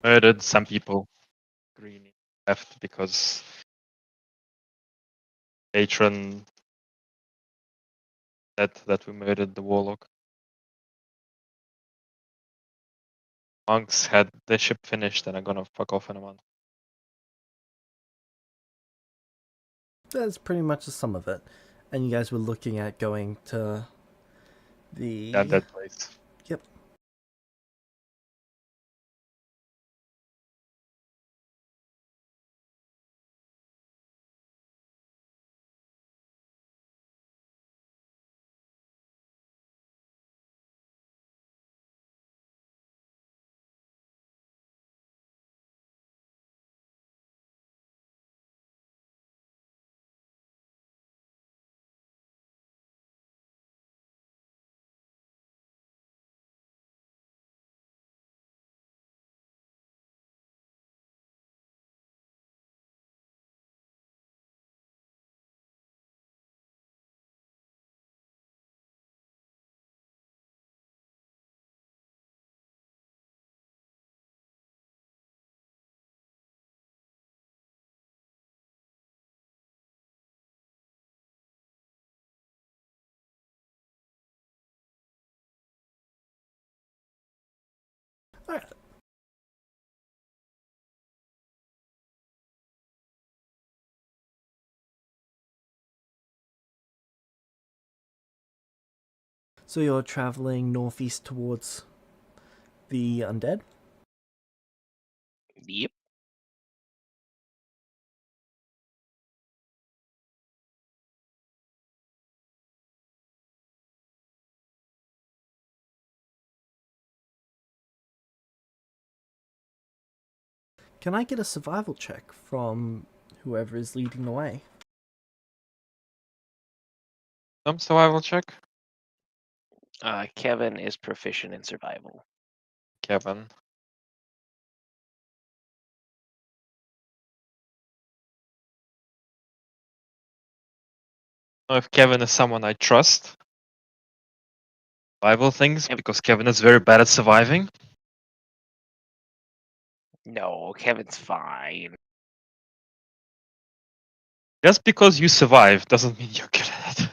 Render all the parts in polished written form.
Murdered some people. Green left because patron said that we murdered the warlock. Monks had their ship finished and are gonna fuck off in a month. That's pretty much the sum of it. And you guys were looking at going to Yeah, the. that place. Yep. Alright. So you're traveling northeast towards the undead? Yep. Can I get a survival check from whoever is leading the way? Some survival check. Kevin is proficient in survival. Kevin. Know if Kevin is someone I trust. Survival things, Yep. because Kevin is very bad at surviving. No, Kevin's fine. Just because you survive doesn't mean you're good at it.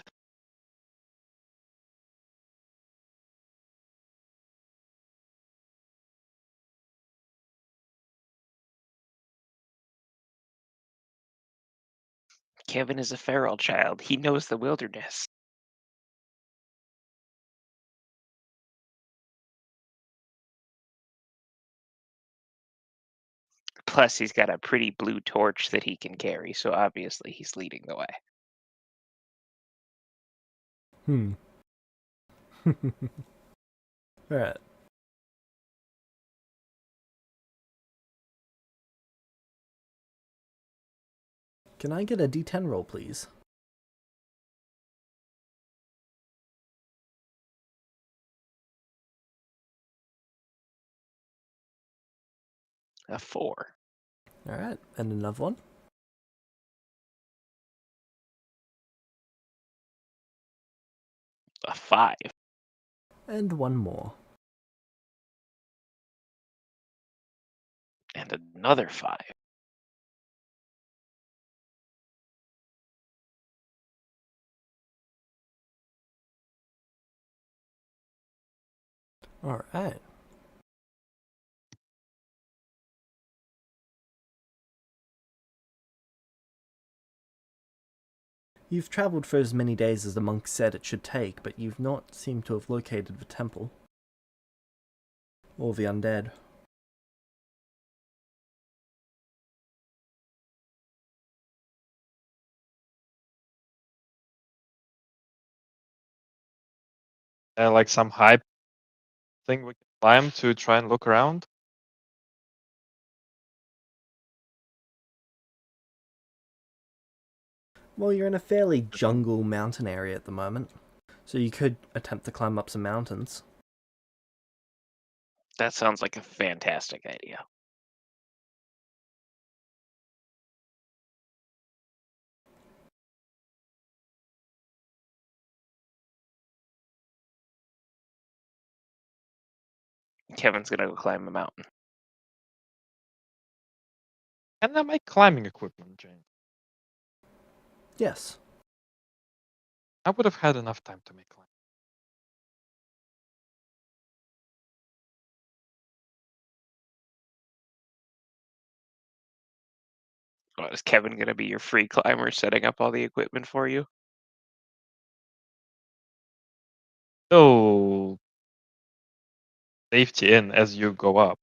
Kevin is a feral child. He knows the wilderness. Plus, he's got a pretty blue torch that he can carry, so obviously he's leading the way. Alright. Can I get a d10 roll, please? A 4. Alright, and another one? A 5. And one more. And another 5. Alright. You've travelled for as many days as the monk said it should take, but you've not seemed to have located the temple. Or the undead. Like some hype thing we can climb to try and look around. Well, you're in a fairly jungle mountain area at the moment, so you could attempt to climb up some mountains. That sounds like a fantastic idea. Kevin's gonna go climb a mountain. Can I make climbing equipment, Jane? Yes. I would have had enough time to make climbing. Oh, is Kevin going to be your free climber setting up all the equipment for you? So safety in as you go up.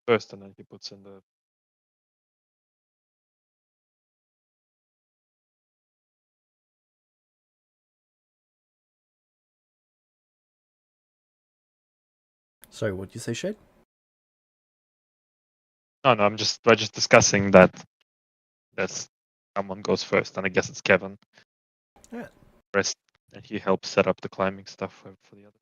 First, and then he puts in the. Sorry, what did you say, Shade? No, we're just discussing that. That's someone goes first, and I guess it's Kevin. Yeah. Rest, and he helps set up the climbing stuff for the other.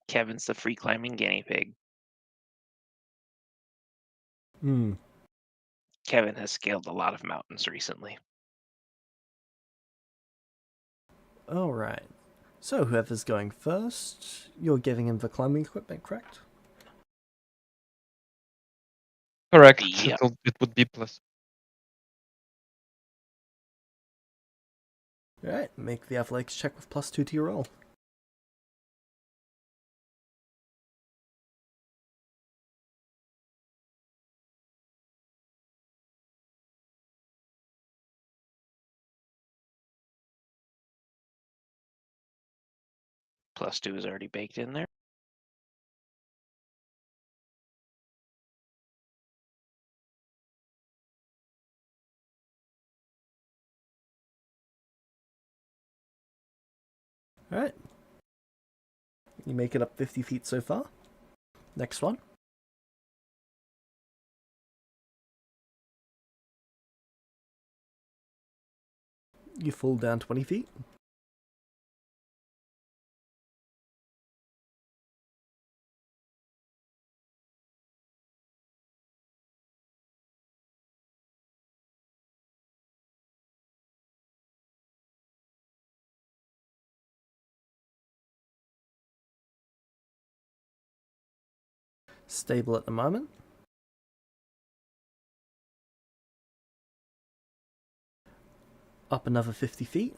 Kevin's the free climbing guinea pig. Hmm. Kevin has scaled a lot of mountains recently. Alright. So, whoever's going first, you're giving him the climbing equipment, correct? Correct. Yep. It would be plus. Alright, make the athletics check with +2 to your roll. +2 is already baked in there. Alright. You make it up 50 feet so far. Next one. You fall down 20 feet. Stable at the moment. Up another 50 feet.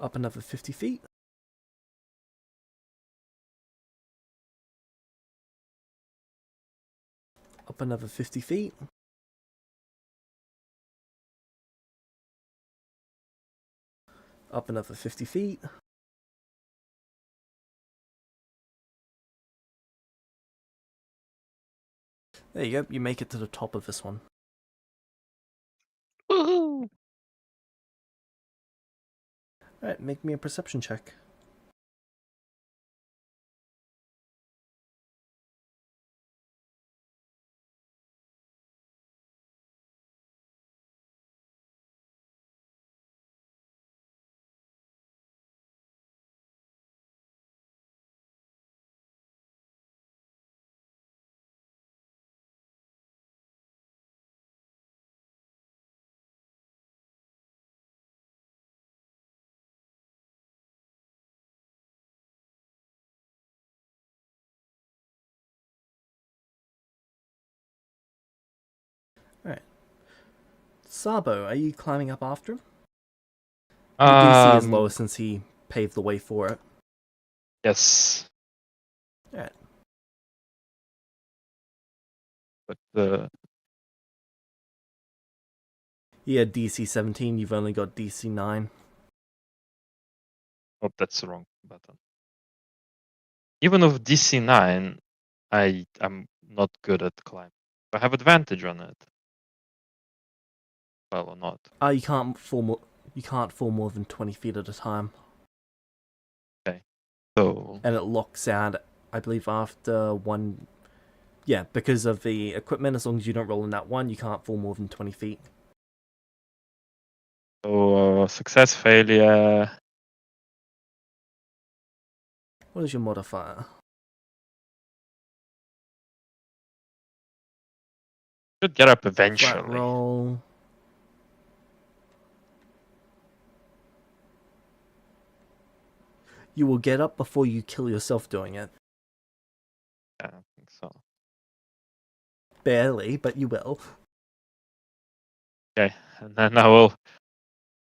Up another 50 feet. Up another 50 feet. Up another 50 feet. There you go, you make it to the top of this one. Woohoo! Alright, make me a perception check. Alright. Sabo, are you climbing up after him? Your DC is lower since he paved the way for it. Yes. Alright. But the He had DC 17, you've only got DC 9. oh, that's the wrong button. Even with DC 9, I'm not good at climbing. I have advantage on it. well or not? You can't fall more. You can't fall more than 20 feet at a time, So and it locks out. I believe after one. Yeah, because of the equipment. As long as you don't roll in that one, you can't fall more than 20 feet. success, failure. What is your modifier? Should get up Flat eventually. roll. You will get up before you kill yourself doing it. Yeah, I think so. Barely, but you will. Okay, and then I will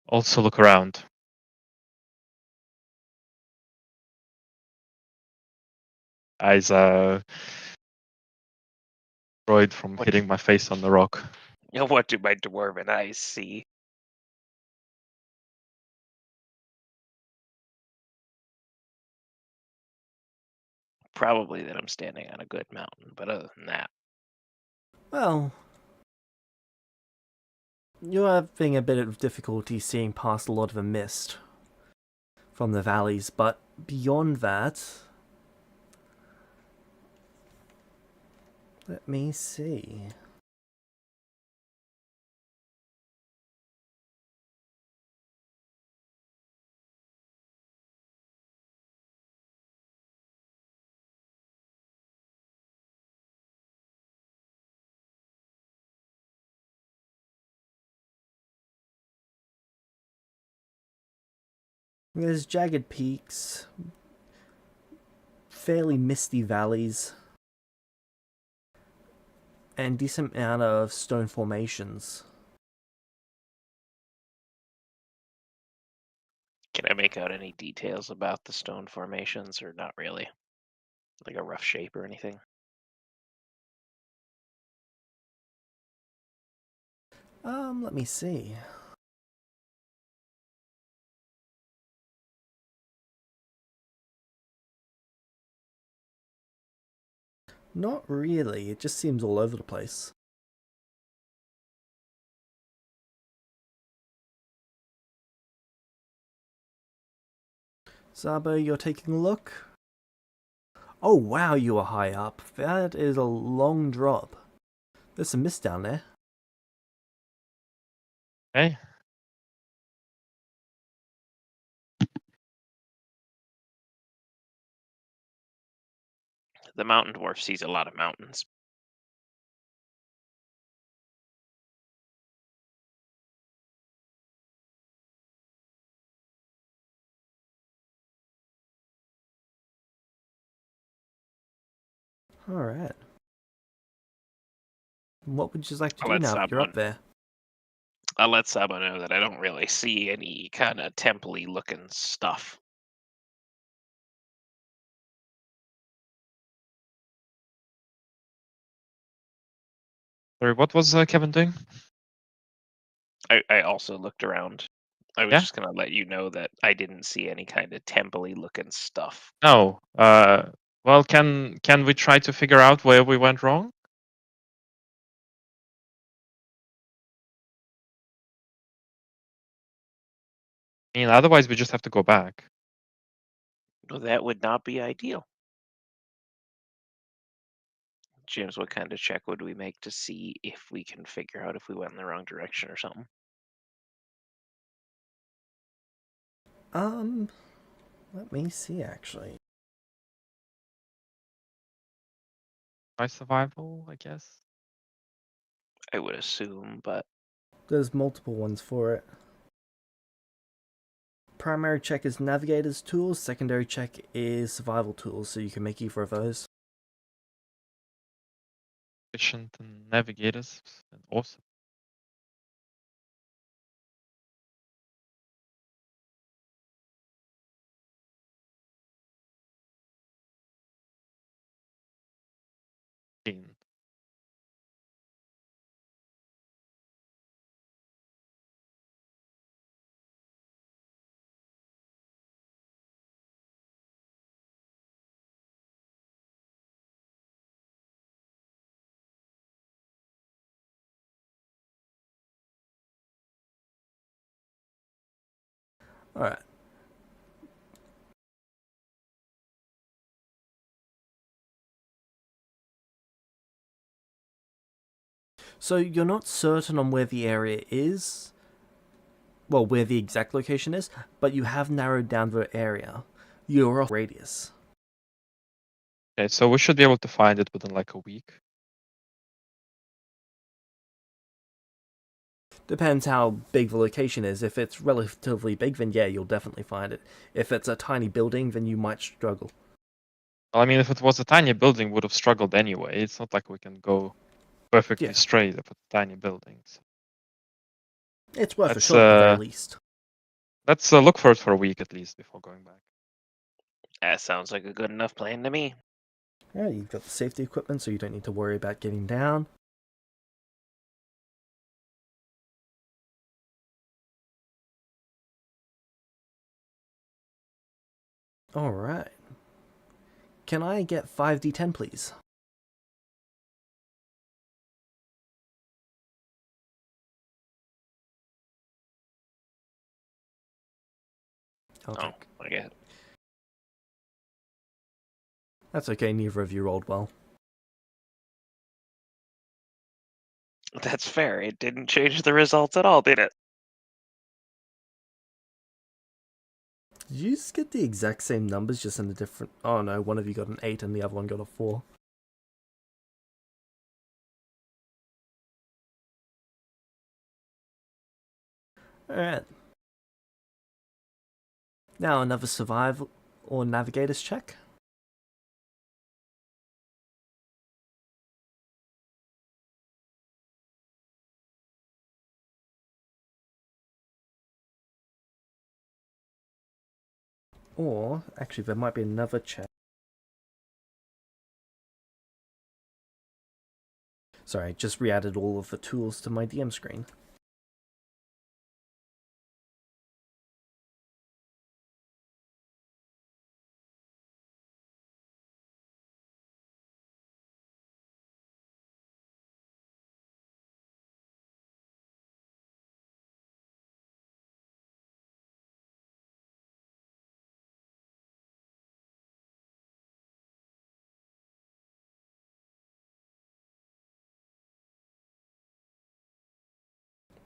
also look around. Eyes destroyed from What? hitting my face on the rock. What do my dwarven eyes see? Probably that I'm standing on a good mountain, but other than that, Well, you're having a bit of difficulty seeing past a lot of the mist from the valleys, but beyond that, let me see. There's jagged peaks, fairly misty valleys, and decent amount of stone formations. can I make out any details about the stone formations, or not really? Like a rough shape or anything? Let me see. Not really, it just seems all over the place. Zabo, you're taking a look? Oh wow, you are high up. That is a long drop. There's some mist down there. Okay. The mountain dwarf sees a lot of mountains. Alright. What would you like to I'll do let now that you're Sabo up there? I'll let Sabo know that I don't really see any kind of temple-y looking stuff. Sorry, what was Kevin doing? I also looked around. I was Yeah? just gonna let you know that I didn't see any kind of temple-y looking stuff. No. Well, can we try to figure out where we went wrong? I mean, otherwise we just have to go back. Well, that would not be ideal. James, what kind of check would we make to see if we can figure out if we went in the wrong direction or something? Let me see actually. Try survival, I guess. I would assume, but There's multiple ones for it. Primary check is navigator's tools, secondary check is survival tools, so you can make either of those. Efficient and navigators. Awesome. Alright. So you're not certain on where the area is, well, where the exact location is, but you have narrowed down the area. You're off radius. Okay, so we should be able to find it within like a week. Depends how big the location is. If it's relatively big, then yeah, you'll definitely find it. If it's a tiny building, then you might struggle. Well, I mean, if it was a tiny building, would have struggled anyway. It's not like we can go perfectly Yeah. straight if it's tiny buildings. It's worth a Let's shot at the very least. let's look for it for a week at least before going back. That sounds like a good enough plan to me. Yeah, you've got the safety equipment, so you don't need to worry about getting down. Alright. Can I get 5d10, please? I'll Oh, take. I get it. That's okay, neither of you rolled well. That's fair. It didn't change the results at all, did it? Did you just get the exact same numbers, just in a different... Oh no, one of you got an 8 and the other one got a 4. Alright. Now another survival or navigator's check. Or, actually, there might be another check. Sorry, just re-added all of the tools to my DM screen.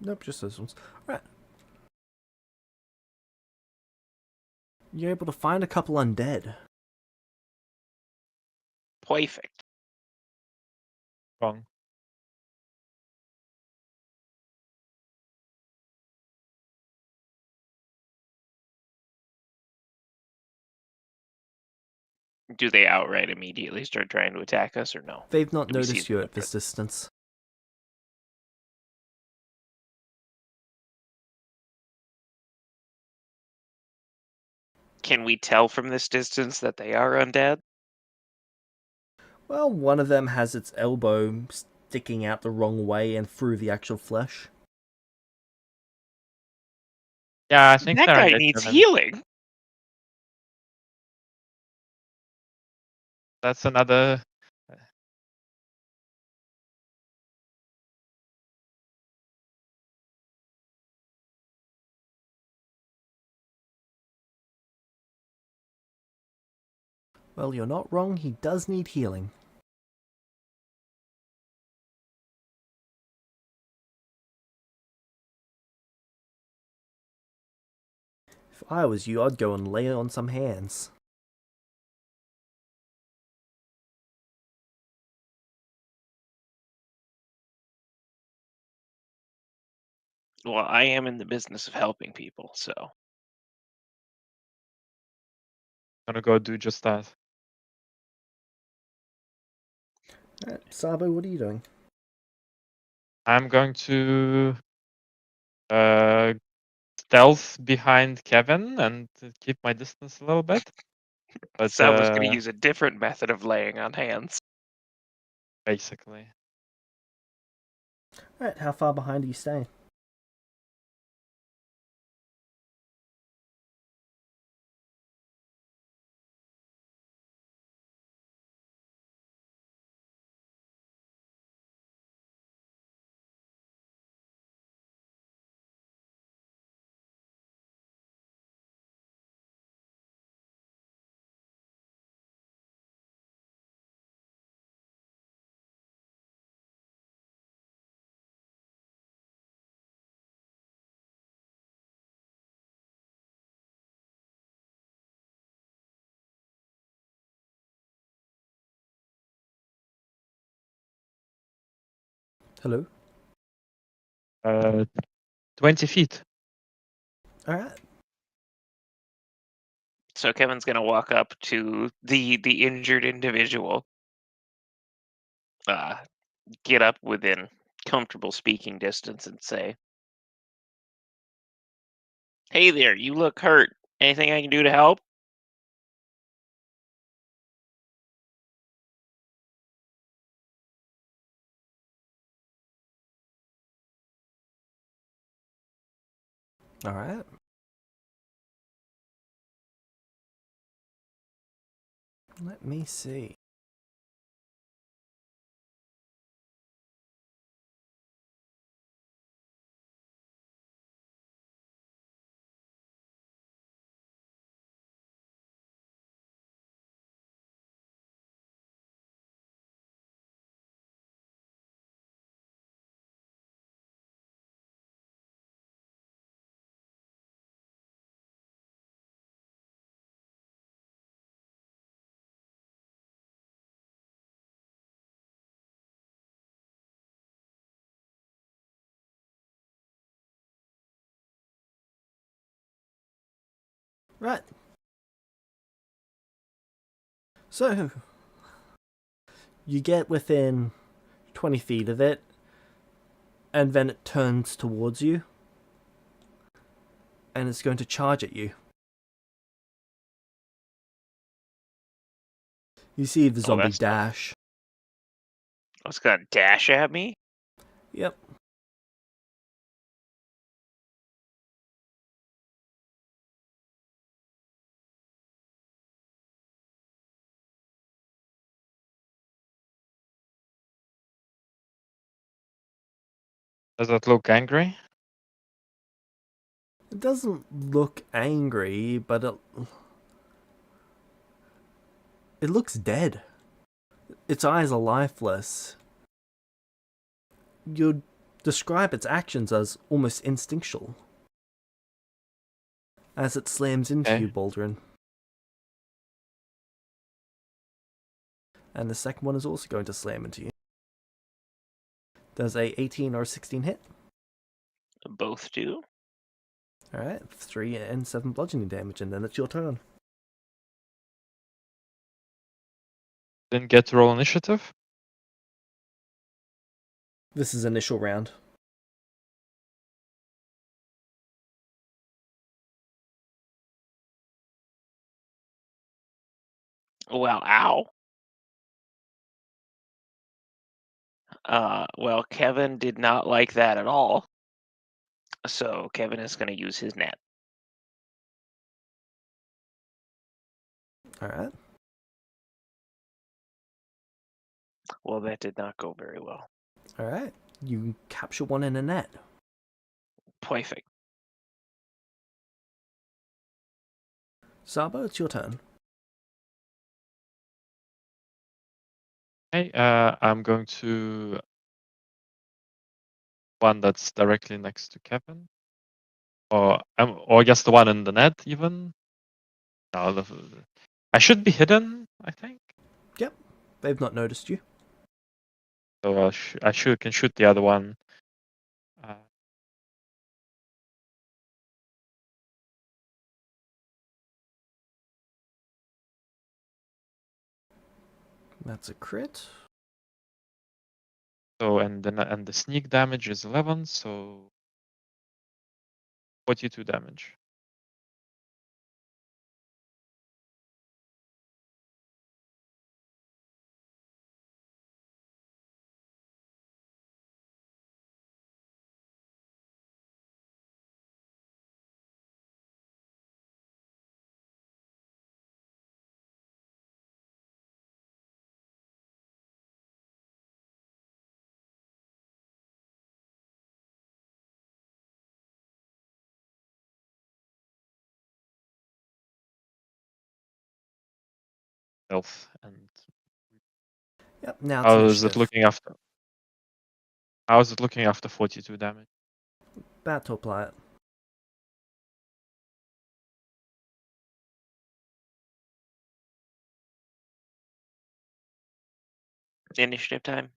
Nope, just those ones. Alright. You're able to find a couple undead. Perfect. Wrong. Do they outright immediately start trying to attack us, or no? They've not Do we see noticed you them at this distance. Can we tell from this distance that they are undead? Well, one of them has its elbow sticking out the wrong way and through the actual flesh. Yeah, I think That they're guy undead needs humans. healing. That's another. Well, you're not wrong, he does need healing. If I was you, I'd go and lay on some hands. Well, I am in the business of helping people, so Gonna go do just that. Alright, Sabo, what are you doing? I'm going to uh, stealth behind Kevin and to keep my distance a little bit. But Sal was going to use a different method of laying on hands. basically, Alright, how far behind are you staying? Hello. 20 feet. All right. So Kevin's gonna walk up to the injured individual, uh, get up within comfortable speaking distance, and say, "Hey there, you look hurt. Anything I can do to help?" All right. Let me see. Right. So you get within 20 feet of it, and then it turns towards you, and it's going to charge at you. You see the Oh, zombie that's tough. dash. Oh, it's gonna dash at me? Yep. Does it look angry? It doesn't look angry, but it looks dead. Its eyes are lifeless. You'd describe its actions as almost instinctual. As it slams into Okay. you, Baldrin. And the second one is also going to slam into you. Does a 18 or a 16 hit? Both do. Alright, 3 and 7 bludgeoning damage, and then it's your turn. Didn't get to roll initiative? This is initial round. Well, ow. Well, Kevin did not like that at all. So Kevin is gonna use his net. Alright. Well, that did not go very well. Alright. You capture one in a net. Perfect. Sabo, it's your turn. Okay, I'm going to one that's directly next to Kevin. Or I guess the one in the net even. No, I should be hidden, I think. Yep. They've not noticed you. So I can shoot the other one. That's a crit. So and the sneak damage is 11, so 42 damage. Health and Yep, now it's how is it initiative. looking after? How is it looking after 42 damage? About to apply it. Initiative time.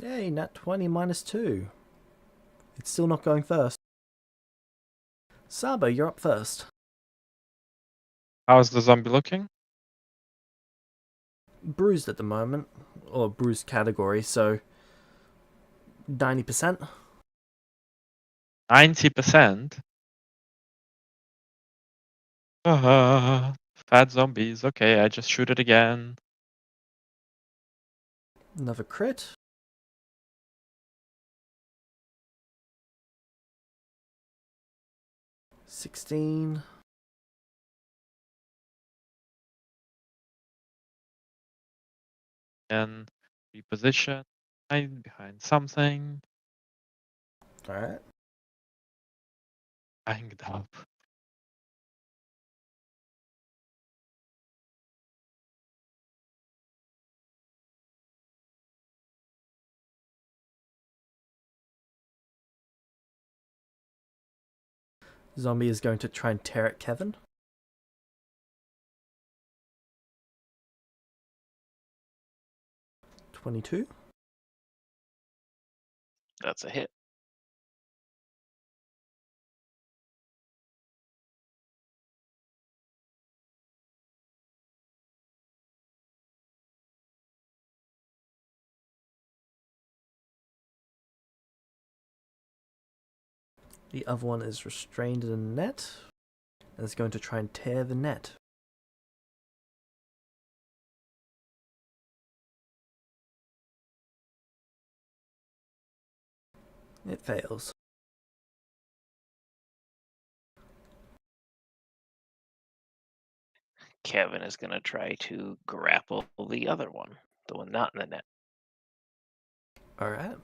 Yay, nat 20 -2. It's still not going first. Sabo, you're up first. How's the zombie looking? Bruised at the moment, or bruised category, so 90%. 90%. Fat zombies. Okay, I just shoot it again. Another crit. $16. And reposition. Hide behind something. Alright. Banged up. Zombie is going to try and tear at Kevin. 22. That's a hit. The other one is restrained in a net, and is going to try and tear the net. It fails. Kevin is going to try to grapple the other one, the one not in the net. Alright.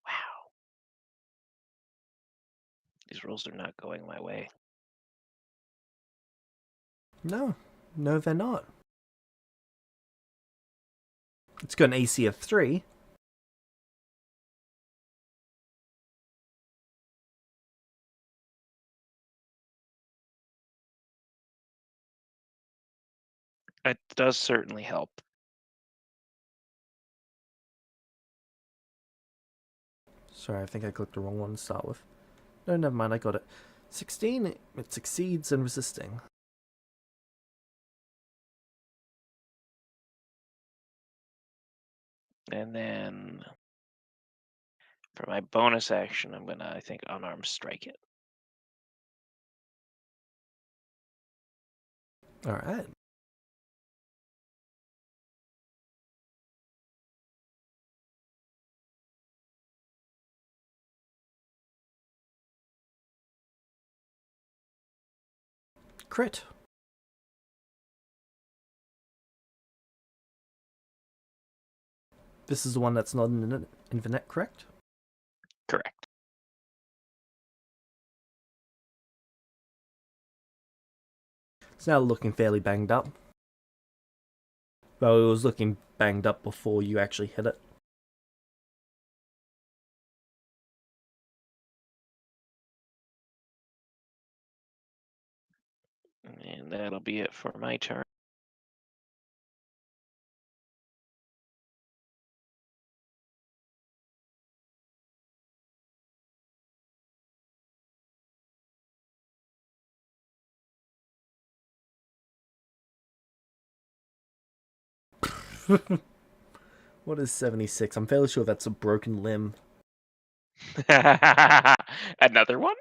Wow. These rolls are not going my way. No, they're not. It's got an AC of 3. It does certainly help. Sorry, I think I clicked the wrong one to start with. No, never mind, I got it. 16, it succeeds in resisting. And then for my bonus action, I'm going to, I think, unarmed strike it. Alright. Crit. This is the one that's not in the net, correct? Correct. It's now looking fairly banged up. Well, it was looking banged up before you actually hit it. And that'll be it for my turn. What is 76? I'm fairly sure that's a broken limb. Another one?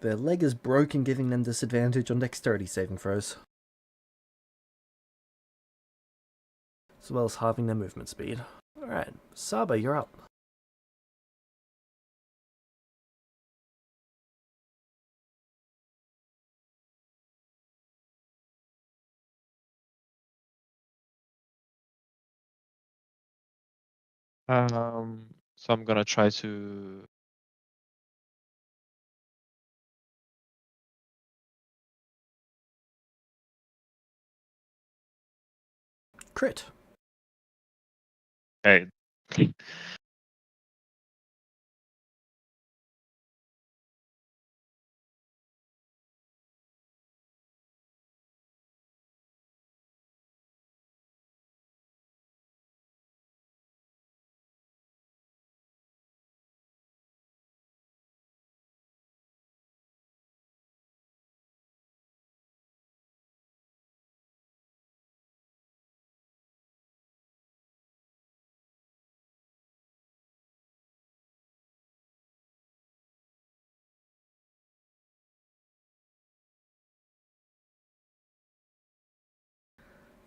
Their leg is broken, giving them disadvantage on dexterity saving throws, as well as halving their movement speed. Alright, Saba, you're up. So I'm gonna try to Crit. okay.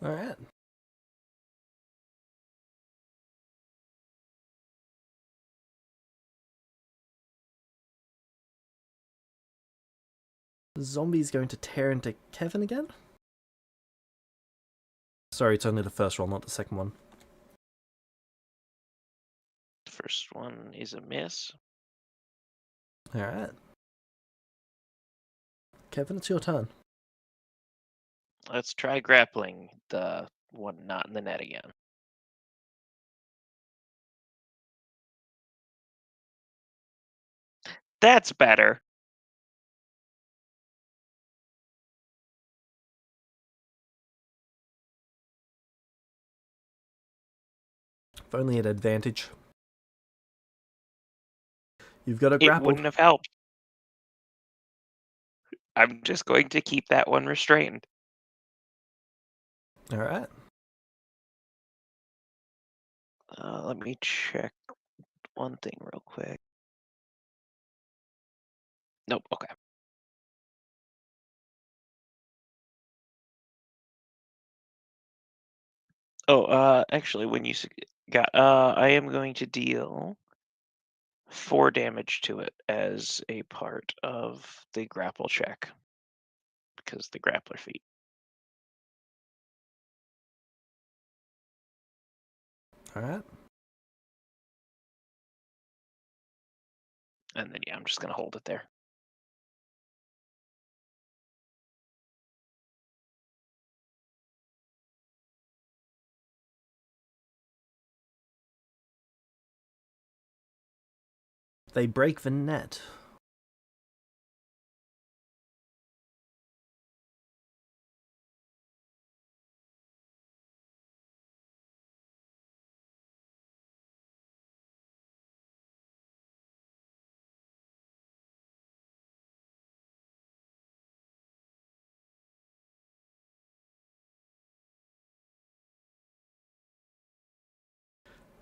Alright. Zombie's going to tear into Kevin again? Sorry, it's only the first roll, not the second one. First one is a miss. Alright. Kevin, it's your turn. Let's try grappling the one not in the net again. That's better. If only at advantage. You've got a It grapple. wouldn't have helped. I'm just going to keep that one restrained. Alright. Let me check one thing real quick. Nope, okay. Oh, actually, when you got, I am going to deal 4 damage to it as a part of the grapple check because the grappler feat. Alright. And then, yeah, I'm just going to hold it there. They break the net.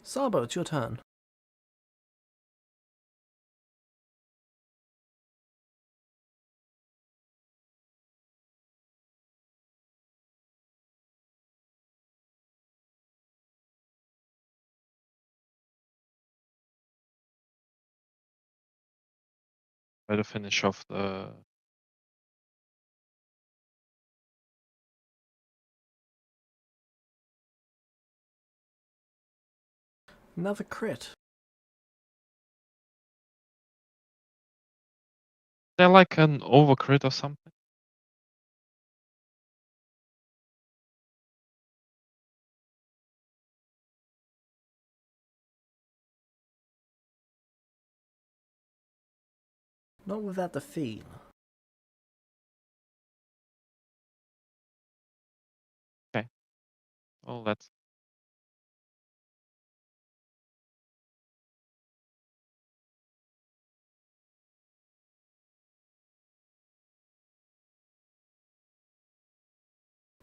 Sabo, it's your turn. Try to finish off the. Another crit. Is there like an overcrit or something? Not without the feat. Oh, that's.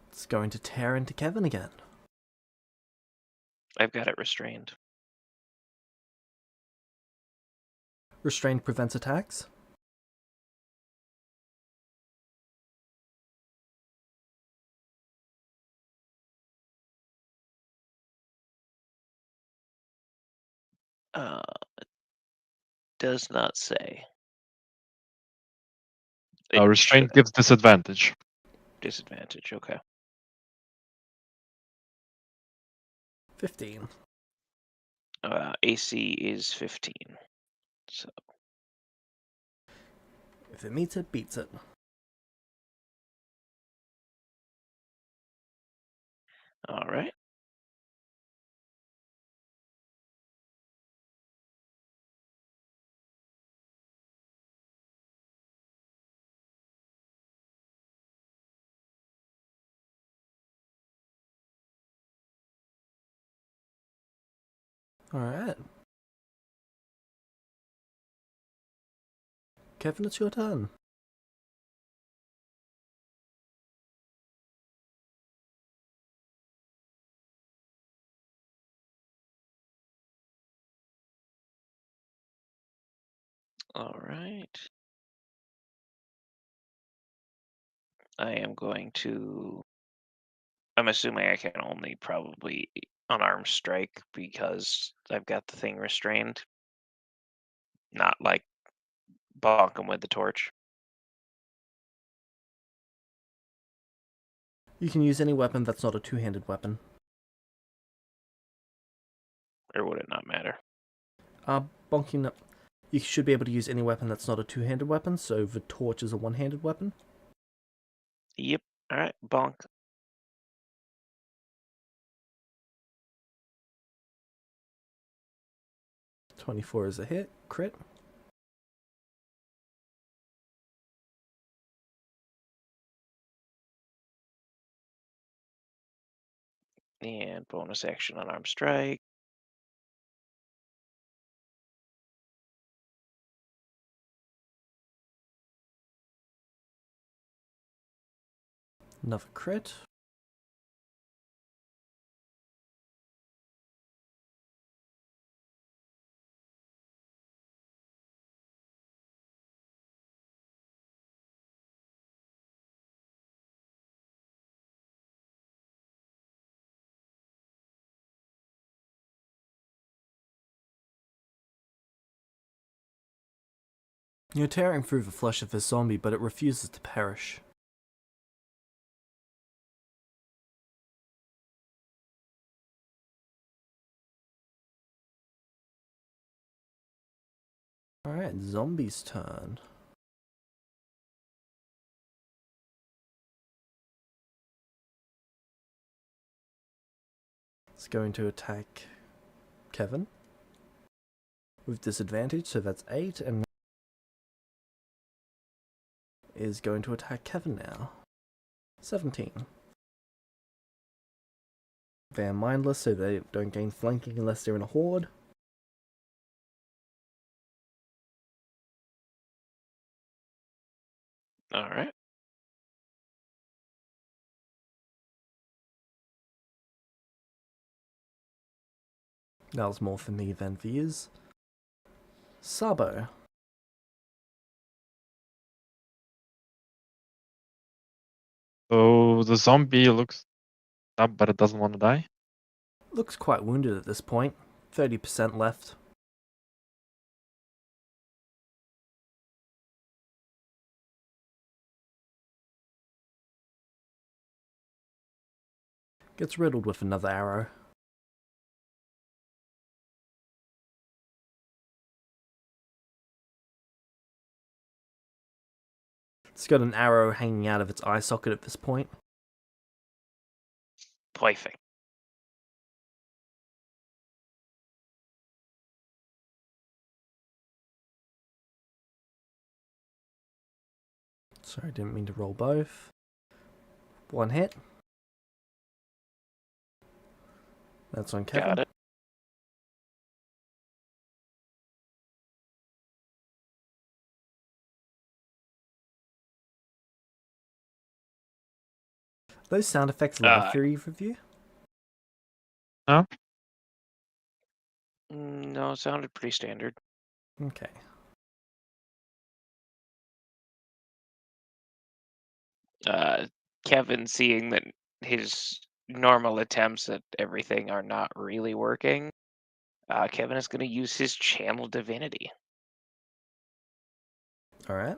It's going to tear into Kevin again. I've got it restrained. Restraint prevents attacks. Does not say. Restraint gives disadvantage. Disadvantage, okay. 15. AC is 15. So If it meets it, beats it. all right. Alright. Kevin, it's your turn. All right. I am going to. I'm assuming I can only probably unarmed strike because I've got the thing restrained. Not like bonk him with the torch. You can use any weapon that's not a two-handed weapon. Or would it not matter? Bonking up. You should be able to use any weapon that's not a two-handed weapon, so the torch is a one-handed weapon. Yep. All right. Bonk. 24 is a hit. Crit. And bonus action unarmed strike. Another crit. You're tearing through the flesh of this zombie, but it refuses to perish. Alright, zombie's turn. It's going to attack Kevin with disadvantage, so that's 8, and is going to attack Kevin now. 17. They're mindless, so they don't gain flanking unless they're in a horde. All right. That was more for me than for yous. Sabo. So the zombie looks up, but it doesn't want to die. Looks quite wounded at this point. 30% left. Gets riddled with another arrow. It's got an arrow hanging out of its eye socket at this point. Perfect. Sorry, didn't mean to roll both. One hit. That's on Kevin. Got it. Those sound effects loud for either of you? No? No, it sounded pretty standard. Okay. Kevin, seeing that his normal attempts at everything are not really working, Kevin is going to use his channel divinity. Alright.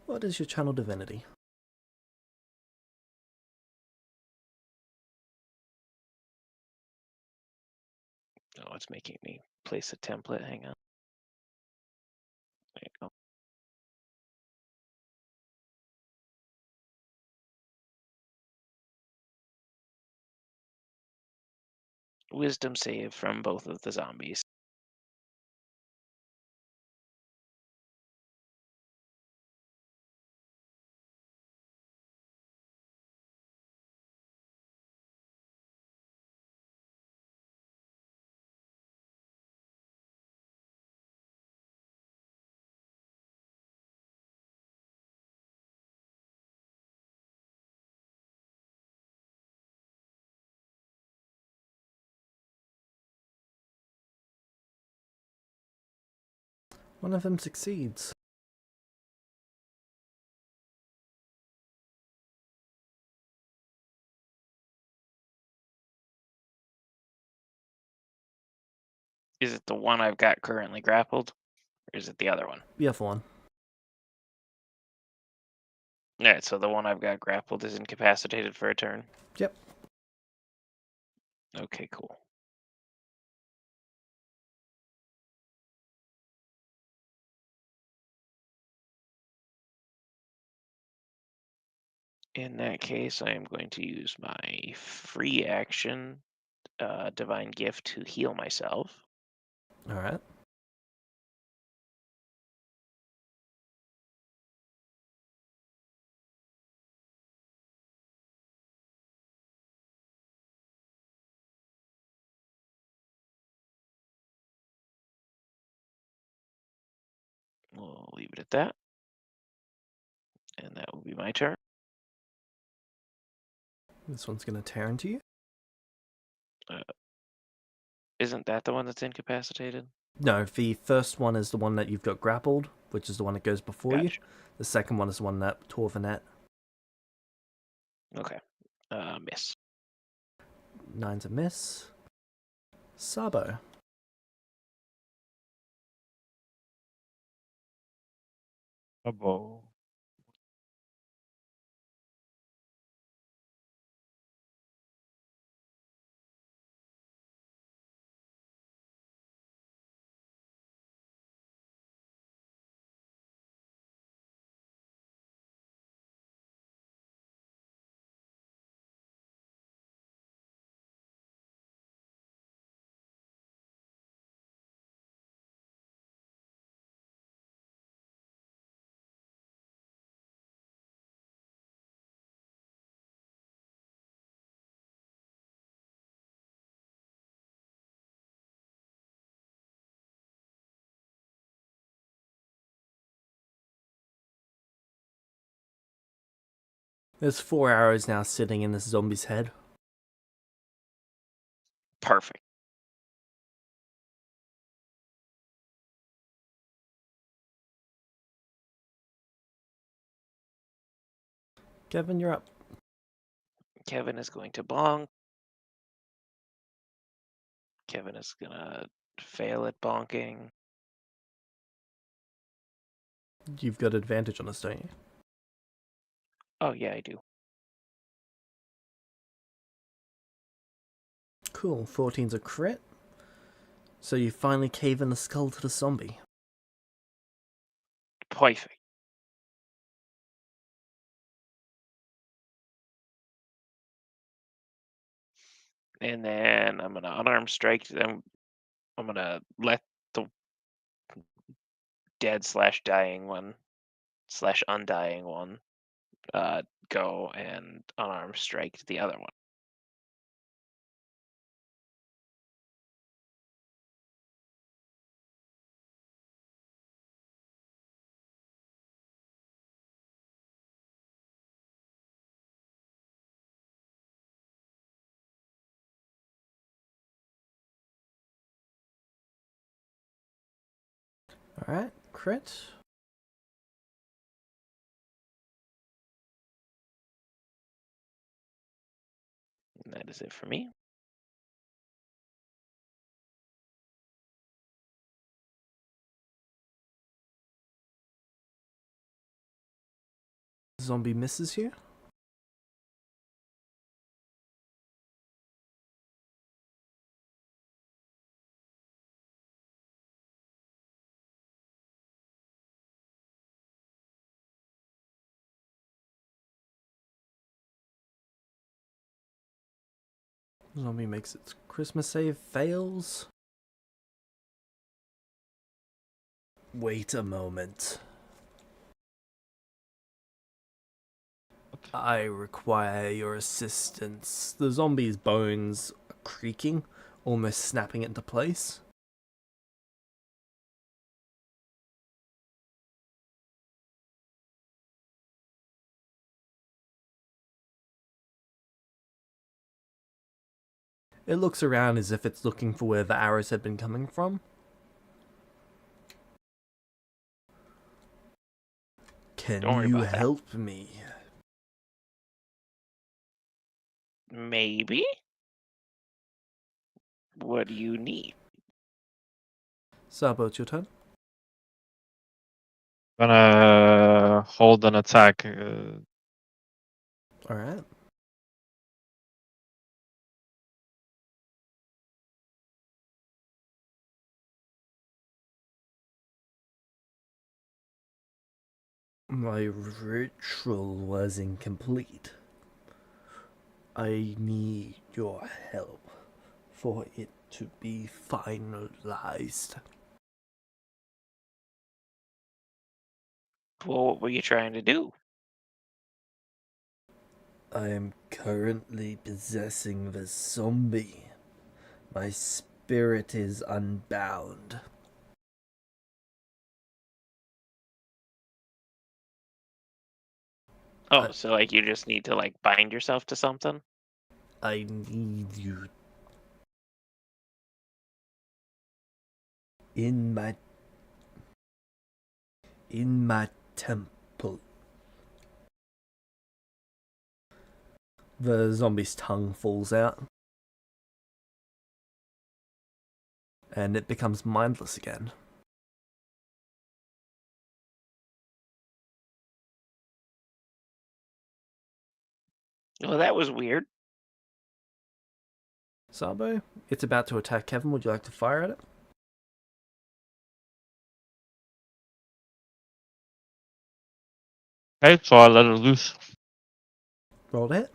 What is your channel divinity? Oh, it's making me place a template. Hang on. There you go. Wisdom save from both of the zombies. One of them succeeds. Is it the one I've got currently grappled? Or is it the other one? The other one. Alright, so the one I've got grappled is incapacitated for a turn. Yep. Okay, cool. In that case, I am going to use my free action, Divine Gift, to heal myself. Alright. We'll leave it at that. And that will be my turn. This one's going to tear into you. Isn't that the one that's incapacitated? No, the first one is the one that you've got grappled, which is the one that goes before you. Gotcha. The second one is the one that tore the net. Okay. Miss. 9's a miss. Sabo. Abo. There's 4 arrows now sitting in this zombie's head. Perfect. Kevin, you're up. Kevin is going to bonk. Kevin is going to fail at bonking. You've got advantage on this, don't you? Oh, yeah, I do. Cool. 14's a crit. So you finally cave in the skull to the zombie. Perfect. And then I'm going to unarmed strike. I'm going to let the dead / dying one / undying one go and unarmed strike the other one. Alright, crit. And that is it for me. Zombie misses you. Zombie makes its Christmas save, fails. Wait a moment. I require your assistance. The zombie's bones are creaking, almost snapping into place. It looks around as if it's looking for where the arrows had been coming from. Can Don't worry you about that. help me? Maybe? What do you need? Sabo, it's your turn. Gonna hold an attack. Alright. My ritual was incomplete. I need your help for it to be finalized. Well, what were you trying to do? I am currently possessing the zombie. My spirit is unbound. Oh, so like you just need to like bind yourself to something? I need you in my temple. The zombie's tongue falls out. And it becomes mindless again. Well, that was weird. Sabo, it's about to attack Kevin. Would you like to fire at it? Okay, so I let it loose. Roll to hit.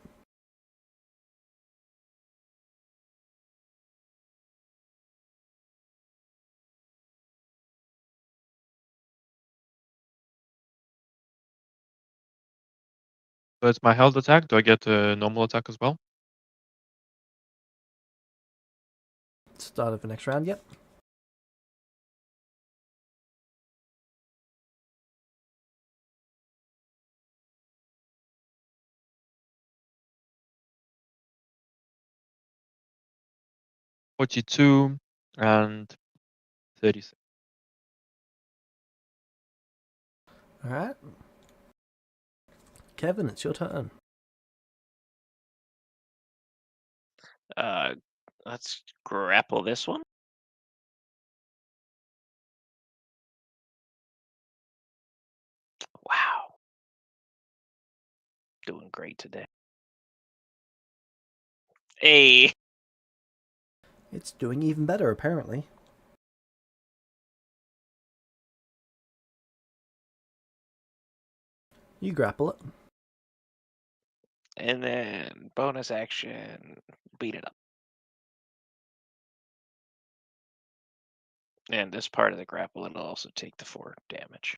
So it's my held attack. Do I get a normal attack as well? Start of the next round, yep. $42 and 36. Alright. Kevin, it's your turn. Let's grapple this one. Wow. Doing great today. Hey. It's doing even better, apparently. You grapple it. And then bonus action, beat it up. And this part of the grapple, it'll also take the 4 damage.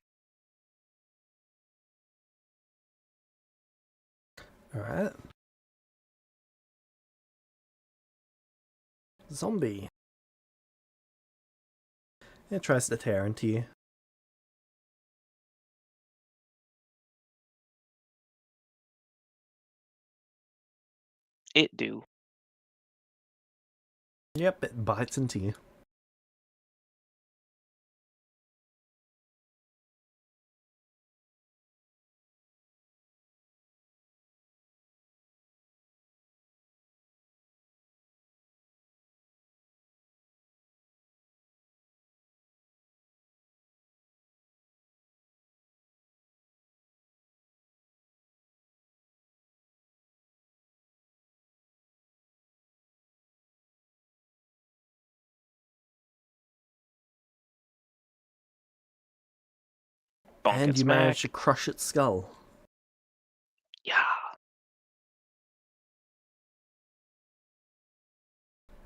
Alright. Zombie. It tries to tear into you. It do. Yep, it bites into you. Bonk And and you manage to smack. crush its skull. Yeah.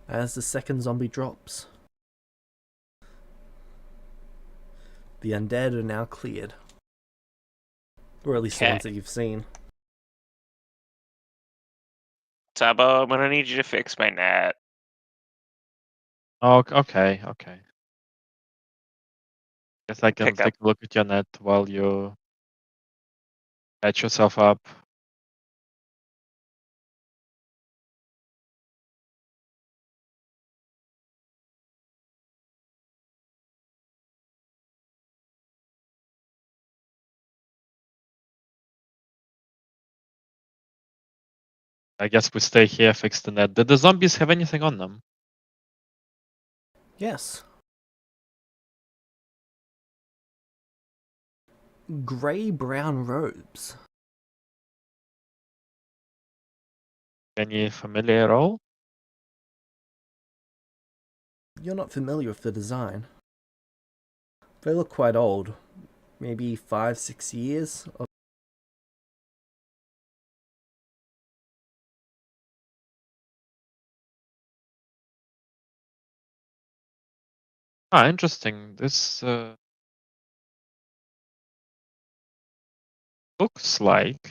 As the second zombie drops. The undead are now cleared. Or at least the ones Okay. that you've seen. Tabo, I'm gonna need you to fix my net. Oh, okay. Guess I can Pick up. take a look at your net while you patch yourself up. I guess we stay here, fix the net. Did the zombies have anything on them? Yes. Grey-brown robes. Any familiar at all? You're not familiar with the design. They look quite old. Maybe 5-6 years. Ah, interesting. This looks like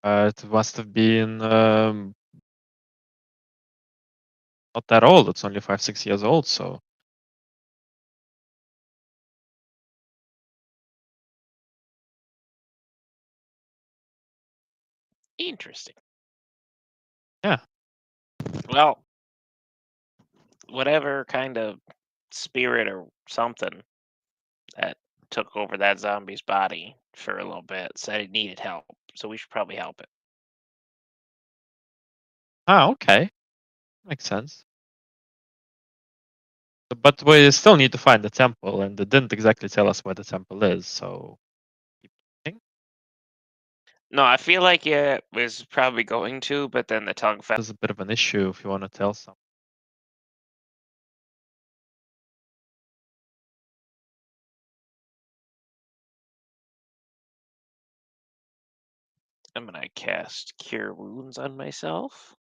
it must have been not that old. It's only 5-6 years old, so Interesting. yeah. Well, whatever kind of spirit or something that took over that zombie's body for a little bit said it needed help, so we should probably help it. Ah, okay. Makes sense. But we still need to find the temple, and it didn't exactly tell us where the temple is, so keep looking. No, I feel like it was probably going to, but then the tongue fell. There's a bit of an issue if you want to tell some. I'm gonna cast Cure Wounds on myself.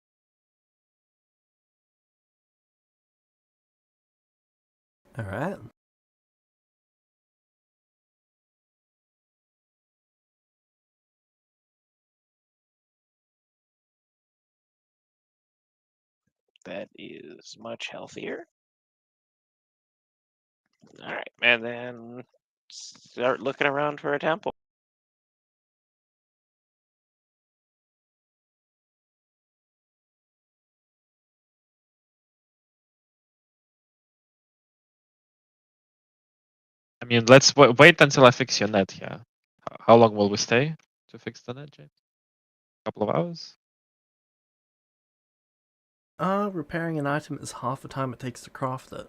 Alright. That is much healthier. All right, and then start looking around for a temple. I mean, let's wait until I fix your net here. How long will we stay to fix the net, James? A couple of hours? Repairing an item is half the time it takes to craft it.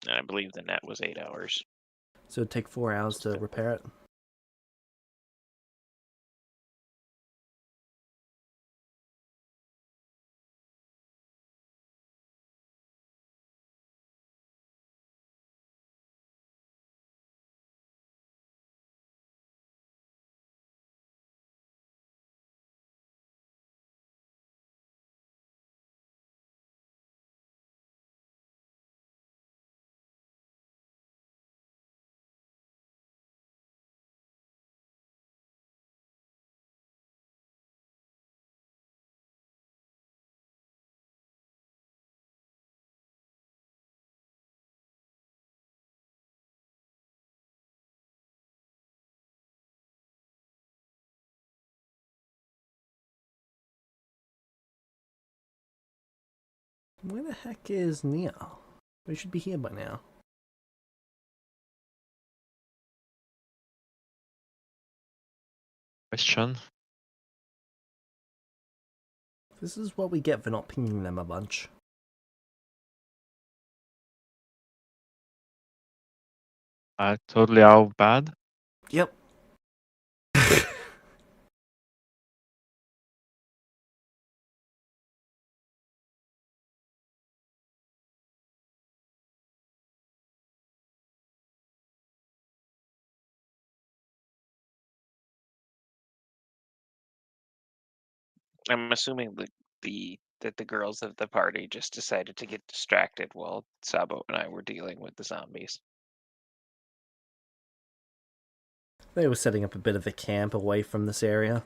And I believe the net was 8 hours. So it'd take 4 hours to repair it. Where the heck is Nia? We should be here by now. Question. This is what we get for not pinging them a bunch. Totally our bad. Yep. I'm assuming that the girls of the party just decided to get distracted while Sabo and I were dealing with the zombies. They were setting up a bit of a camp away from this area.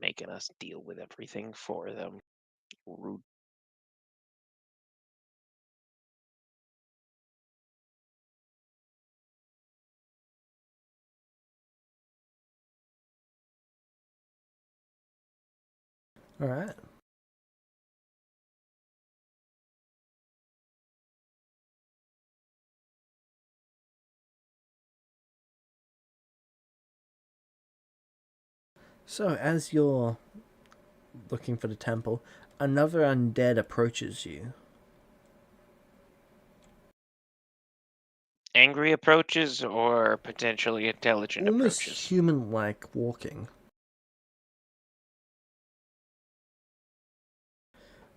Making us deal with everything for them. Rude. Alright. So, as you're looking for the temple, another undead approaches you. Angry approaches or potentially intelligent Almost approaches? human-like walking.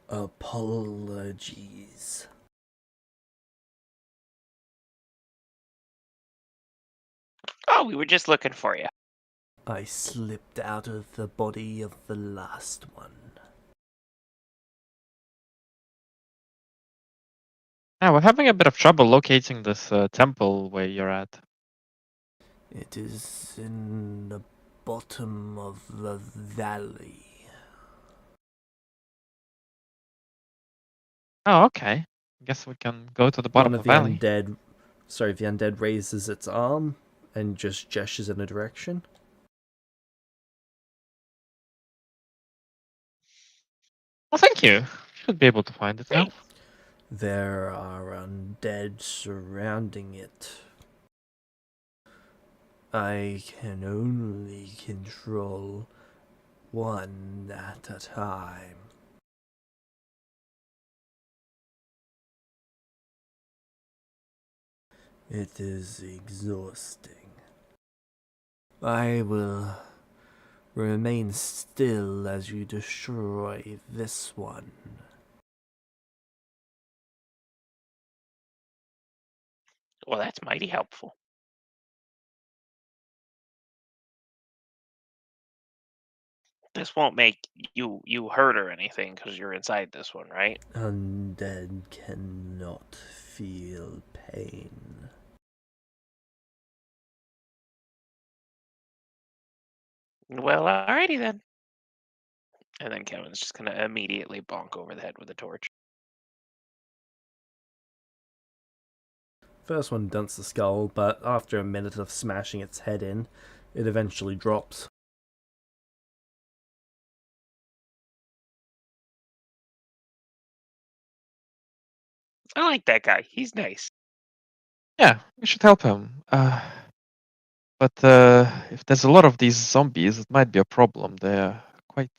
Apologies. Oh, we were just looking for you. I slipped out of the body of the last one. Yeah, we're having a bit of trouble locating this temple where you're at. It is in the bottom of the valley. Oh, okay. Guess we can go to the bottom One of of the the valley. undead raises its arm and just gestures in a direction. Well, thank you. Should be able to find it now. There are undead surrounding it. I can only control one at a time. It is exhausting. I will remain still as you destroy this one. Well, that's mighty helpful. This won't make you hurt or anything because you're inside this one, right? Undead cannot feel pain. Well, alrighty then. And then Kevin's just gonna immediately bonk over the head with a torch. First one dunts the skull, but after a minute of smashing its head in, it eventually drops. I like that guy. He's nice. Yeah, we should help him. But if there's a lot of these zombies, it might be a problem. They're quite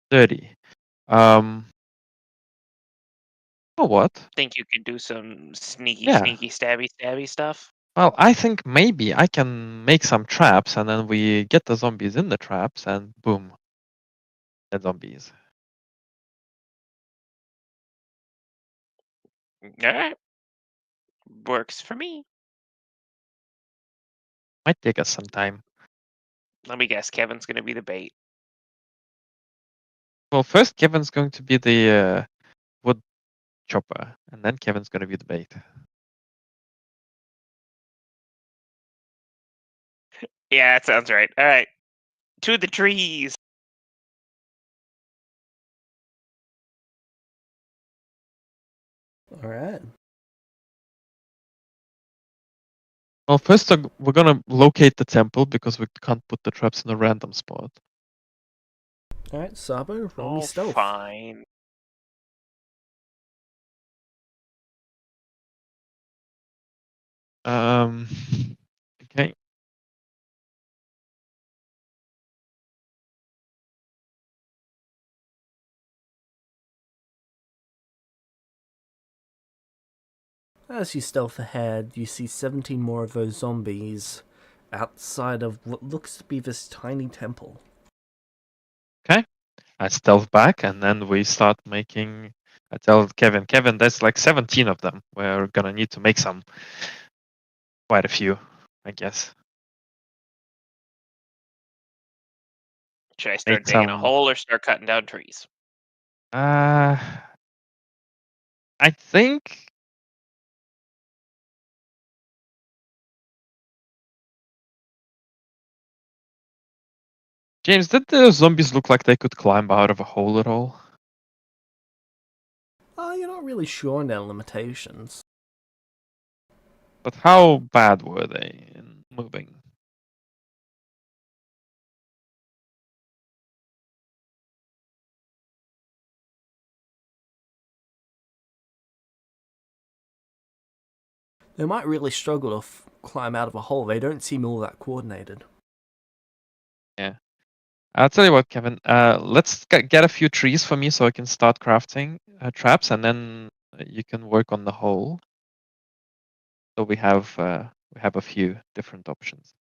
dirty. Oh, what? Think you can do some sneaky, Yeah. sneaky, stabby stuff? Well, I think maybe I can make some traps, and then we get the zombies in the traps, and boom, dead zombies. Alright. Works for me. Might take us some time. Let me guess, Kevin's gonna be the bait. Well, first Kevin's going to be the wood chopper, and then Kevin's going to be the bait. Yeah, that sounds right. Alright. To the trees. Alright. Well, first we're gonna locate the temple because we can't put the traps in a random spot. Alright, Sabo, roll me Oh, stealth. fine. Okay. As you stealth ahead, you see 17 more of those zombies outside of what looks to be this tiny temple. Okay. I stealth back, and then we start making. I tell Kevin, there's like 17 of them. We're gonna need to make some. Quite a few, I guess. Should I Make start digging a some. hole or start cutting down trees? I think. James, did the zombies look like they could climb out of a hole at all? You're not really sure on their limitations. But how bad were they in moving? They might really struggle to climb out of a hole. They don't seem all that coordinated. Yeah. I'll tell you what, Kevin. Let's get a few trees for me so I can start crafting traps, and then you can work on the hole. So we have a few different options.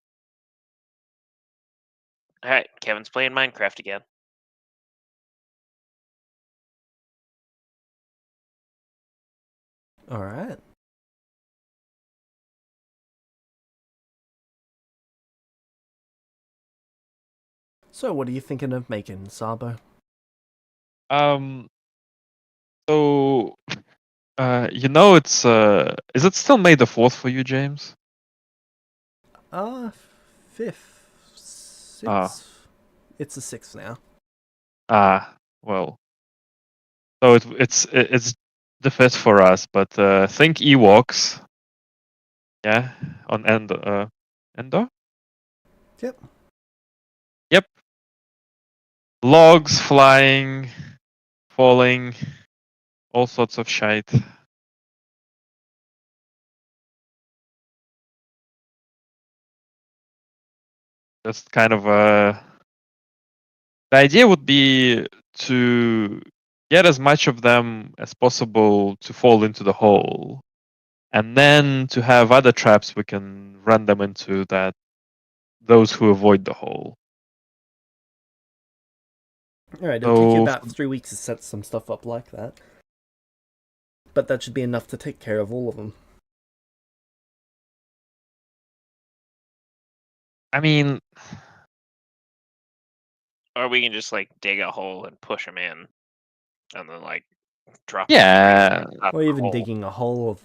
All right, Kevin's playing Minecraft again. All right. So, what are you thinking of making, Sabo? Um. So, it's is it still May the 4th for you, James? Uh, fifth, Ah. sixth. It's the 6th now. Well. So it's the 5th for us, but think Ewoks. Yeah, on Endor. Yep. Yep. Logs flying, falling, all sorts of shite. Just kind of the idea would be to get as much of them as possible to fall into the hole, and then to have other traps we can run them into those who avoid the hole. All right. It'll take you So about 3 weeks to set some stuff up like that, but that should be enough to take care of all of them. I mean, Or we can just like dig a hole and push them in, and then like drop yeah, the trees out Or of the even hole. digging a hole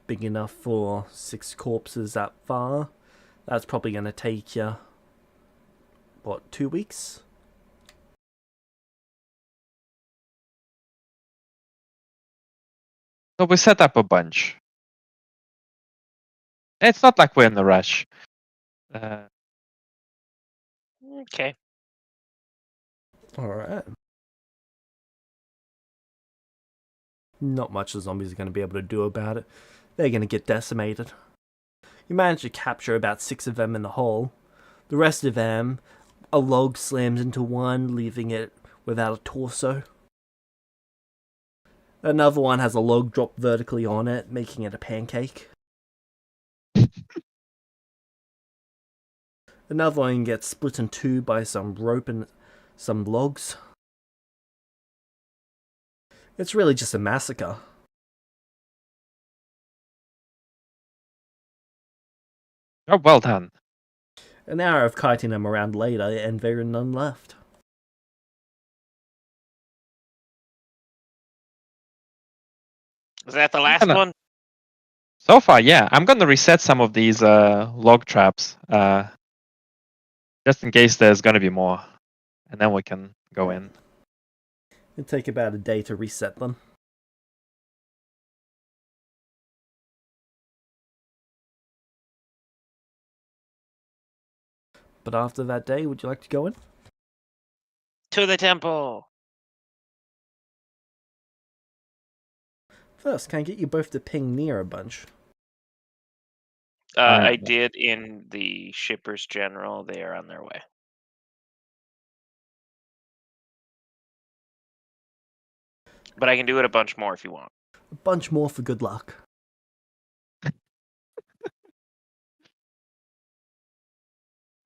big enough for 6 corpses that far. That's probably going to take you, what, 2 weeks? so we set up a bunch. It's not like we're in a rush. Okay. All right. Not much the zombies are going to be able to do about it. They're going to get decimated. You manage to capture about 6 of them in the hole. The rest of them, a log slams into one, leaving it without a torso. Another one has a log drop vertically on it, making it a pancake. Another one gets split in two by some rope and some logs. It's really just a massacre. Oh, well done. An hour of kiting them around later, and there are none left. Is that the I'm last gonna, one? so far, yeah, I'm gonna reset some of these log traps, just in case there's gonna be more, and then we can go in. It'll take about a day to reset them. But after that day, would you like to go in? To the temple. First, can I get you both to ping near a bunch? I did in the shippers general. They are on their way. But I can do it a bunch more if you want. A bunch more for good luck.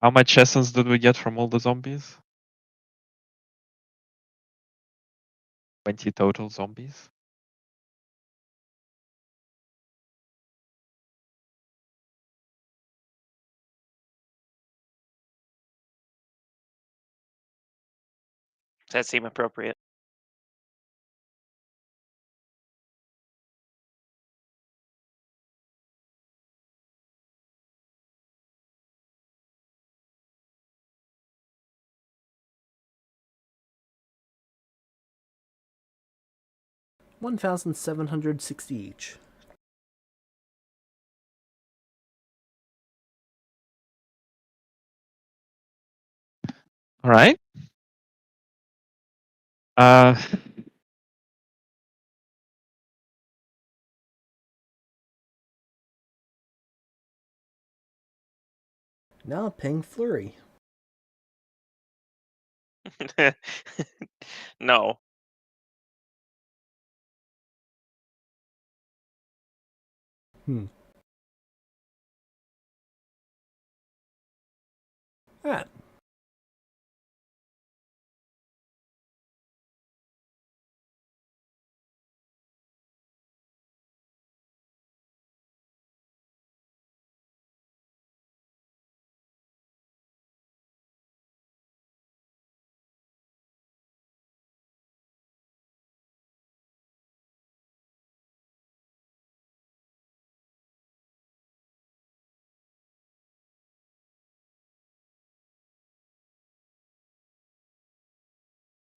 How much essence did we get from all the zombies? 20 total zombies. Does that seem appropriate? $1,760 each. All right. Uh, Now ping Flurry. No. Alright.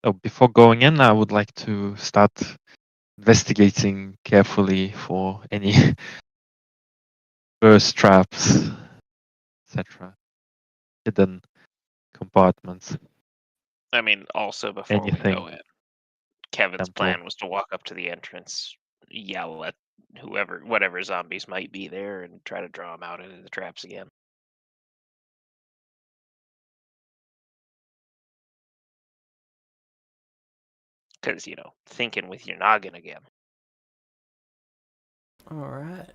So before going in, I would like to start investigating carefully for any burst traps, etc. Hidden compartments, I mean, also before we anything go in, Kevin's temple. plan was to walk up to the entrance, yell at whatever zombies might be there, and try to draw them out into the traps again. Because, thinking with your noggin again. Alright.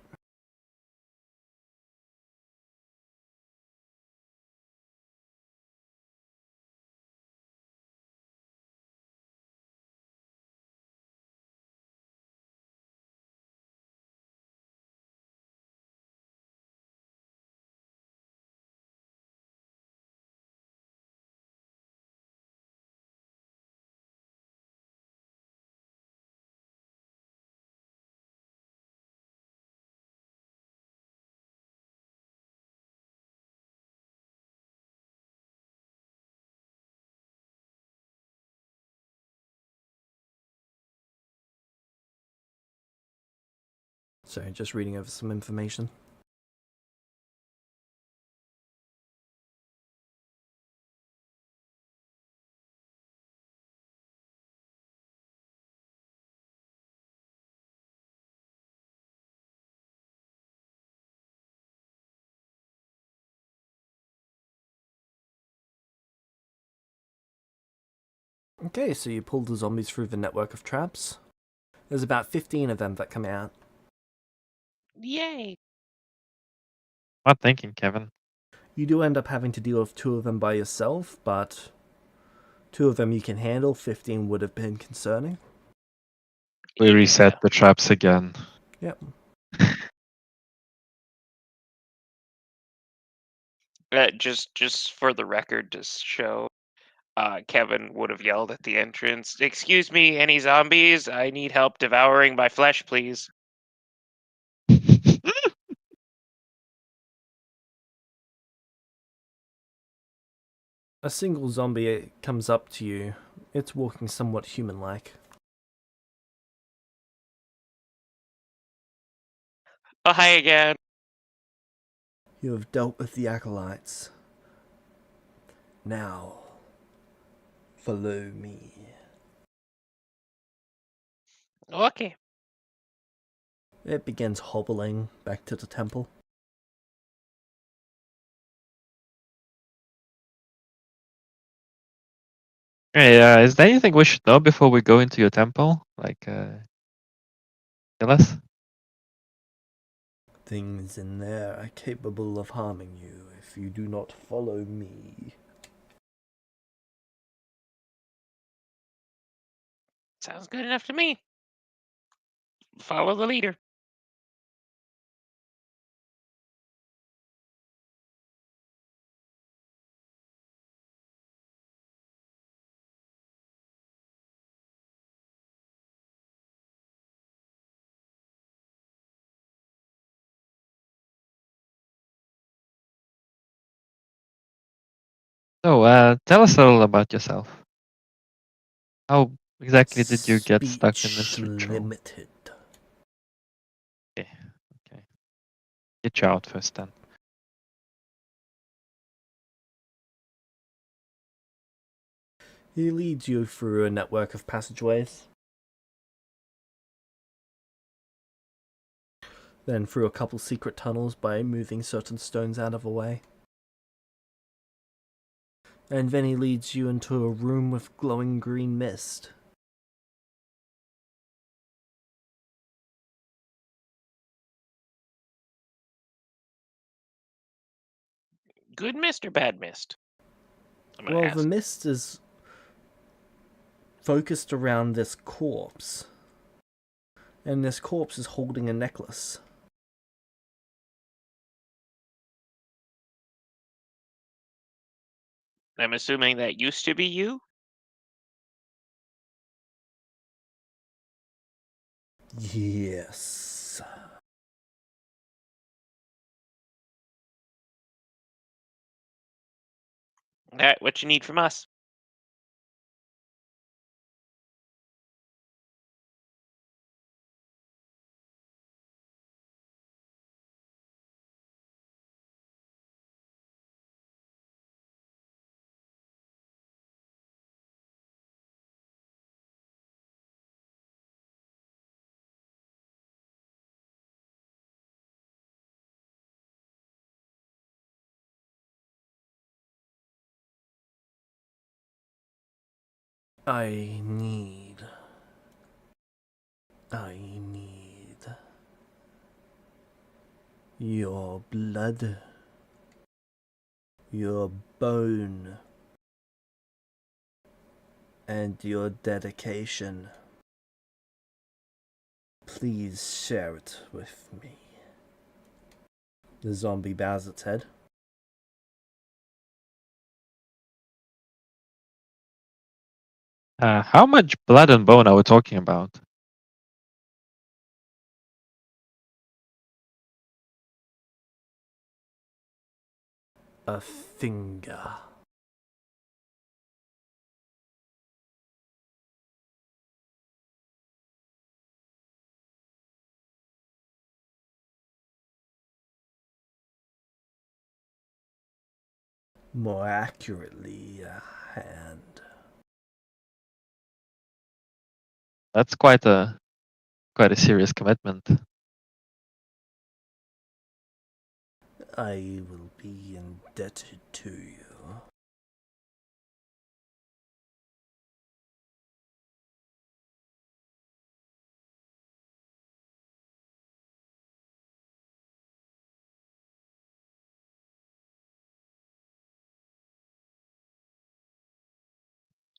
Sorry, just reading over some information. Okay, so you pull the zombies through the network of traps. There's about 15 of them that come out. Yay! Not thinking, Kevin. You do end up having to deal with 2 of them by yourself, but 2 of them you can handle. 15 would have been concerning. We Yeah. reset the traps again. Yep. Just for the record to show, Kevin would have yelled at the entrance, "Excuse me, any zombies? I need help devouring my flesh, please." A single zombie comes up to you. It's walking somewhat human-like. Oh, hi again. You have dealt with the acolytes. Now, follow me. Okay. It begins hobbling back to the temple. Hey, is there anything we should know before we go into your temple? Like, tell us? Things in there are capable of harming you if you do not follow me. Sounds good enough to me. Follow the leader. So, tell us a little about yourself. How exactly did you get stuck in this Speech ritual? limited. Okay, okay. Get you out first then. He leads you through a network of passageways, then through a couple secret tunnels by moving certain stones out of the way. And then he leads you into a room with glowing green mist. Good mist or bad mist? I'm gonna Well, the ask. mist is focused around this corpse. And this corpse is holding a necklace. I'm assuming that used to be you? Yes. Alright, what you need from us? I need your blood, your bone, and your dedication. Please share it with me. The zombie bows its head. How much blood and bone are we talking about? A finger. More accurately, a hand. That's quite a serious commitment. I will be indebted to you.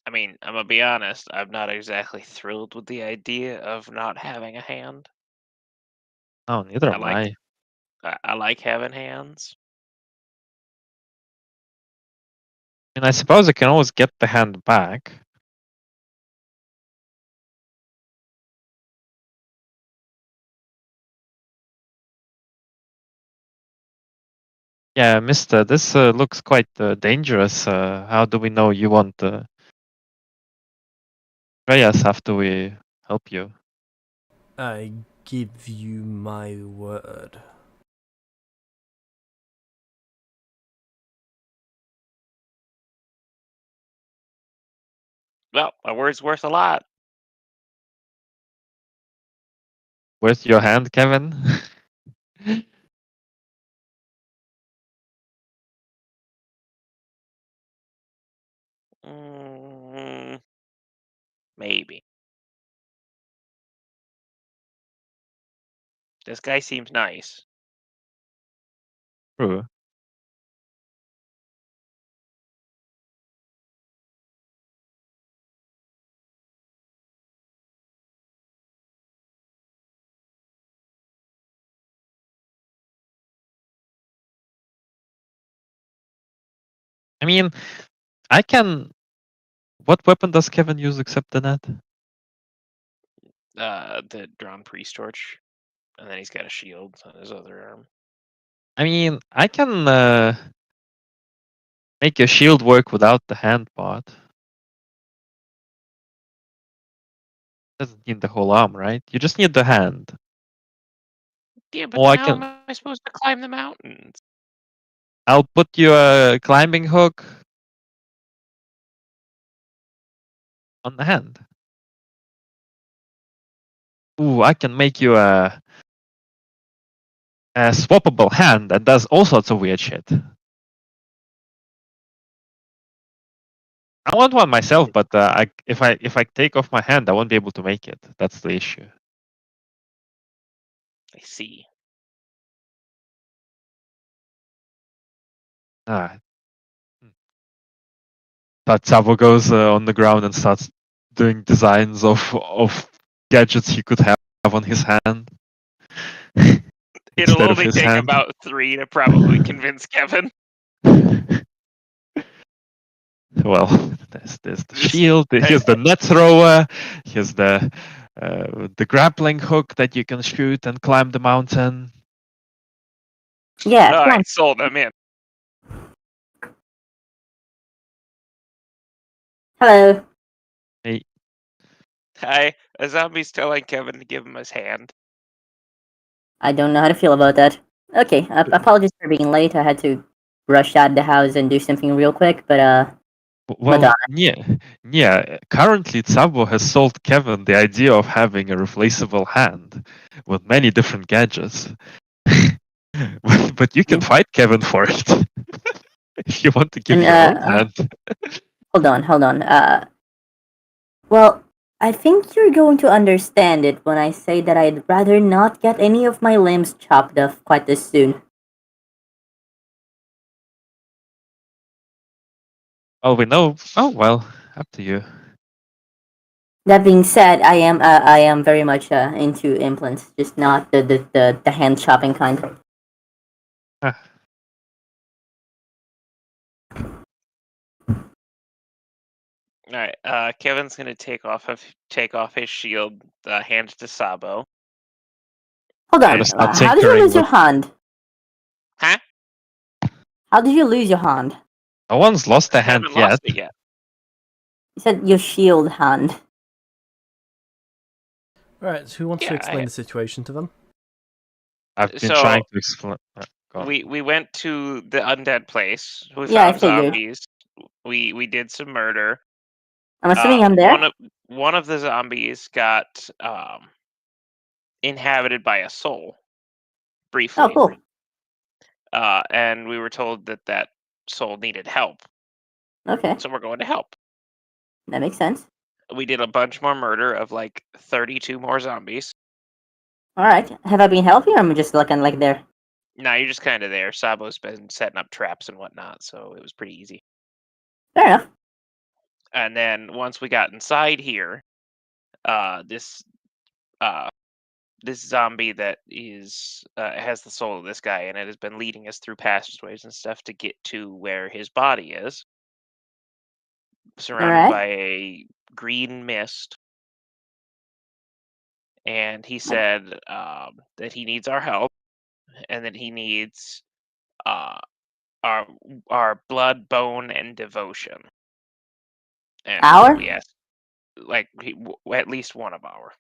I mean, I'm gonna be honest, I'm not exactly thrilled with the idea of not having a hand. Oh, neither I am like I. I like having hands. I mean, I suppose I can always get the hand back. Yeah, Mister, this looks quite dangerous. How do we know you won't betray us after we help you? I give you my word. Well, my word's worth a lot. Where's your hand, Kevin? Mm, maybe. This guy seems nice. True. I mean, I can. What weapon does Kevin use except the net? The drawn priest torch, and then he's got a shield on his other arm. I mean, I can make your shield work without the hand part. Doesn't need the whole arm, right? You just need the hand. Yeah, but Or then I how am can. I supposed to climb the mountains? I'll put you a climbing hook on the hand. Ooh, I can make you a swappable hand that does all sorts of weird shit. I want one myself, but if I take off my hand, I won't be able to make it. That's the issue. I see. Ah, but Sabo goes on the ground and starts doing designs of gadgets he could have on his hand It'll instead of only his take hand. about 3 to probably convince Kevin. Well, there's the This- shield. Here's the net thrower. Here's the grappling hook that you can shoot and climb the mountain. Yeah, All come on. right, sold. I'm in. Hello. Hey, Hi, a zombie's telling Kevin to give him his hand. I don't know how to feel about that. Okay, apologies for being late. I had to rush out the house and do something real quick, but well, Madonna. yeah. Currently, Sabo has sold Kevin the idea of having a replaceable hand with many different gadgets. But you can fight Kevin for it if you want to give And your own hand. hold on. Well, I think you're going to understand it when I say that I'd rather not get any of my limbs chopped off quite this soon. Oh, we know. Oh well, up to you. That being said, I am very much into implants, just not the hand chopping kind. Ah, All right, Kevin's gonna take off his shield, hand to Sabo. Hold I'm on, gonna start how did you tinkering lose your with. hand? Huh? How did you lose your hand? No one's lost I a hand haven't yet. lost it yet. You said your shield hand. Alright, so who wants to Yeah, explain the situation to them? I've been So trying to explain. Go on. we went to the undead place. We Yeah, I found figured. zombies. We did some murder. I'm assuming I'm there. One of the zombies got inhabited by a soul briefly. Oh, cool. And we were told that soul needed help, Okay, so we're going to help. that makes sense. We did a bunch more murder of like 32 more zombies. All right, have I been helping, or am I just looking like there? Now you're just kind of there. Sabo's been setting up traps and whatnot, so it was pretty easy. Fair enough. And then once we got inside here, this this zombie that is has the soul of this guy, and it has been leading us through passageways and stuff to get to where his body is, All surrounded right. by a green mist. And he said that he needs our help, and that he needs uh, our blood, bone, and devotion. And Our? we asked, like, at least one of our.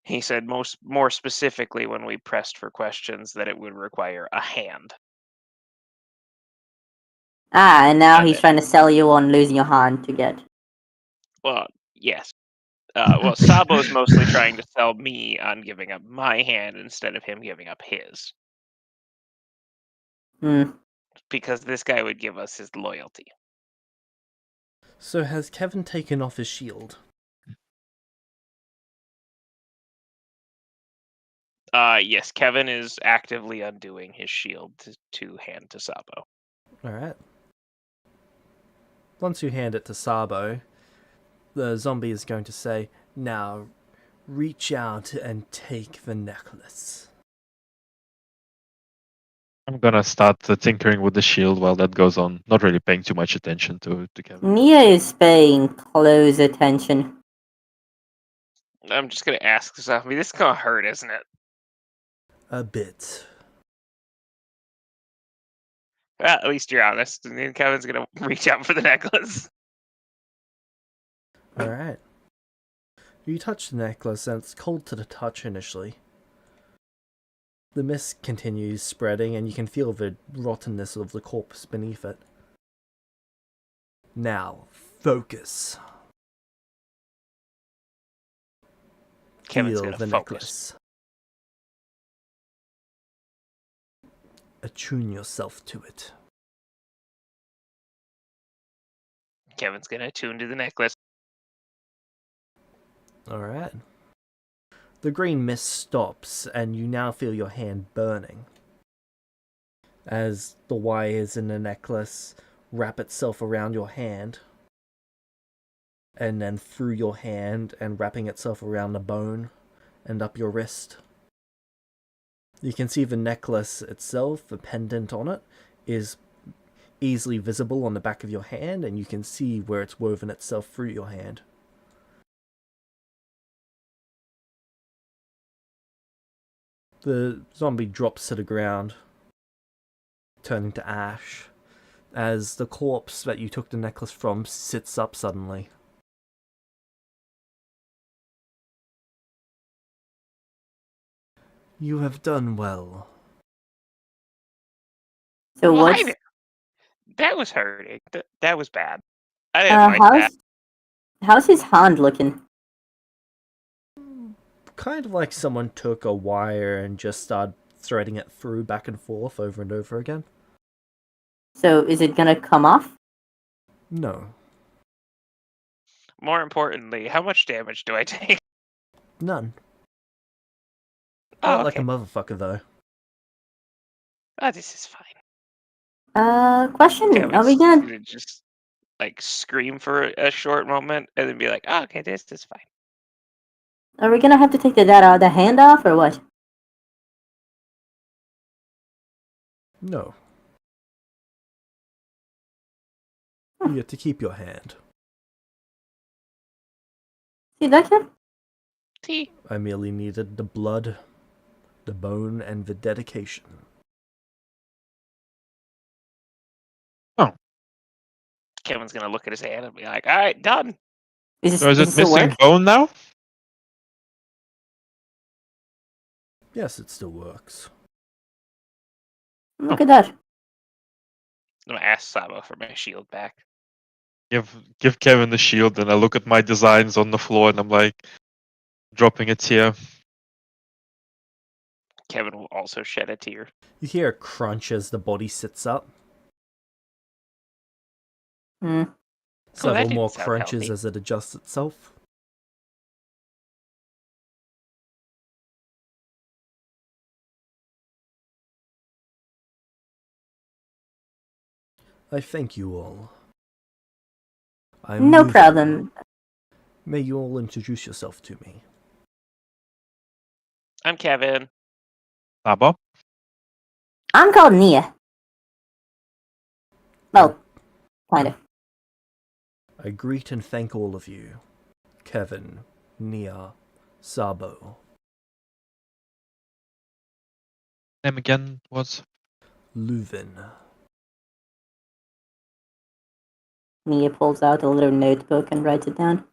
He said more specifically when we pressed for questions that it would require a hand. Ah, and now And he's trying to sell you on losing your hand to get. well, yes. Well, Sabo's mostly trying to sell me on giving up my hand instead of him giving up his, Hmm. because this guy would give us his loyalty. So has Kevin taken off his shield? Yes, Kevin is actively undoing his shield to hand to Sabo. Alright. Once you hand it to Sabo, the zombie is going to say, "Now, reach out and take the necklace." I'm gonna start tinkering with the shield while that goes on. Not really paying too much attention to Kevin. Nia is paying close attention. I'm just gonna ask the zombie. This is gonna hurt, isn't it? A bit. Well, at least you're honest. And then Kevin's gonna reach out for the necklace. Alright. You touch the necklace and it's cold to the touch initially. The mist continues spreading and you can feel the rottenness of the corpse beneath it. Now, focus. Kevin's Feel gonna the focus. necklace. Attune yourself to it. Kevin's gonna attune to the necklace. Alright. The green mist stops, and you now feel your hand burning. As the wires in the necklace wrap itself around your hand, and then through your hand, and wrapping itself around the bone, and up your wrist. You can see the necklace itself, the pendant on it, is easily visible on the back of your hand, and you can see where it's woven itself through your hand. The zombie drops to the ground, turning to ash, as the corpse that you took the necklace from sits up suddenly. You have done well. So Well, what's that was hurting. That was bad. I didn't like that. how's his hand looking? Kind of like someone took a wire and just started threading it through back and forth over and over again. So is it gonna come off? No. More importantly, how much damage do I take? None. Oh, Like a okay. motherfucker, though. Oh, this is fine. Question: Are we Kevin's gonna? gonna just like scream for a short moment and then be like, "Oh, okay, this is fine." Are we gonna have to take the hand off or what? No. You get to keep your hand. See that, Kev? See, I merely needed the blood, the bone, and the dedication. Kevin's gonna look at his hand and be like, "All right, done." So is Does it it still missing work? bone now? Yes, it still works. Look at that. I'm gonna ask Sabo for my shield back. Give Kevin the shield, and I look at my designs on the floor, and I'm like, dropping a tear. Kevin will also shed a tear. You hear a crunch as the body sits up. Hmm. Several didn't more sound crunches healthy. as it adjusts itself. I thank you all. I'm No Luthen. problem. May you all introduce yourself to me. I'm Kevin. Sabo? I'm called Nia. Well, kind of. I greet and thank all of you. Kevin, Nia, Sabo, Name again was? Luthen. Nia pulls out a little notebook and writes it down.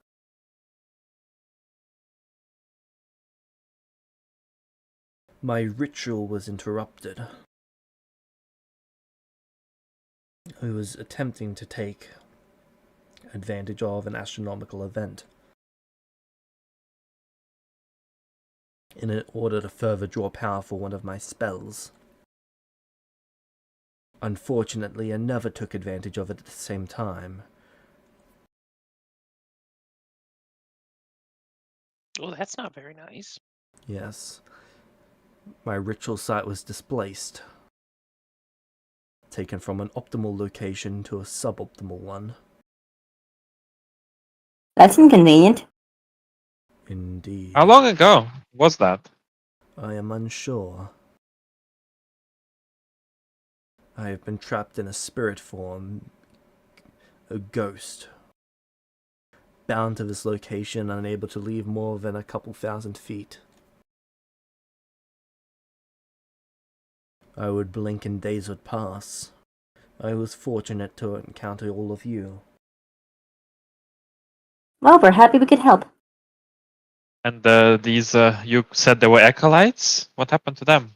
My ritual was interrupted. I was attempting to take advantage of an astronomical event in order to further draw power for one of my spells. Unfortunately, I never took advantage of it at the same time. Oh, that's not very nice. Yes. My ritual site was displaced, taken from an optimal location to a suboptimal one. That's inconvenient. Indeed. How long ago was that? I am unsure. I have been trapped in a spirit form, a ghost, bound to this location, unable to leave more than a couple thousand feet. I would blink and days would pass. I was fortunate to encounter all of you. Well, we're happy we could help. And these, you said they were acolytes? What happened to them?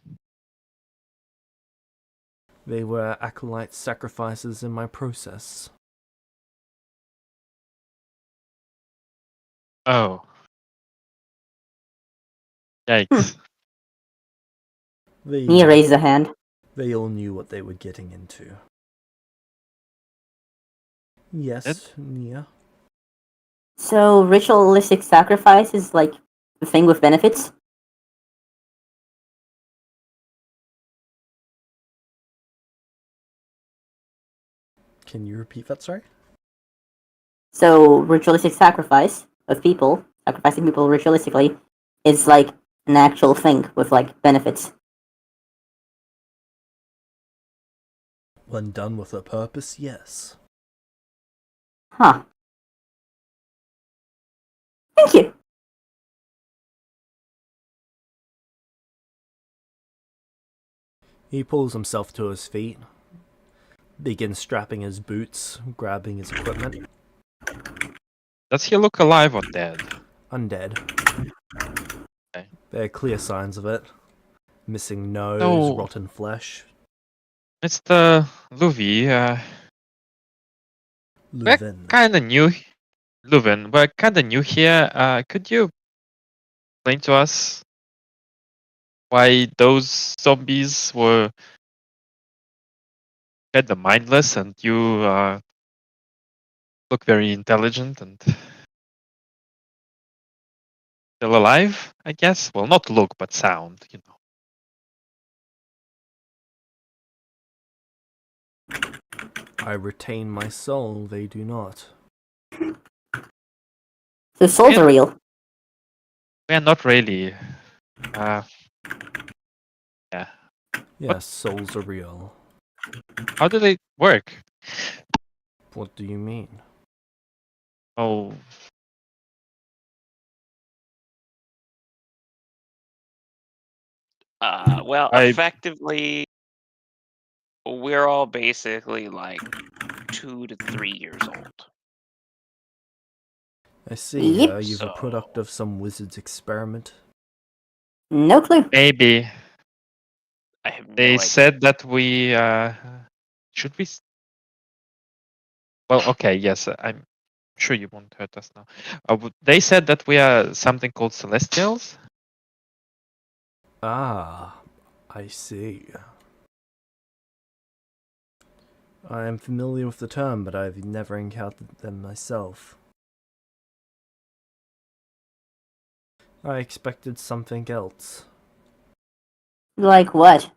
They were acolyte sacrifices in my process. Oh. Yikes. Nia raises a hand. They all knew what they were getting into. Yes, yeah. So ritualistic sacrifice is like a thing with benefits? Can you repeat that, sorry? So ritualistic sacrifice of people, sacrificing people ritualistically, is like an actual thing with like benefits. When done with a purpose, yes. Huh. Thank you. He pulls himself to his feet, begins strapping his boots, grabbing his equipment. Does he look alive or dead? Undead. Okay. There are clear signs of it. Missing nose, So- rotten flesh. Mr. Luvi, we're Leuven. kind of new. Leuven, we're kind of new here. Could you explain to us why those zombies were kind of mindless and you look very intelligent and still alive, I guess? Well, not look, but sound, you know. I retain my soul, they do not. So souls are real. We're not really. Yeah. Yes, souls are real. How do they work? What do you mean? Oh, Well, I- effectively, we're all basically like 2 to 3 years old. I see, Yep. you've a So- product of some wizard's experiment. No clue. maybe. I have no They idea. said that we should we. Well, okay, yes, I'm sure you won't hurt us now. They said that we are something called Celestials. Ah, I see. I am familiar with the term, but I've never encountered them myself. I expected something else. Like what?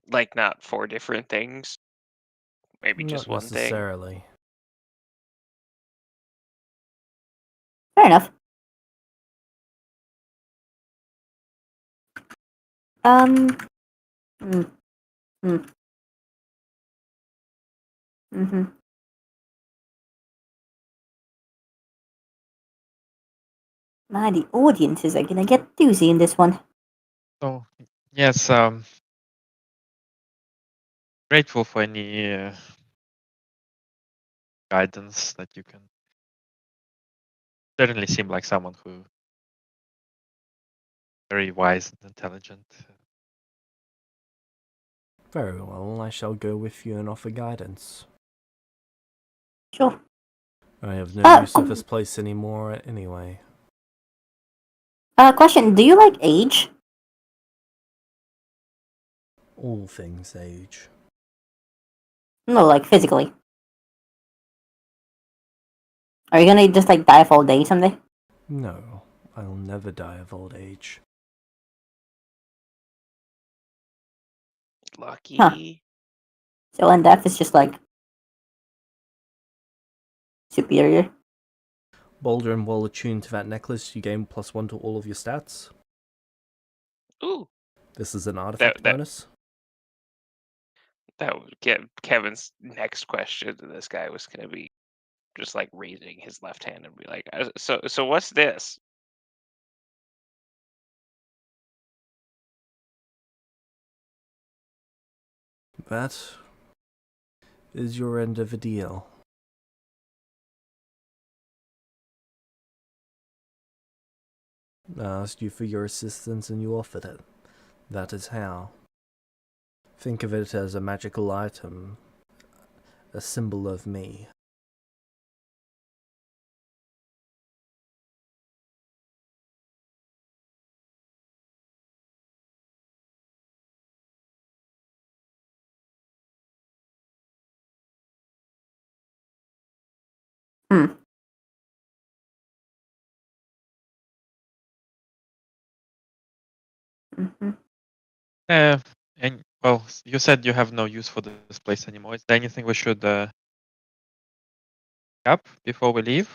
Like not 4 different things. Maybe Not just one thing. necessarily. Fair enough. Hmm. Hmm. Mm-hmm. My, the audiences are gonna get doozy in this one. So yes, grateful for any guidance that you can. Certainly seem like someone who very wise and intelligent. Very well, I shall go with you and offer guidance. Sure. I have no use of Oh. this place anymore anyway. Question, do you like age? All things age. No, like physically. Are you gonna just like die of old age someday? No, I'll never die of old age. Lucky. So and death is just like superior. Bolder and well attuned to that necklace, you gain +1 to all of your stats. Ooh. This is an artifact that- bonus. That would get Kevin's next question to this guy was going to be just like raising his left hand and be like, so what's this? That is your end of the deal. I asked you for your assistance and you offered it. That is how. Think of it as a magical item, a symbol of me. Hmm. Mm-hmm. And well, you said you have no use for this place anymore. Is there anything we should up before we leave?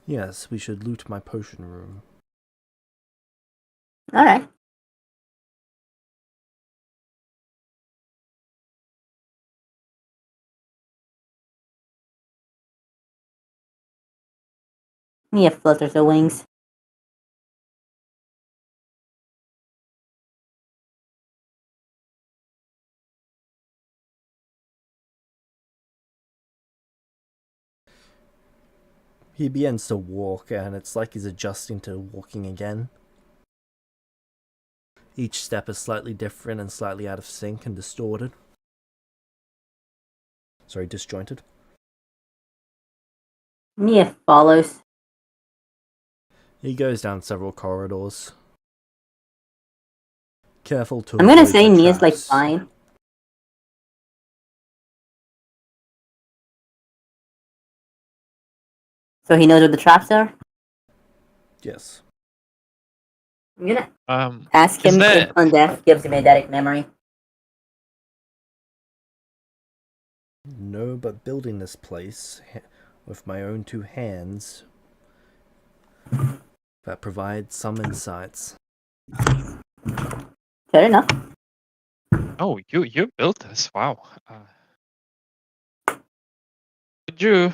Yes, we should loot my potion room. All right. Mia flutters her wings. He begins to walk, and it's like he's adjusting to walking again. Each step is slightly different and slightly out of sync and distorted. Sorry, disjointed. Mia follows. He goes down several corridors. Careful to I'm gonna avoid say the Mia's like traps. fine. So he knows where the traps are? Yes. I'm gonna ask Is him there if Undeath gives him eidetic memory. No, but building this place with my own two hands, that provides some insights. Fair enough. Oh, you built this. Wow. Would you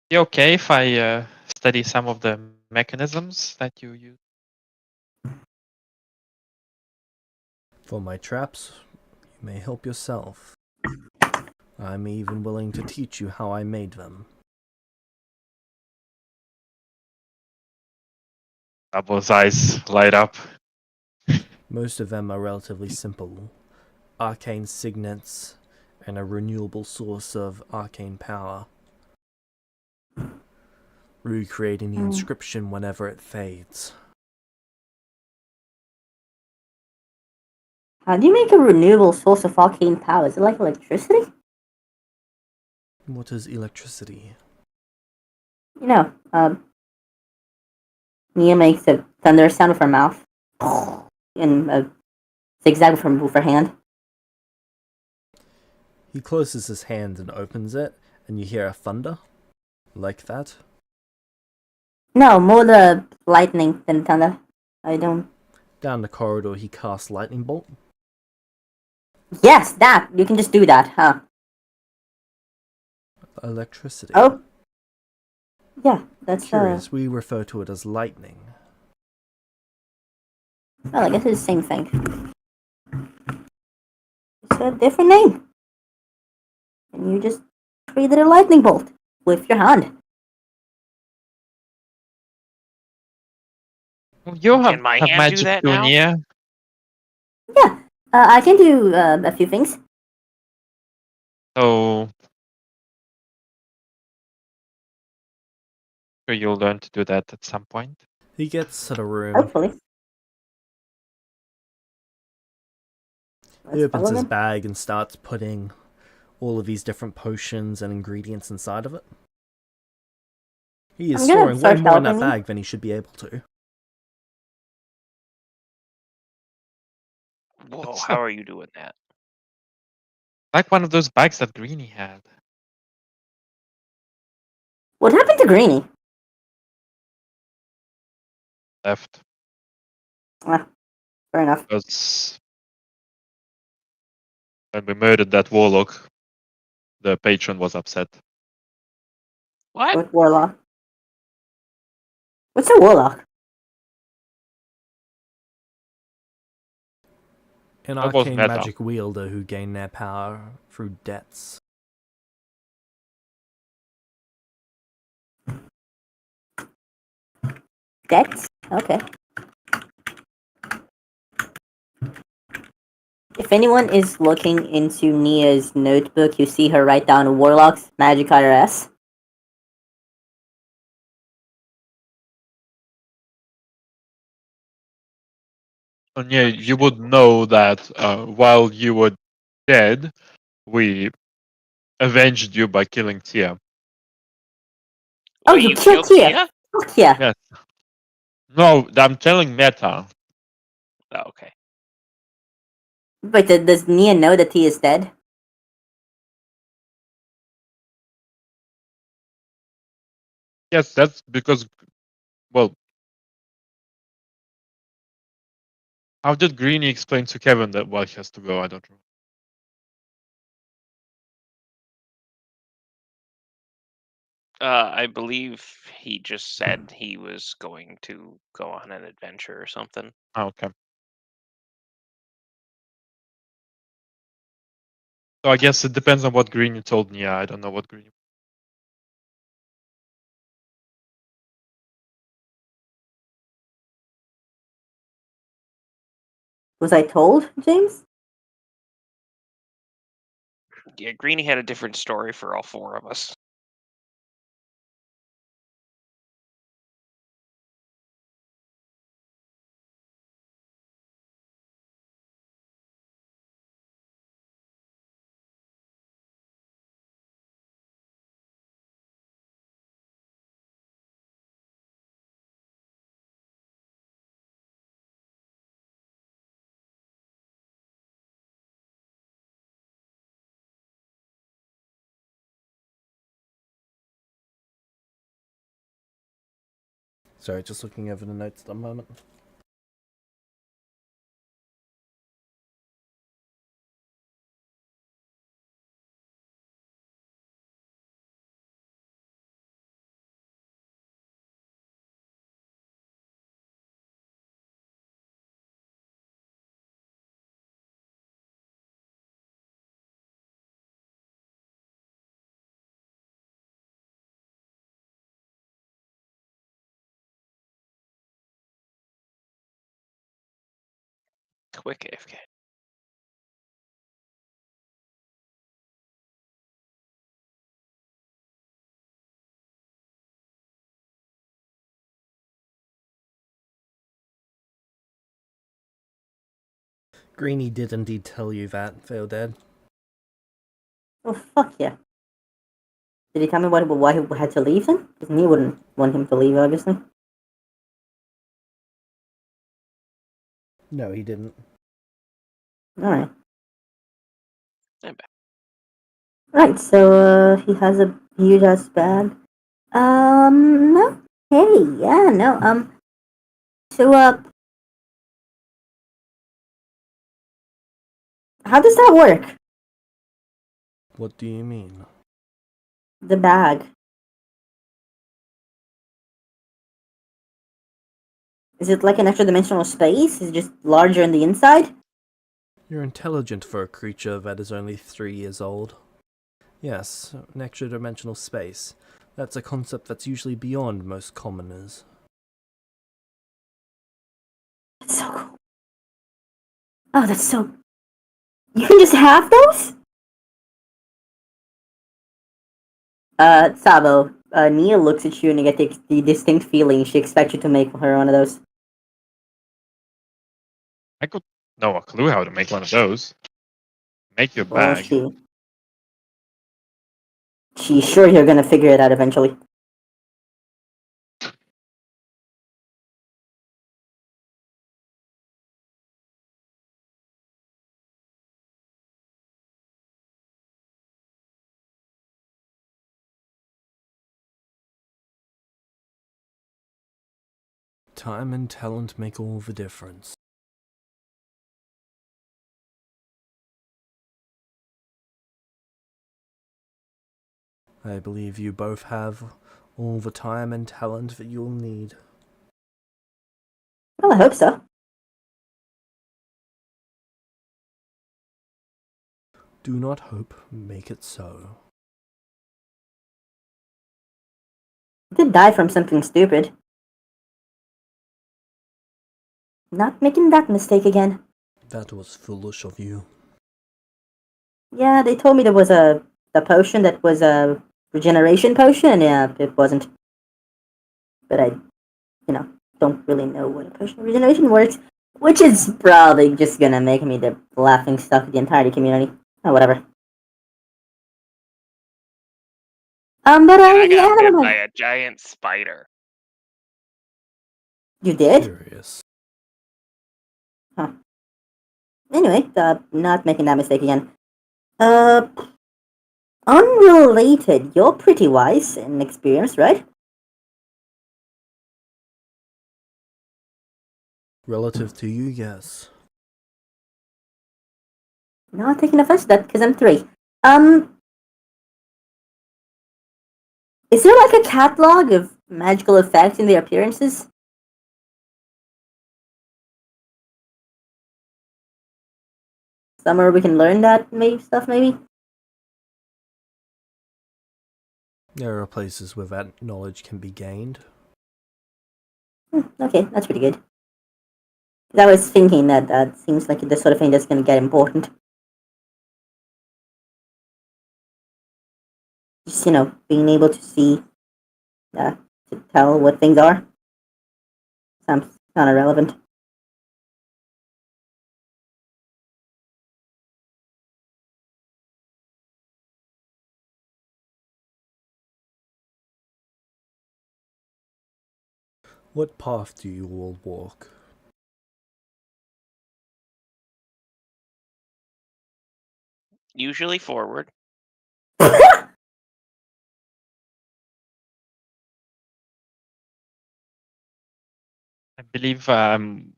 be okay if I study some of the mechanisms that you use? For my traps, you may help yourself. I'm even willing to teach you how I made them. Abel's eyes light up. Most of them are relatively simple. Arcane signets and a renewable source of arcane power. Recreating the inscription whenever it fades. How do you make a renewable source of arcane power? Is it like electricity? What is electricity? You know, Mia makes a thunderous sound with her mouth. And a zigzag with her hand. He closes his hand and opens it, and you hear a thunder. Like that. No, more the lightning than thunder. I don't... Down the corridor he casts lightning bolt. Yes, that! You can just do that, huh? Electricity. Oh? Yeah, that's Curious, we refer to it as lightning. well, I guess it's the same thing. It's a different name. And you just created a lightning bolt with your hand. You Can my have hand do magic that too, now? Nia. Yeah, I can do a few things. So sure you'll learn to do that at some point. He gets to the room. Hopefully. He Let's opens follow his him. bag and starts putting all of these different potions and ingredients inside of it. He is I'm gonna storing way start more in that helping him. bag than he should be able to. Whoa, It's how are you doing that? like one of those bags that Greenie had. What happened to Greenie? Left. Ah, fair enough. Because when we murdered that warlock, the patron was upset. What? With Warlock. What's a Warlock? An That was arcane meta. magic wielder who gain their power through debts. Dex? Okay. If anyone is looking into Nia's notebook, you see her write down Warlock's Magic IRS. And yeah, you would know that while you were dead, we avenged you by killing Tia. Oh, Wait, you you killed killed Tia? Tia? Fuck yeah. Yes. No, I'm telling Meta. Oh, okay. Wait, does Nia know that Tia is dead? Yes, that's because. Well, how did Greeny explain to Kevin that he has to go? I don't know. I believe he just said he was going to go on an adventure or something. Oh, okay. So I guess it depends on what Greeny told Nia. I don't know what Greeny. Was I told, James? Yeah, Greeny had a different story for all four of us. Sorry, just looking over the notes at the moment. Quick AFK. Greeny did indeed tell you that, Theodad. Oh, fuck yeah. Did he tell me why he had to leave then? Because Nia wouldn't want him to leave, obviously. No, he didn't. Alright. I'm back. Right, so, he has a huge ass bag. No. Hey, yeah, no, so, how does that work? What do you mean? The bag. Is it like an extra dimensional space? Is it just larger on the inside? You're intelligent for a creature that is only 3 years old. Yes, an extra dimensional space. That's a concept that's usually beyond most commoners. That's so cool. Oh, that's so... You can just have those? Sabo, Nia looks at you and you get the distinct feeling she expects you to make her one of those. I could know a clue how to make one of those. Make your Well, bag. she's sure you're gonna figure it out eventually. Time and talent make all the difference. I believe you both have all the time and talent that you'll need. Well, I hope so. Do not hope, make it so. I did die from something stupid. Not making that mistake again. That was foolish of you. Yeah, they told me there was a potion that was a regeneration potion, and yeah, it wasn't. But I, don't really know what a potion of regeneration works, which is probably just gonna make me the laughing stock of the entire community. Oh, whatever. But And I yeah, got bit never by mind. a giant spider. You did? Curious. Huh. Anyway, not making that mistake again. Uh, unrelated. You're pretty wise and experienced, right? Relative to you, yes. Not taking offense to that because I'm 3. Is there like a catalog of magical effects in their appearances? Somewhere we can learn that maybe? There are places where that knowledge can be gained. Okay, that's pretty good. 'Cause I was thinking that seems like the sort of thing that's going to get important. Just, being able to see, to tell what things are. Sounds kind of relevant. What path do you all walk? Usually forward. I believe I'm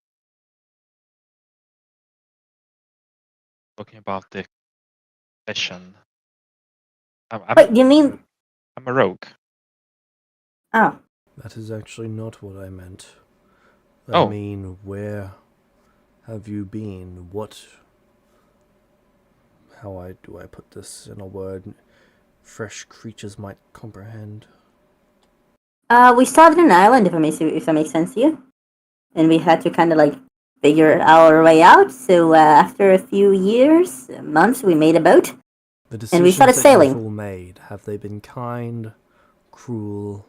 talking about the session. Wait, do you mean? I'm a rogue. Oh, That is actually not what I meant. I Oh. mean, where have you been? How do I put this in a word fresh creatures might comprehend? we started an island, if that makes sense to you, and we had to kind of like figure our way out. So after a few years, months, we made a boat. The And we decisions started that sailing. you've all made, have they been kind, cruel,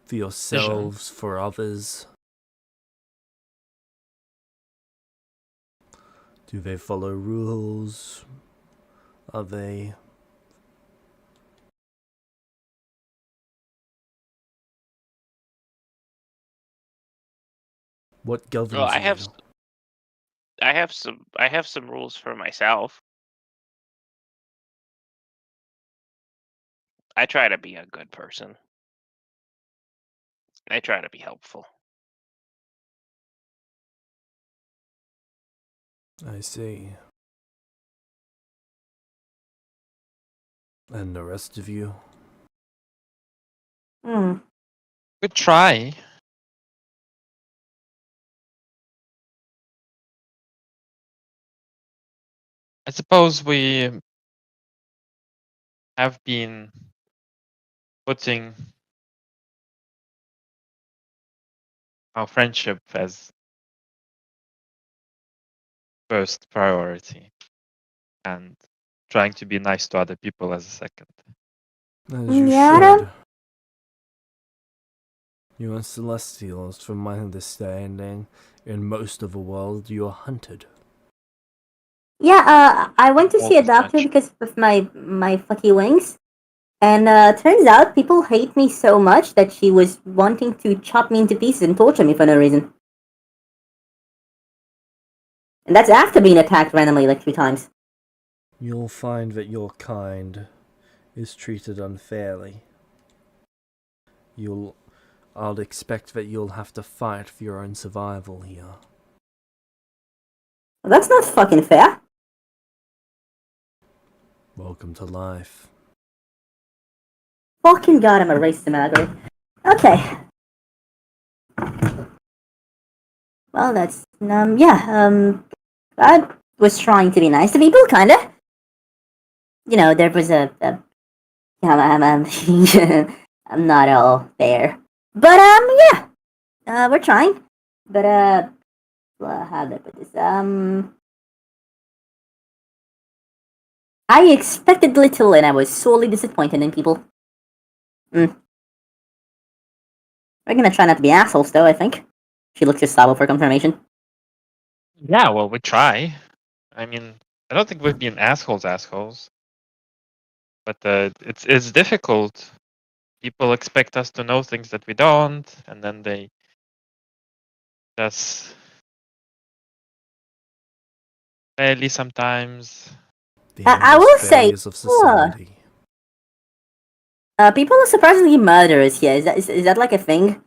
for yourselves, for others? Do they follow rules? Are they... What governs Well, I you? have some rules for myself. I try to be a good person. I try to be helpful. I see. And the rest of you? Hmm. Good try. I suppose we have been putting our friendship as first priority and trying to be nice to other people as a second. As you Yeah. should. You are celestials, from my understanding. In most of the world, you are hunted. Yeah, I went to see a Almost doctor much. because of my fucky wings. And turns out people hate me so much that she was wanting to chop me into pieces and torture me for no reason. And that's after being attacked randomly like 3 times. You'll find that your kind is treated unfairly. I'll expect that you'll have to fight for your own survival here. Well, that's not fucking fair. Welcome to life. Fucking god, I'm a racist Mallory. Okay. Well, that's, I was trying to be nice to people, kinda. There was I'm not all there. But, yeah. We're trying. But, how do I put this? I expected little and I was sorely disappointed in people. We're gonna try not to be assholes, though, I think. She looks at Sabo for confirmation. Yeah, well, we try. I mean, I don't think we've been assholes. but it's difficult. People expect us to know things that we don't, and then they just barely sometimes. The I will endless say, failures of society. people are surprisingly murderous here. Is that like a thing?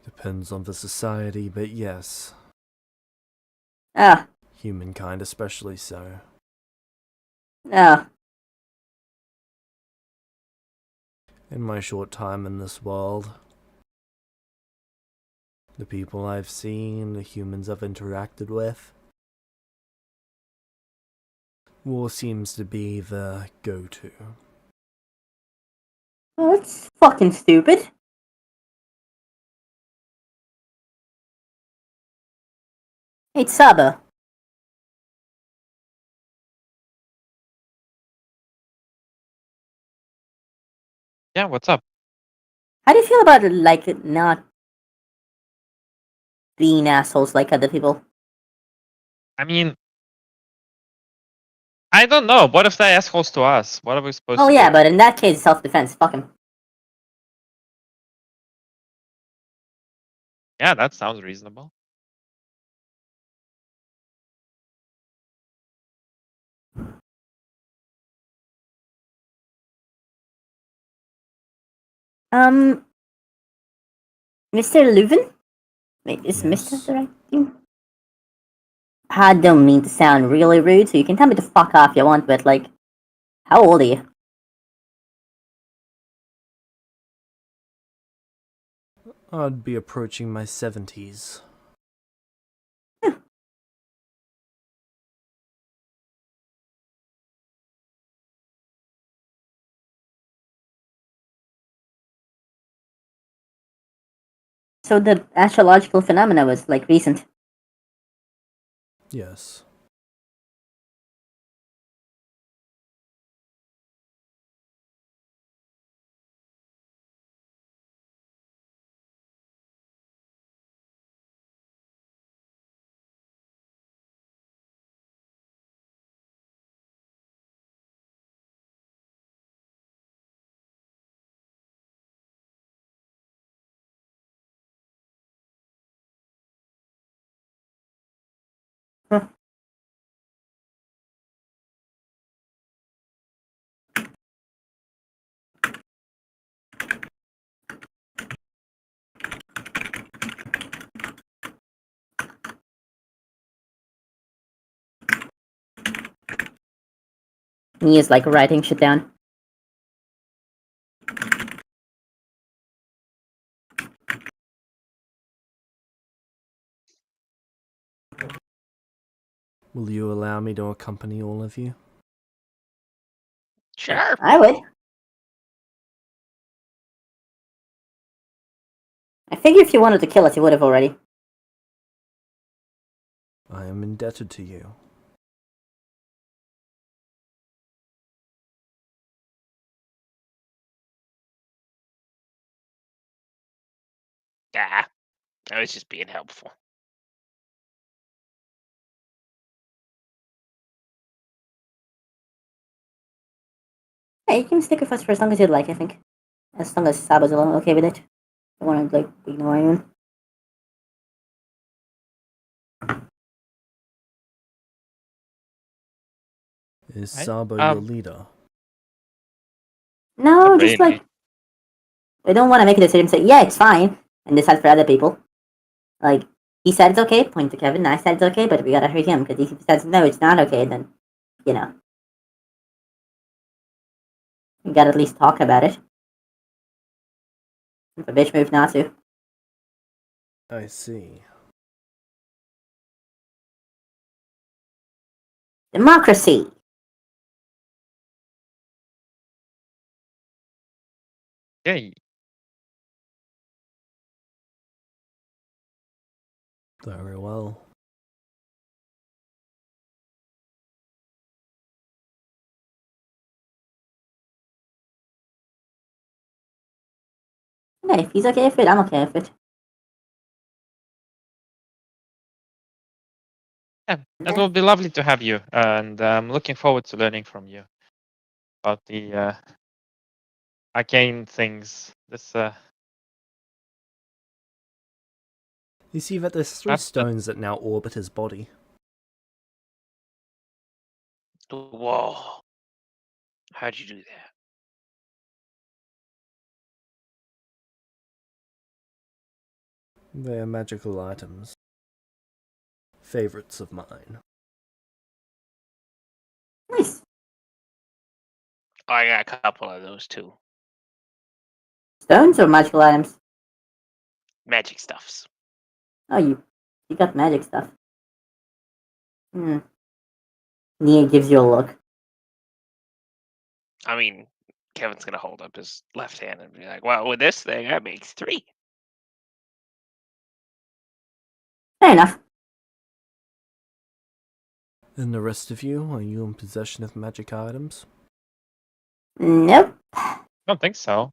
Depends on the society, but yes. Ah, Humankind especially so. ah. In my short time in this world, the people I've seen, the humans I've interacted with, war seems to be the go-to. Well, that's fucking stupid. Hey, Saba. Yeah, what's up? How do you feel about like not being assholes like other people? I mean, I don't know. What if they assholes to us? What are we supposed Oh to yeah, do? but in that case, self-defense. Fuck him. Yeah, that sounds reasonable. Mr. Leuven? Wait, is Mr. Yes? the right name? I don't mean to sound really rude, so you can tell me to fuck off if you want, but like, how old are you? I'd be approaching my 70s. So the astrological phenomena was like recent. Yes. Huh. He is like writing shit down. Will you allow me to accompany all of you? Sure. I would. I figure if you wanted to kill us, you would have already. I am indebted to you. Ah, I was just being helpful. Yeah, you can stick with us for as long as you'd like, I think. As long as Saba's okay with it. I want to like ignore anyone. Is Right? Sabo your leader? No, Not just really. like I don't want to make a decision. Say yeah, it's fine, and decide for other people. Like he said it's okay. Point to Kevin. I said it's okay, but we gotta hurt him because if he says no, it's not okay. Then you know we gotta at least talk about it. If a bitch move not to. I see. Democracy. Yeah, Very well. Yeah, if he's okay with it, I'm okay with it. yeah. It will be lovely to have you, and I'm looking forward to learning from you. about the arcane things. This You see that there's 3 Perhaps stones that now orbit his body. Whoa. How'd you do that? They are magical items. Favorites of mine. Nice. Oh, I got a couple of those too. Stones or magical items? Magic stuffs. Oh, you got magic stuff. Hmm. Nia gives you a look. I mean, Kevin's gonna hold up his left hand and be like, "Well, with this thing, that makes 3." Fair enough. And the rest of you, are you in possession of magic items? Nope. I don't think so.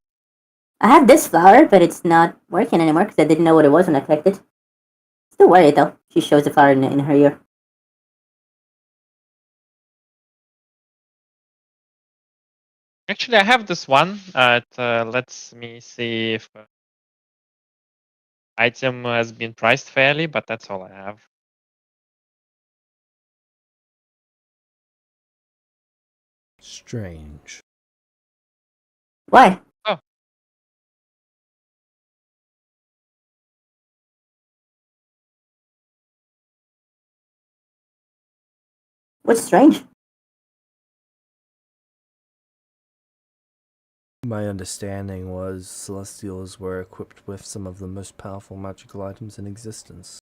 I have this flower, but it's not working anymore because I didn't know what it was when I clicked it. Still worried though. She shows the flower in her ear. Actually, I have this one. It lets me see if item has been priced fairly, but that's all I have. Strange. Why? Oh. What's strange? My understanding was Celestials were equipped with some of the most powerful magical items in existence.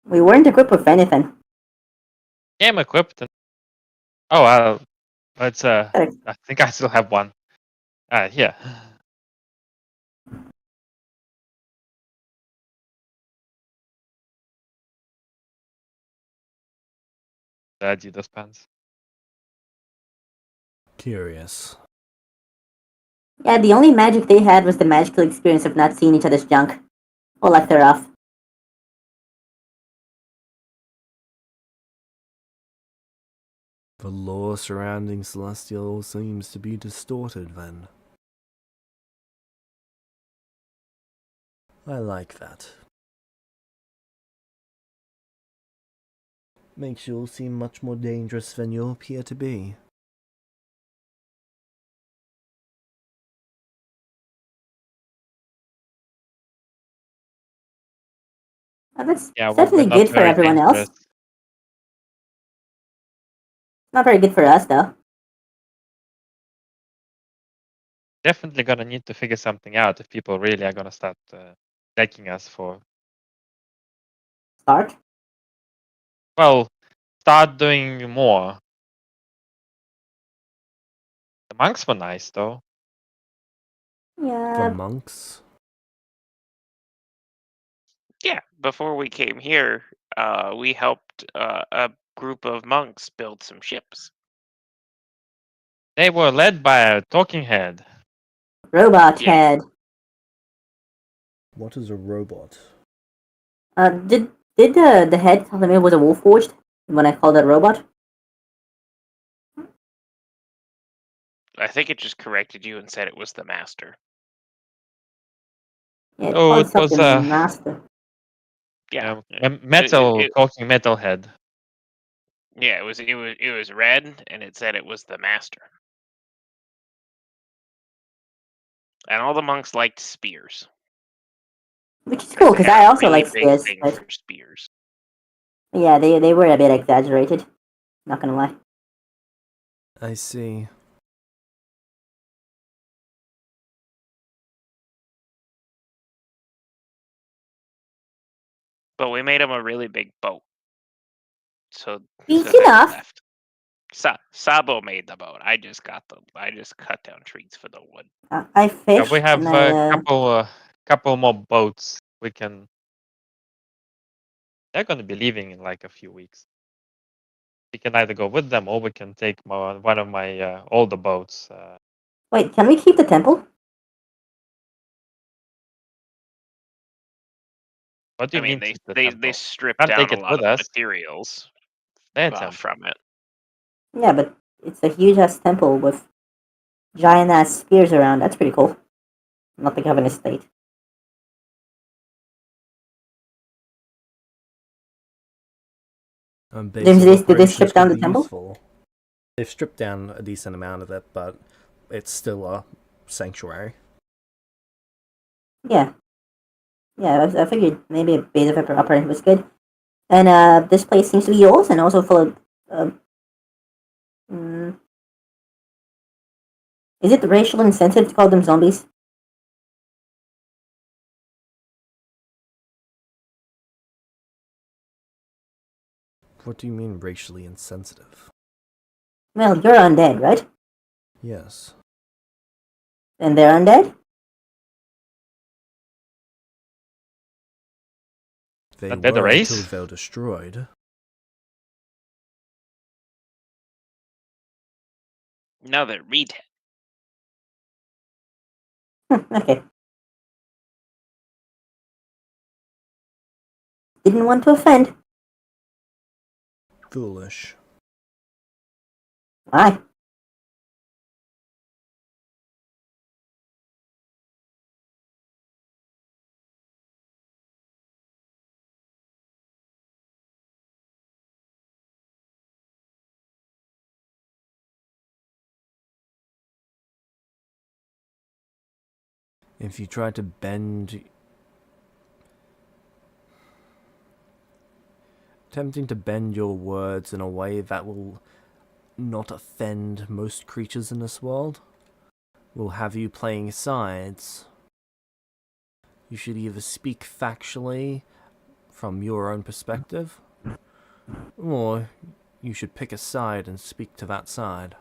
We weren't equipped with anything. Yeah, I'm equipped. Oh, it's Correct. I think I still have one. Here. The Adidas pants. Curious. Yeah, the only magic they had was the magical experience of not seeing each other's junk. Or left her off. The lore surrounding Celestial seems to be distorted then. I like that. Makes you all seem much more dangerous than you appear to be. That's Yeah, we're certainly not good for very everyone else. dangerous. Not very good for us though. Definitely gonna need to figure something out if people really are gonna start attacking us for. Start. Well, start doing more. The monks were nice though. The Yeah. monks? Yeah, before we came here, we helped a group of monks build some ships. They were led by a talking head. Robot Yeah. head. What is a robot? Did the head tell me it was a wolf forged when I called it robot? I think it just corrected you and said it was the master. Yeah, it Oh, called it was something master. Yeah. talking metal head. Yeah, it was red and it said it was the master. And all the monks liked spears. Which is 'Cause cool they because had I a also really like big spears. thing But for spears. yeah, they were a bit exaggerated. Not gonna lie. I see. But we made them a really big boat. So Easy then they enough. left. Sabo made the boat. I just cut down trees for the wood. I Yeah, fished we have and a couple more boats. We can. They're gonna be leaving in like a few weeks. We can either go with them or we can take one of my older boats. wait. Can we keep the temple? What do I you mean, mean keep the they temple? stripped Can't down take a it lot with of us. materials Their temple. from it. Yeah, but It's a huge ass temple with giant ass spears around. That's pretty cool. Not the governor's state. Base of Did they strip operations down could the be temple? useful. They've stripped down a decent amount of it, but it's still a sanctuary. Yeah. Yeah, I figured maybe a base of operation was good. And this place seems to be yours and also full of. Mm, is it racial insensitive to call them zombies? What do you mean racially insensitive? Well, you're undead, right? Yes. And they're undead? They Undead were race? until they were destroyed. Now they're read. Okay. Didn't want to offend. Foolish. Why? If you try to bend... Attempting to bend your words in a way that will not offend most creatures in this world will have you playing sides. You should either speak factually from your own perspective, or you should pick a side and speak to that side.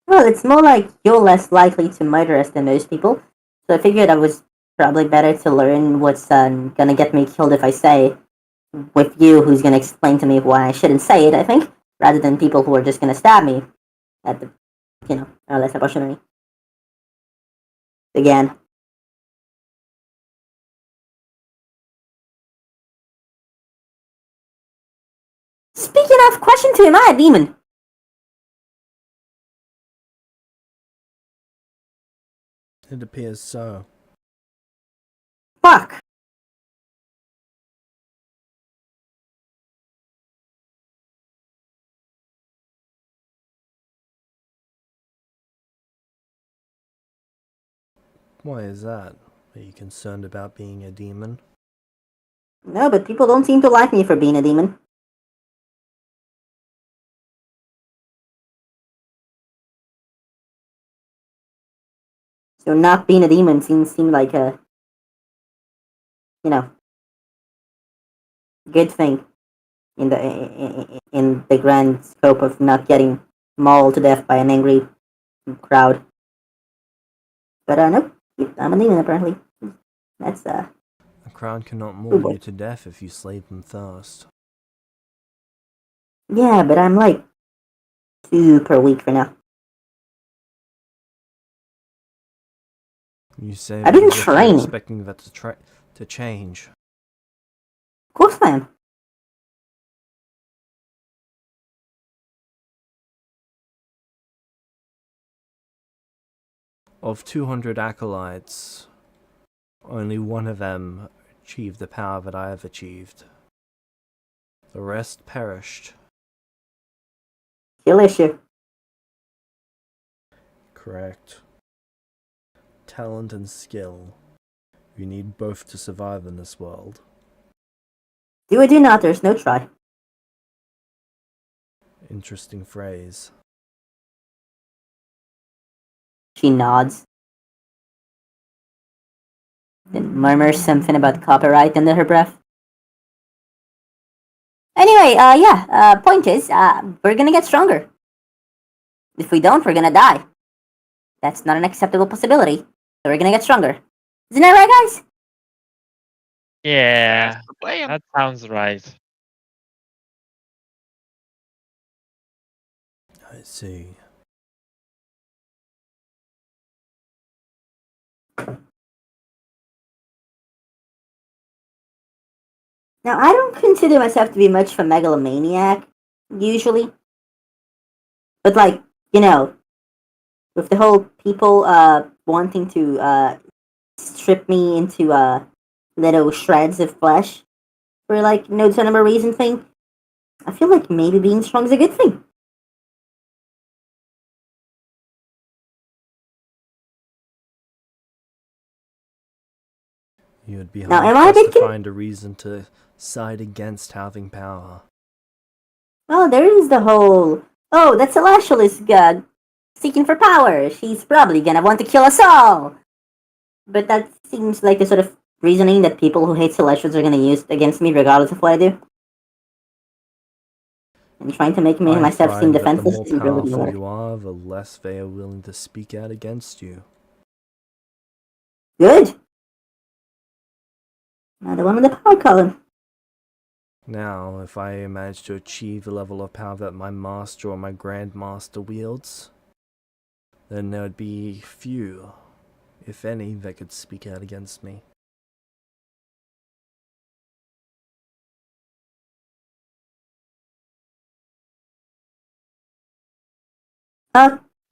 Well, it's more like you're less likely to murder us than most people. So I figured I was probably better to learn what's gonna get me killed if I say, with you who's gonna explain to me why I shouldn't say it, I think, rather than people who are just gonna stab me at the, earliest opportunity. Again. Speaking of, question to am I a demon? It appears so. Fuck. Why is that? Are you concerned about being a demon? No, but people don't seem to like me for being a demon. So not being a demon seemed like a, good thing in the grand scope of not getting mauled to death by an angry crowd. But nope, I'm a demon apparently. That's A crowd cannot oh maul boy. you to death if you slay them first. Yeah, but I'm like super weak for now. You say I've that been as if you're training. expecting that to change. Of course I am. Of 200 acolytes, only one of them achieved the power that I have achieved. The rest perished. Celestia. Correct. Talent and skill. You need both to survive in this world. Do I do not? There's no try. Interesting phrase. She nods. Then murmurs something about copyright under her breath. Anyway, point is, we're gonna get stronger. If we don't, we're gonna die. That's not an acceptable possibility. So we're gonna get stronger. Isn't that right, guys? Yeah, That's the plan. that sounds right. I see. Now, I don't consider myself to be much of a megalomaniac, usually. But like, you know, with the whole people wanting to strip me into little shreds of flesh for like no discernible reason thing, I feel like maybe being strong is a good thing. You would be Now, hard am I a pressed bit to find a reason to side against having power. Well, there is the whole, oh, that Celestial is seeking for power. She's probably gonna want to kill us all. But that seems like the sort of reasoning that people who hate Celestials are gonna use against me regardless of what I do. And trying to make me I myself seem find that the defenseless more isn't really gonna powerful work. you are, the less they are willing to speak out against you. Good. Now the one with the power column. Now, if I manage to achieve the level of power that my master or my grandmaster wields, then there would be few, if any, that could speak out against me.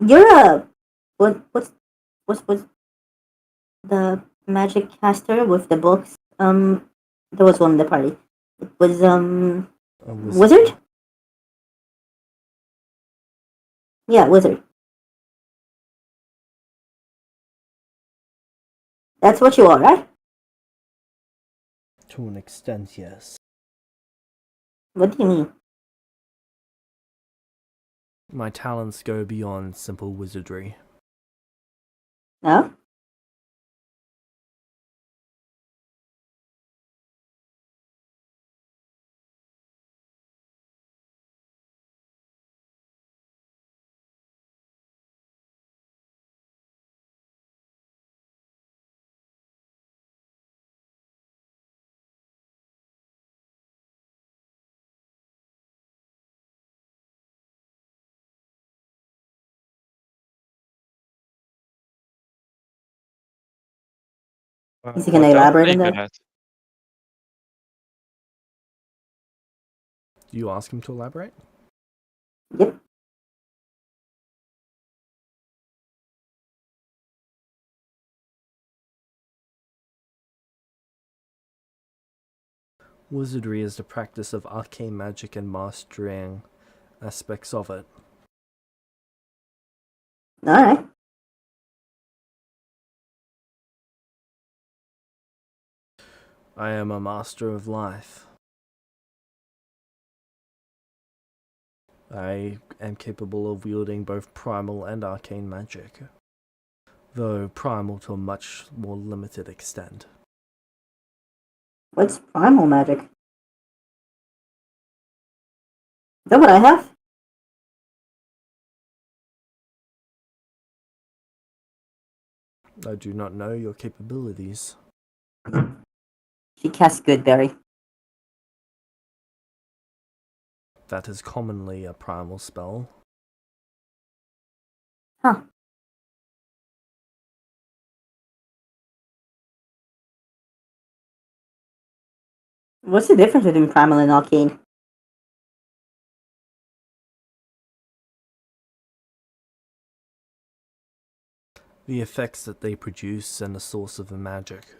You're a what's the magic caster with the books? There was one in the party. It was A wizard. Yeah, wizard. That's what you are, right? To an extent, yes. What do you mean? My talents go beyond simple wizardry. No? Is he gonna What else elaborate are on you good that? at? Do you ask him to elaborate? Yep. Wizardry is the practice of arcane magic and mastering aspects of it. Alright. I am a master of life. I am capable of wielding both primal and arcane magic, though primal to a much more limited extent. What's primal magic? Is that what I have? I do not know your capabilities. She casts Goodberry. That is commonly a primal spell. Huh. What's the difference between primal and arcane? The effects that they produce and the source of the magic.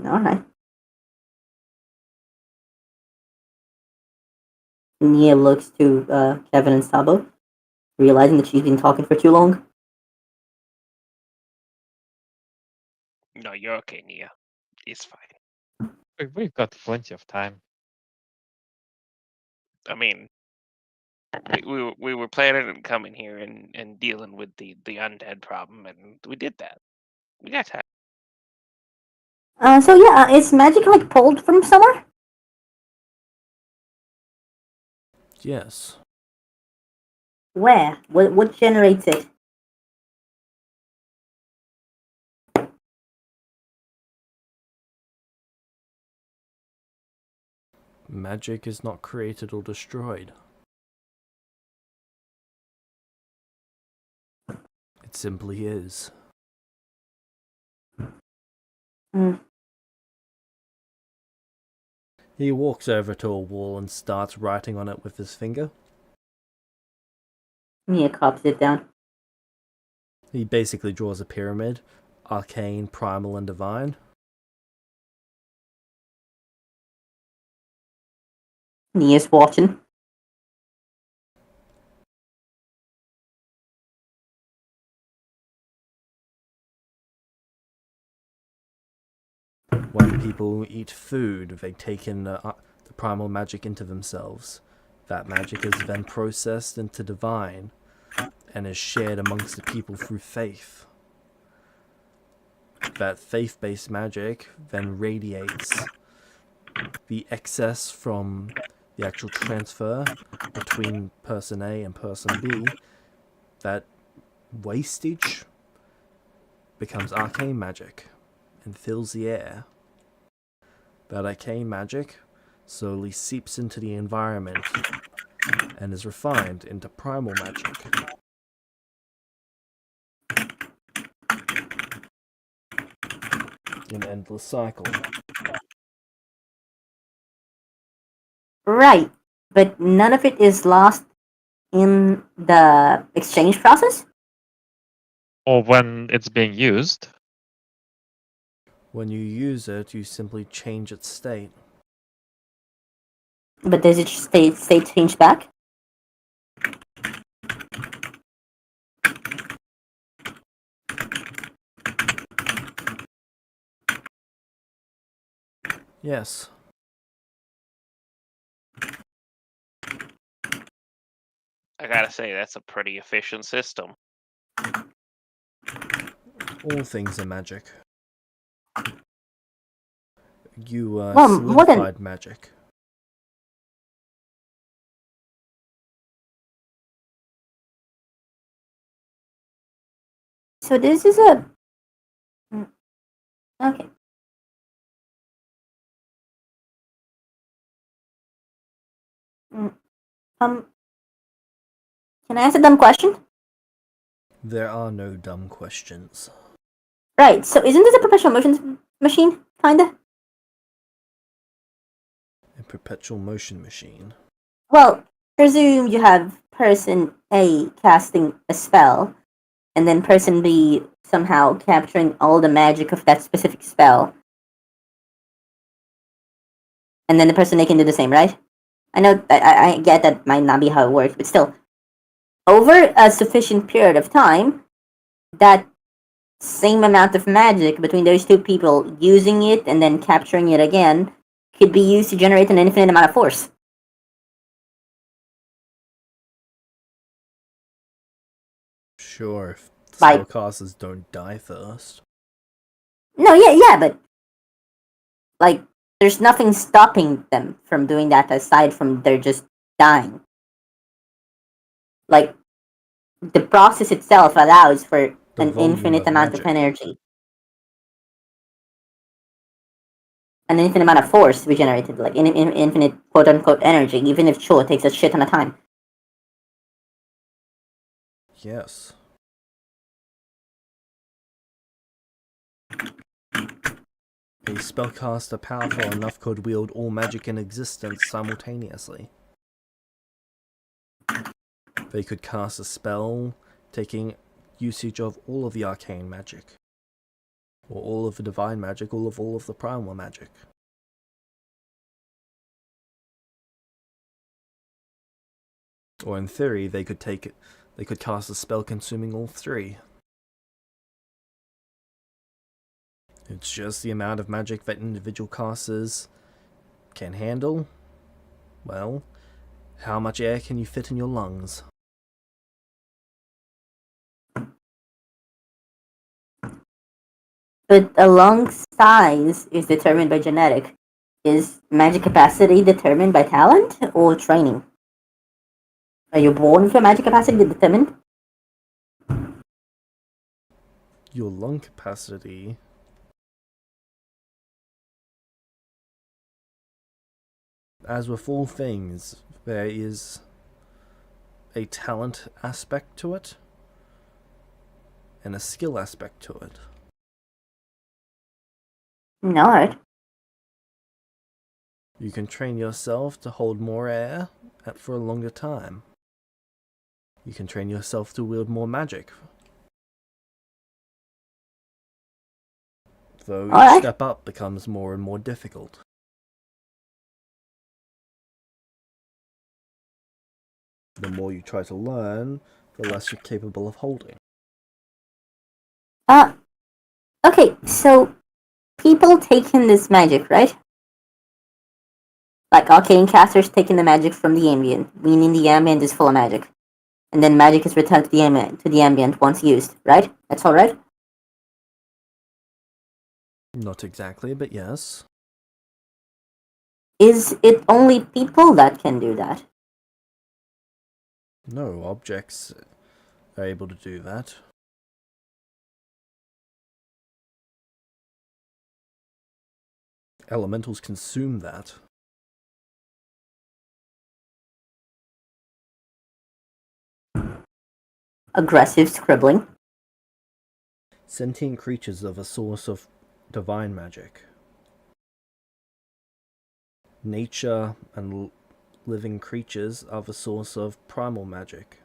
Alright. Nia looks to Kevin and Sabo, realizing that she's been talking for too long. No, you're okay, Nia. It's fine. We've got plenty of time. I mean, we were planning on coming here and dealing with the undead problem, and we did that. We got time. So yeah, is magic like pulled from somewhere? Yes. Where? What generates it? Magic is not created or destroyed. It simply is. Hmm. He walks over to a wall and starts writing on it with his finger. Nia copies it down. He basically draws a pyramid: arcane, primal, and divine. Nia's watching. When people eat food, they take in the primal magic into themselves. That magic is then processed into divine and is shared amongst the people through faith. That faith-based magic then radiates the excess from the actual transfer between person A and person B. That wastage becomes arcane magic and fills the air. That arcane magic slowly seeps into the environment and is refined into primal magic. An endless cycle. Right, but none of it is lost in the exchange process? Or when it's being used. When you use it, you simply change its state. But does it state change back? Yes. I gotta say, that's a pretty efficient system. All things are magic. You Well, more solidified than- magic. So this is a... Okay. Um, can I ask a dumb question? There are no dumb questions. Right, so isn't this a perpetual motion machine, kinda? A perpetual motion machine. Well, presume you have person A casting a spell, and then person B somehow capturing all the magic of that specific spell. And then the person A can do the same, right? I know, I get that might not be how it works, but still. Over a sufficient period of time, that same amount of magic between those two people using it and then capturing it again could be used to generate an infinite amount of force. Sure, if Like- spellcasters don't die first. No, yeah, but like, there's nothing stopping them from doing that aside from they're just dying. Like, the process itself allows for The an volume infinite of amount of magic. energy. An infinite amount of force to be generated, like infinite quote unquote energy, even if sure it takes a shit ton of time. Yes. A spellcaster powerful enough could wield all magic in existence simultaneously. They could cast a spell taking usage of all of the arcane magic, or all of the divine magic, all of the primal magic. Or in theory, they could cast a spell consuming all three. It's just the amount of magic that individual casters can handle. Well, how much air can you fit in your lungs? But a lung size is determined by genetic. Is magic capacity determined by talent or training? Are you born with your magic capacity determined? Your lung capacity. As with all things, there is a talent aspect to it and a skill aspect to it. No. You can train yourself to hold more air for a longer time. You can train yourself to wield more magic. Though each Alright. step up becomes more and more difficult. The more you try to learn, the less you're capable of holding. Okay, so people taking this magic, right? Like arcane casters taking the magic from the ambient, meaning the ambient is full of magic. And then magic is returned to the ambient once used, right? That's alright? Not exactly, but yes. Is it only people that can do that? No, objects are able to do that. Elementals consume that. Aggressive scribbling. Sentient creatures are the source of divine magic. Nature and living creatures are the source of primal magic.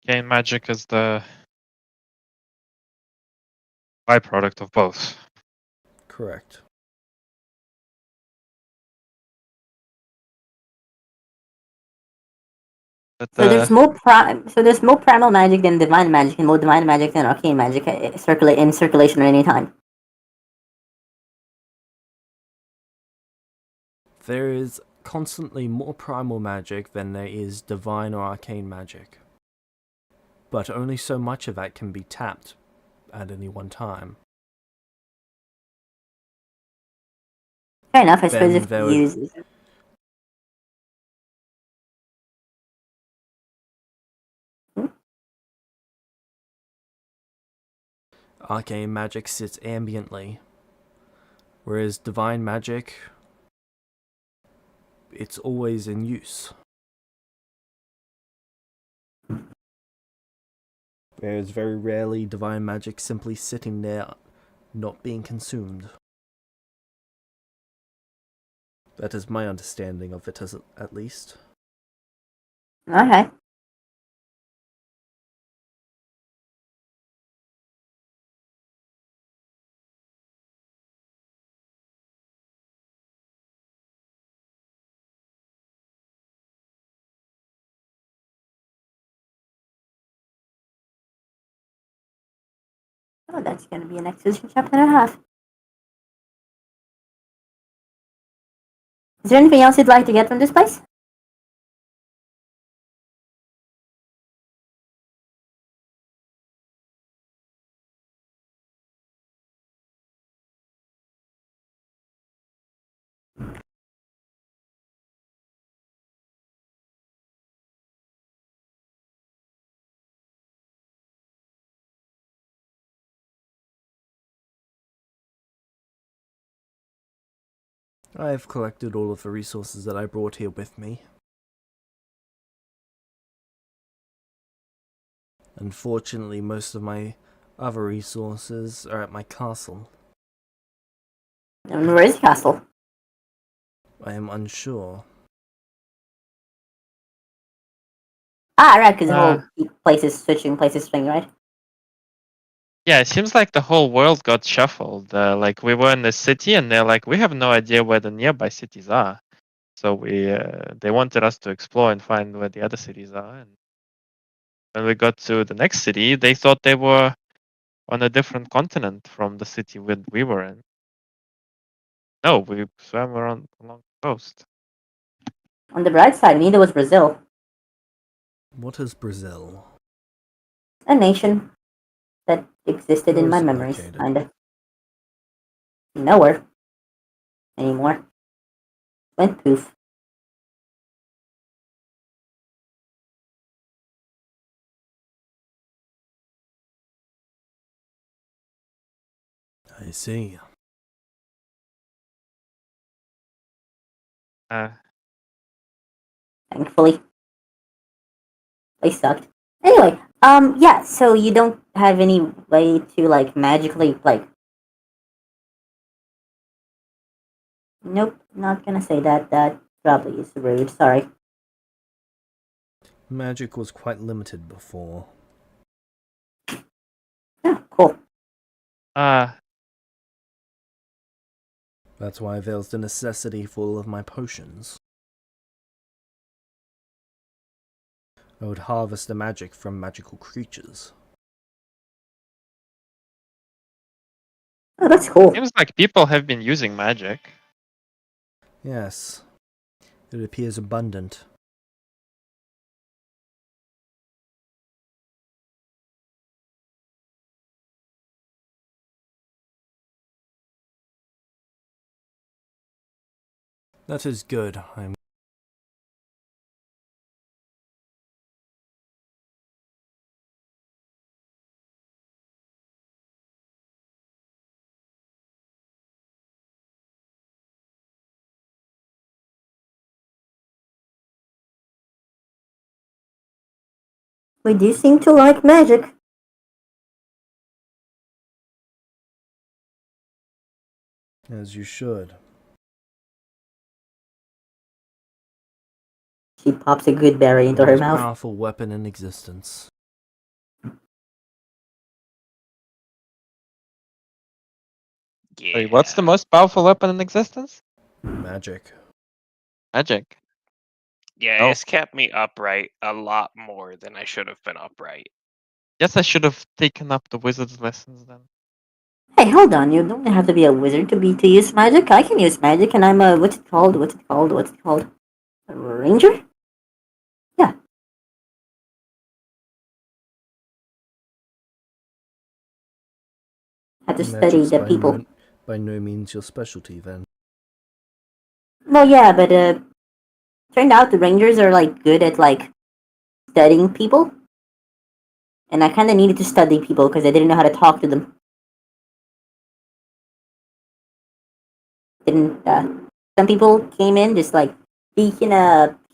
Arcane magic is the byproduct of both. Correct. But So there's more primal magic than divine magic, and more divine magic than arcane magic in circulation at any time. There is constantly more primal magic than there is divine or arcane magic. But only so much of that can be tapped at any one time. Fair enough, I suppose Then if there you would- use it. Arcane magic sits ambiently, whereas divine magic, it's always in use. There is very rarely divine magic simply sitting there, not being consumed. That is my understanding of it, at least. Okay. Oh, that's going to be an exposition chapter and a half. Is there anything else you'd like to get from this place? I have collected all of the resources that I brought here with me. Unfortunately, most of my other resources are at my castle. And where is the castle? I am unsure. Ah, right, because the whole places switching places thing, right? Yeah, it seems like the whole world got shuffled. Like we were in the city, and they're like, we have no idea where the nearby cities are. So they wanted us to explore and find where the other cities are. And when we got to the next city, they thought they were on a different continent from the city we were in. No, we swam around along the coast. On the bright side, neither was Brazil. What is Brazil? A nation that existed Where in my is it memories, located? kinda. Nowhere. Anymore. Went poof. I see. Thankfully. They sucked. Anyway, Yeah, so you don't have any way to, like, magically, like... Nope, not gonna say that. That probably is rude. Sorry. Magic was quite limited before. Yeah, cool. That's why there's the necessity for all of my potions. I would harvest the magic from magical creatures. Oh, that's cool. Seems like people have been using magic. Yes, it appears abundant. That is good. We do seem to like magic. As you should. She pops a good berry into The her most mouth. powerful weapon in existence. Yeah. Wait, what's the most powerful weapon in existence? Magic. Magic. Yeah, Oh. it's kept me upright a lot more than I should have been upright. Guess I should have taken up the wizard's lessons then. Hey, hold on! You don't have to be a wizard to use magic. I can use magic, and I'm a what's it called? What's it called? What's it called? A ranger? Yeah. Have to study Magic's the people. by no means your specialty then. Well, yeah, but turned out the rangers are like good at like studying people, and I kind of needed to study people because I didn't know how to talk to them. Didn't some people came in just like speaking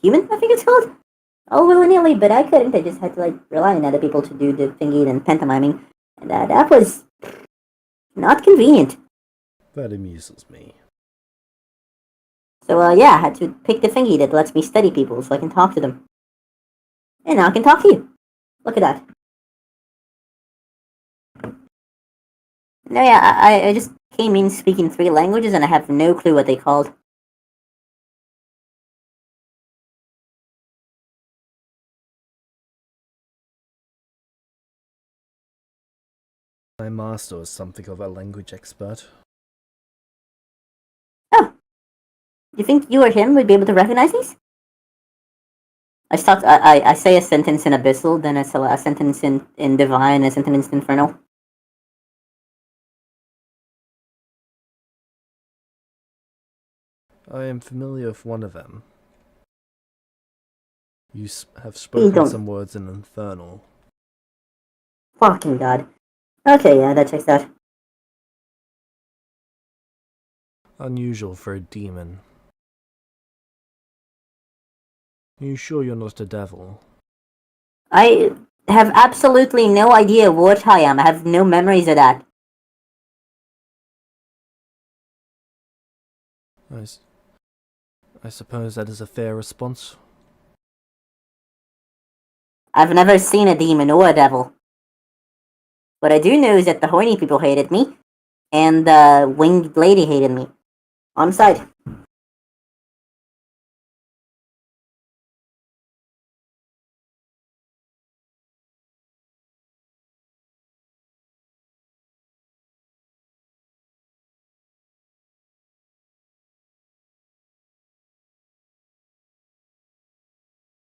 human? I think it's called. Oh, willy nilly, but I couldn't. I just had to like rely on other people to do the thingy and pantomiming, and that was not convenient. That amuses me. So yeah, I had to pick the thingy that lets me study people so I can talk to them. And now I can talk to you. Look at that. No, yeah, I just came in speaking 3 languages and I have no clue what they called. My master was something of a language expert. Oh, you think you or him would be able to recognize these? I say a sentence in Abyssal, then a sentence in Divine, a sentence in Infernal. I am familiar with one of them. You have You spoken don't some words in Infernal. fucking god. Okay, yeah, that checks out. Unusual for a demon. Are you sure you're not a devil? I have absolutely no idea what I am. I have no memories of that. I suppose that is a fair response. I've never seen a demon or a devil. What I do know is that the horny people hated me, and the winged lady hated me. On site.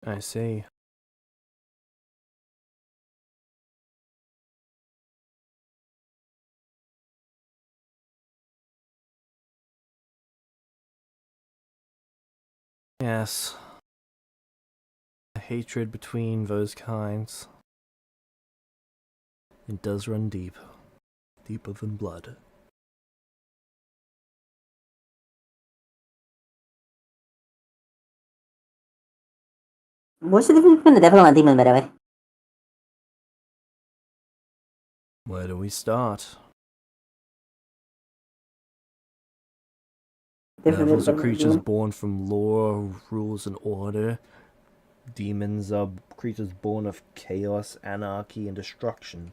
I see. Yes. The hatred between those kinds. It does run deep. Deeper than blood. What's the difference between a devil and a demon, by the way? Where do we start? Devils are creatures born from law, rules, and order. Demons are creatures born of chaos, anarchy, and destruction.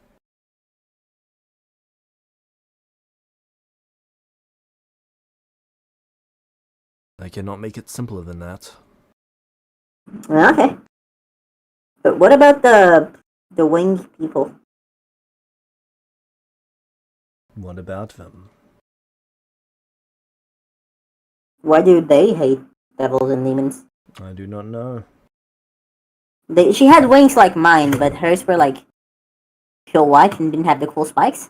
I cannot make it simpler than that. Okay. But what about the winged people? What about them? Why do they hate devils and demons? I do not know. She had wings like mine, but hers were like pure white and didn't have the cool spikes.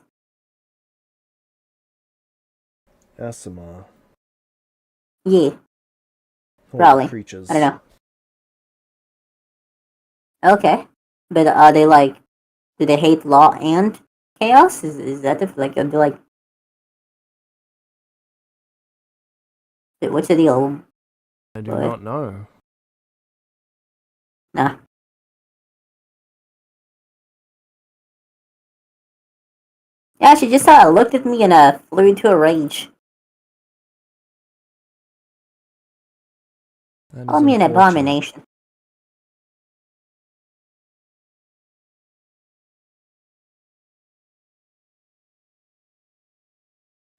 Asimar. Yeah, What probably. creatures? I don't know. Okay, but are they like? Do they hate law and chaos? Is that like? Are they like? What's the deal? I do What? not know. Nah. Yeah, she just looked at me and flew into a rage. That Called is me an unfortunate. abomination.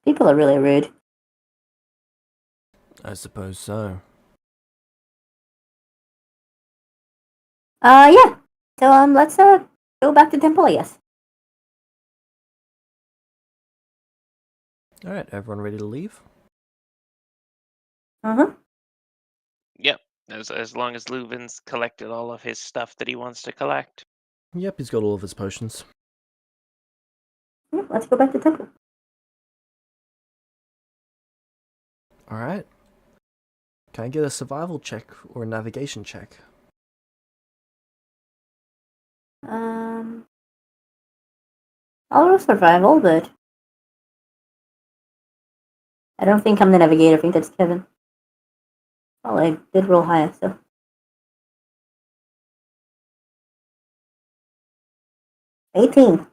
People are really rude. I suppose so. Yeah. So let's go back to temple, I guess. Alright, everyone ready to leave? Uh-huh. Yep. As long as Leuven's collected all of his stuff that he wants to collect. Yep, he's got all of his potions. Yeah, let's go back to temple. Alright. Can I get a survival check or a navigation check? I'll roll survival, but I don't think I'm the navigator. I think that's Kevin. Well, I did roll high, so. $18.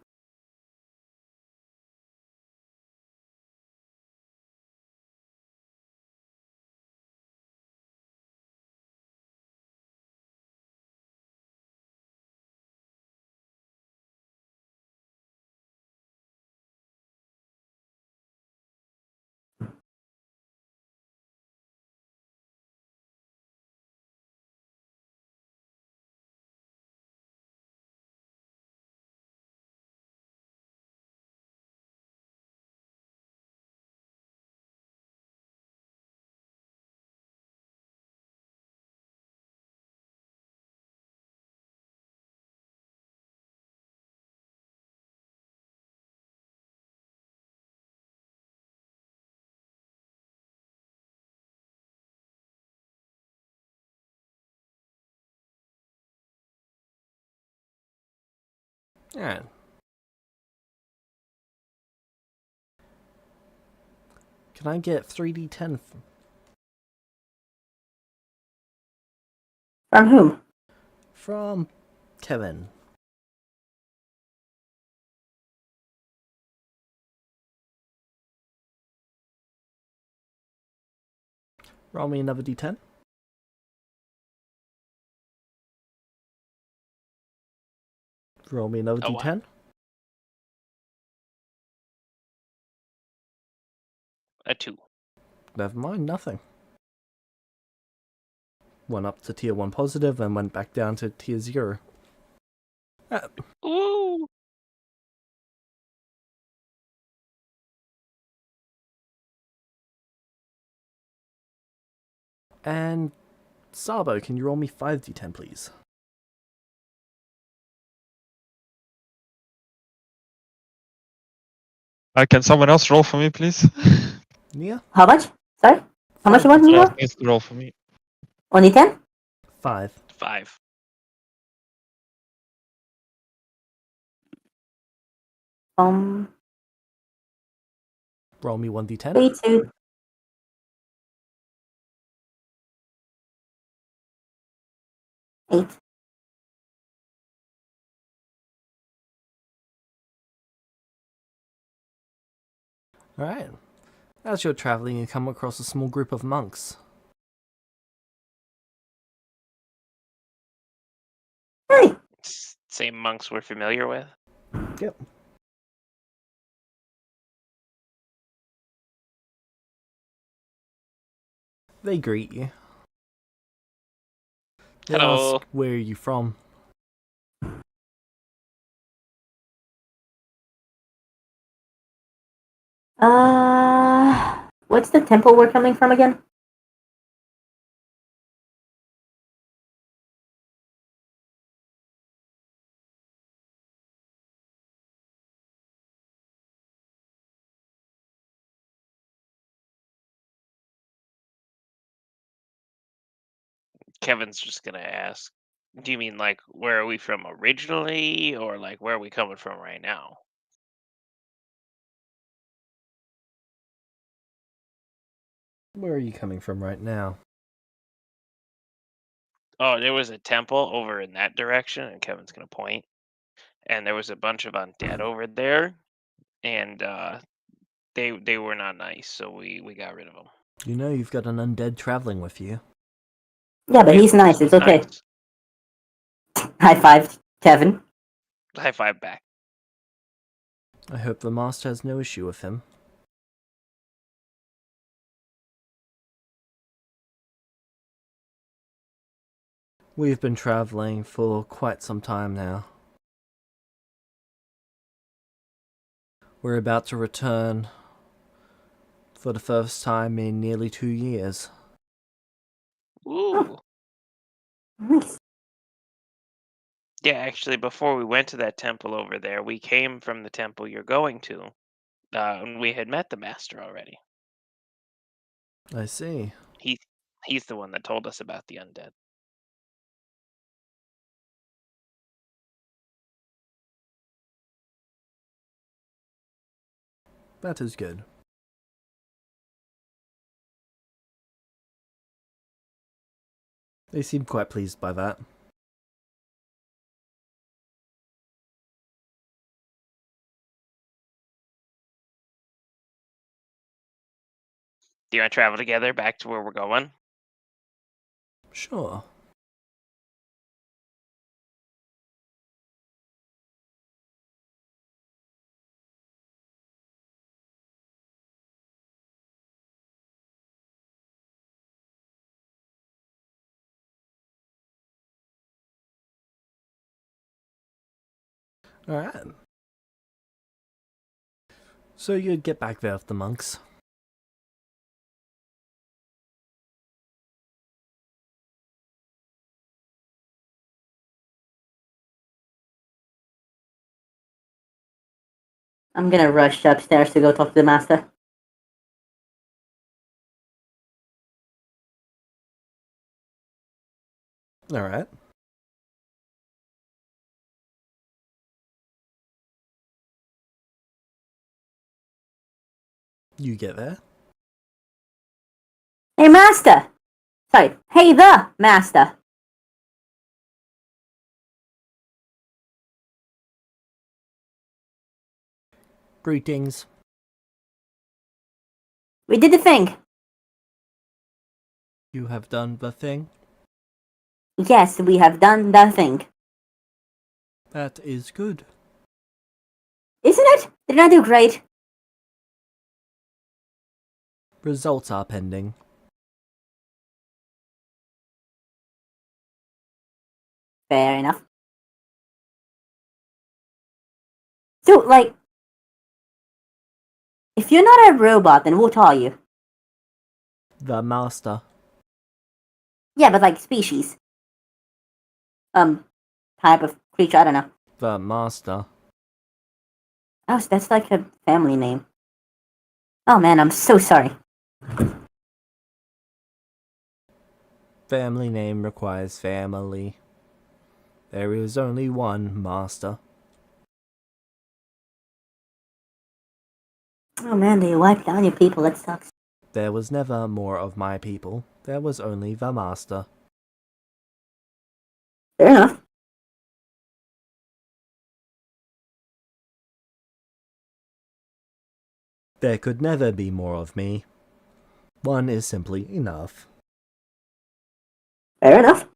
Alright. Can I get 3d10 From whom? from Kevin? Roll me another d10. Roll me another Oh, wow. d10. A 2. Never mind, nothing. Went up to tier 1 positive and went back down to tier 0. Ooh! And Sabo, can you roll me 5d10, please? Can someone else roll for me, please? Nia? How much? Sorry? How much you 5d10. want me to roll? Please roll for me. Only 10? 5. 5. Roll me 1d10. 3, 2. Eight. Alright. As you're traveling, you come across a small group of monks. Hey, Same monks we're familiar with. Yep. They greet you. They Hello. ask, where are you from? what's the temple we're coming from again? Kevin's just gonna ask, do you mean like where are we from originally, or like where are we coming from right now? Where are you coming from right now? Oh, there was a temple over in that direction, and Kevin's gonna point. And there was a bunch of undead over there, and they were not nice, so we got rid of them. You know you've got an undead traveling with you. Yeah, but he's nice. It's okay. Nice. High five, Kevin. High five back. I hope the master has no issue with him. We've been traveling for quite some time now. We're about to return for the first time in nearly 2 years. Ooh. Nice. Yeah, actually, before we went to that temple over there, we came from the temple you're going to, and we had met the master already. I see. He's the one that told us about the undead. That is good. They seem quite pleased by that. Do you want to travel together back to where we're going? Sure. Alright. So you'd get back there with the monks. I'm gonna rush upstairs to go talk to the master. Alright. You get there. Hey, master! Sorry. Hey, the master! Greetings. We did the thing. You have done the thing. Yes, we have done the thing. That is good. Isn't it? Didn't I do great? Results are pending. Fair enough. So, like, if you're not a robot, then what are you? The master. Yeah, but like species. Type of creature, I don't know. The master. Oh, so that's like a family name. Oh man, I'm so sorry. Family name requires family. There is only one master. Oh man, they wiped down your people, that sucks. There was never more of my people. There was only the master. Fair enough. There could never be more of me. One is simply enough. Fair enough.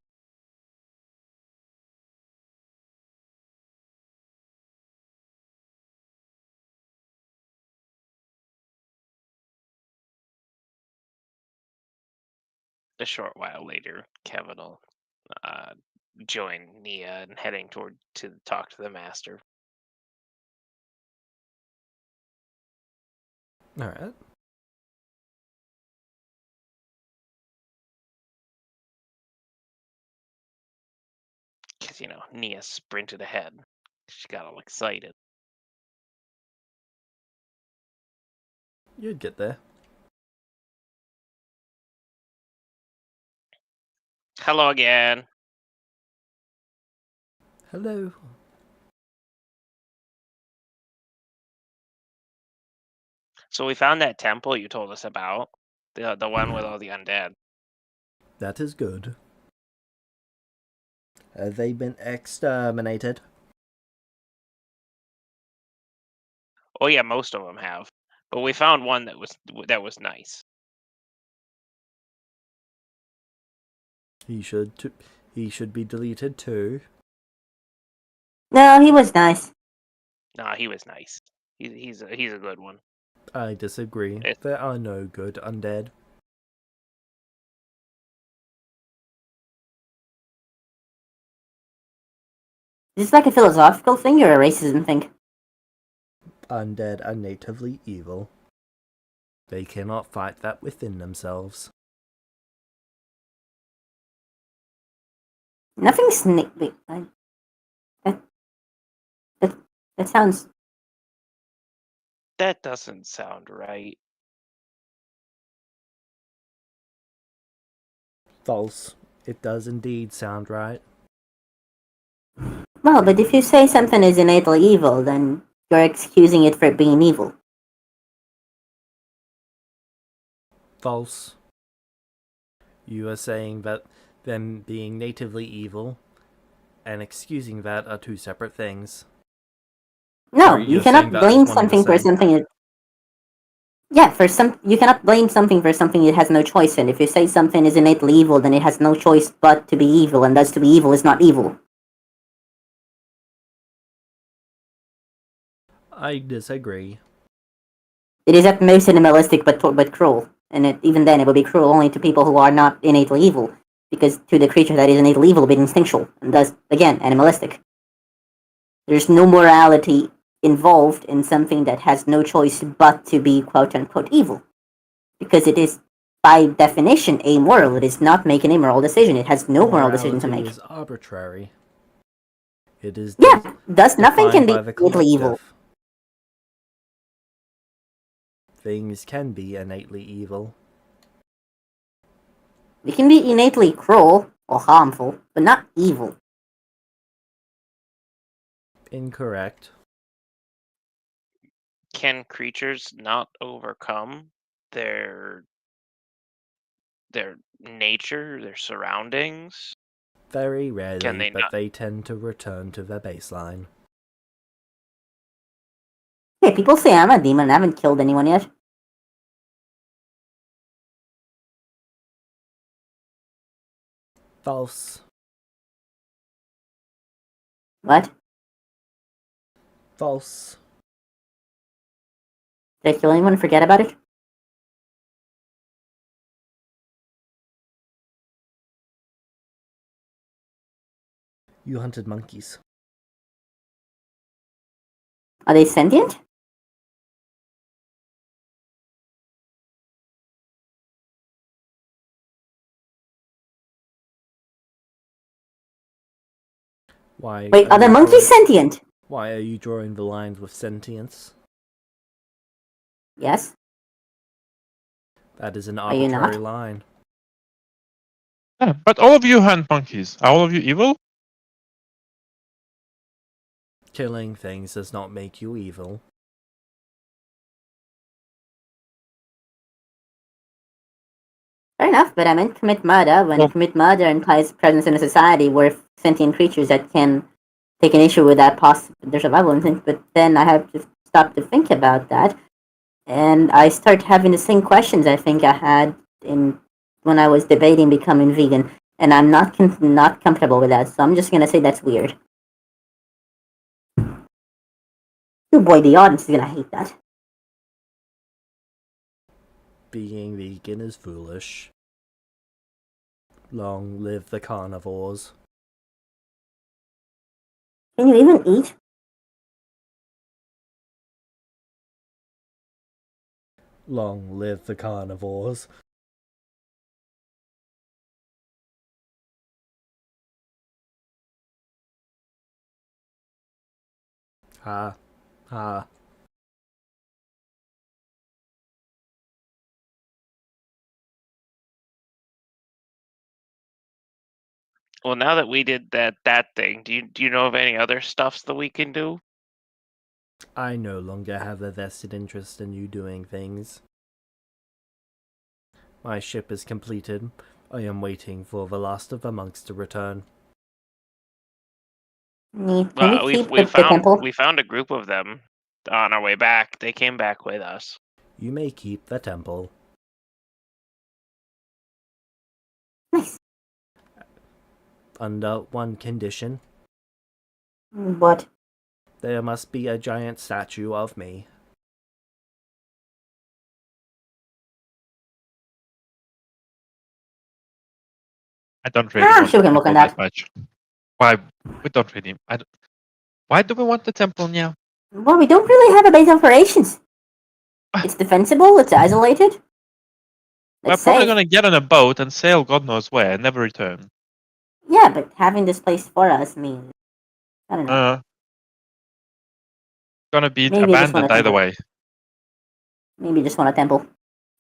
A short while later, Kevin will join Nia and heading toward to talk to the master. Alright. Because, Nia sprinted ahead. She got all excited. You'd get there. Hello again. Hello. So we found that temple you told us about. The one with all the undead. That is good. Have they been exterminated? Oh yeah, most of them have. But we found one that was nice. He should be deleted too. No, he was nice. Nah, he was nice. He's a good one. I disagree. There are no good undead. Is this like a philosophical thing or a racism thing? Undead are natively evil. They cannot fight that within themselves. Nothing snake. Wait, that sounds. That doesn't sound right. False. It does indeed sound right. Well, but if you say something is innately evil, then you're excusing it for being evil. False. You are saying that them being natively evil and excusing that are two separate things. No, Sorry, you you're cannot saying that blame is one and the something for same. something. Yeah, you cannot blame something for something it has no choice in. If you say something is innately evil, then it has no choice but to be evil, and thus to be evil is not evil. I disagree. It is at most animalistic but cruel, and even then it will be cruel only to people who are not innately evil, because to the creature that is innately evil, it will be instinctual, and thus again animalistic. There's no morality involved in something that has no choice but to be quote unquote evil, because it is by definition amoral. It is not making a moral decision. It has no moral decision to Morality make. is arbitrary. It is Yeah, thus nothing can defined be by the innately evil. collective. Things can be innately evil. It can be innately cruel or harmful, but not evil. Incorrect. Can creatures not overcome their nature, their surroundings? Very rarely, they but not? they tend to return to their baseline. Hey, people say I'm a demon. I haven't killed anyone yet. False. What? False. Did I kill anyone? Forget about it? You hunted monkeys. Are they sentient? Why? Wait, are the monkeys sentient? Why are you drawing the lines with sentience? Yes. That is an Are you not? arbitrary line. Yeah, but all of you hunt monkeys. Are all of you evil? Killing things does not make you evil. Fair enough, but I meant commit murder. When Well- commit murder implies presence in a society where sentient creatures that can take an issue with that their survival instinct, but then I have to stop to think about that. And I start having the same questions I think I had in when I was debating becoming vegan, and I'm not comfortable with that. So I'm just gonna say that's weird. Oh boy, the audience is gonna hate that. Being vegan is foolish. Long live the carnivores. Can you even eat? Long live the carnivores. Ha. Ha. Well, now that we did that thing, do you know of any other stuffs that we can do? I no longer have a vested interest in you doing things. My ship is completed. I am waiting for the last of the monks to return. Can Well, we keep the temple? we found a group of them on our way back. They came back with us. You may keep the temple. Nice. Under one condition. What? There must be a giant statue of me. I don't really want Sure, we the can look on temple that that. much. Why? We don't really. Why do we want the temple now? Well, we don't really have a base of operations. It's defensible. It's isolated. We're It's probably safe. gonna get on a boat and sail God knows where and never return. Yeah, but having this place for us means I don't know. Gonna be Maybe I just want a abandoned either temple. way. Maybe I just want a temple.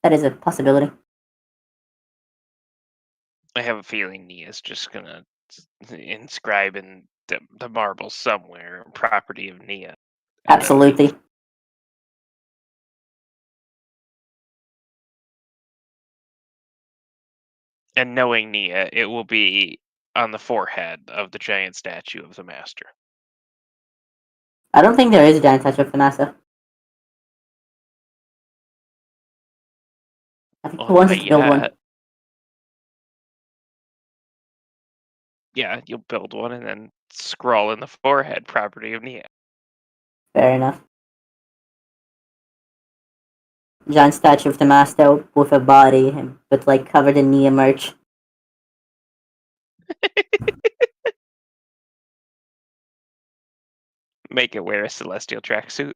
That is a possibility. I have a feeling Nia's just gonna inscribe in the marble somewhere, property of Nia. Absolutely. And knowing Nia, it will be on the forehead of the giant statue of the master. I don't think there is a giant statue of Vanessa. I think he Well, wants us not to build one. yet. Yeah, you'll build one and then scrawl in the forehead, property of Nia. Fair enough. Giant statue of the master with a body, but like covered in Nia merch. Make it wear a celestial tracksuit.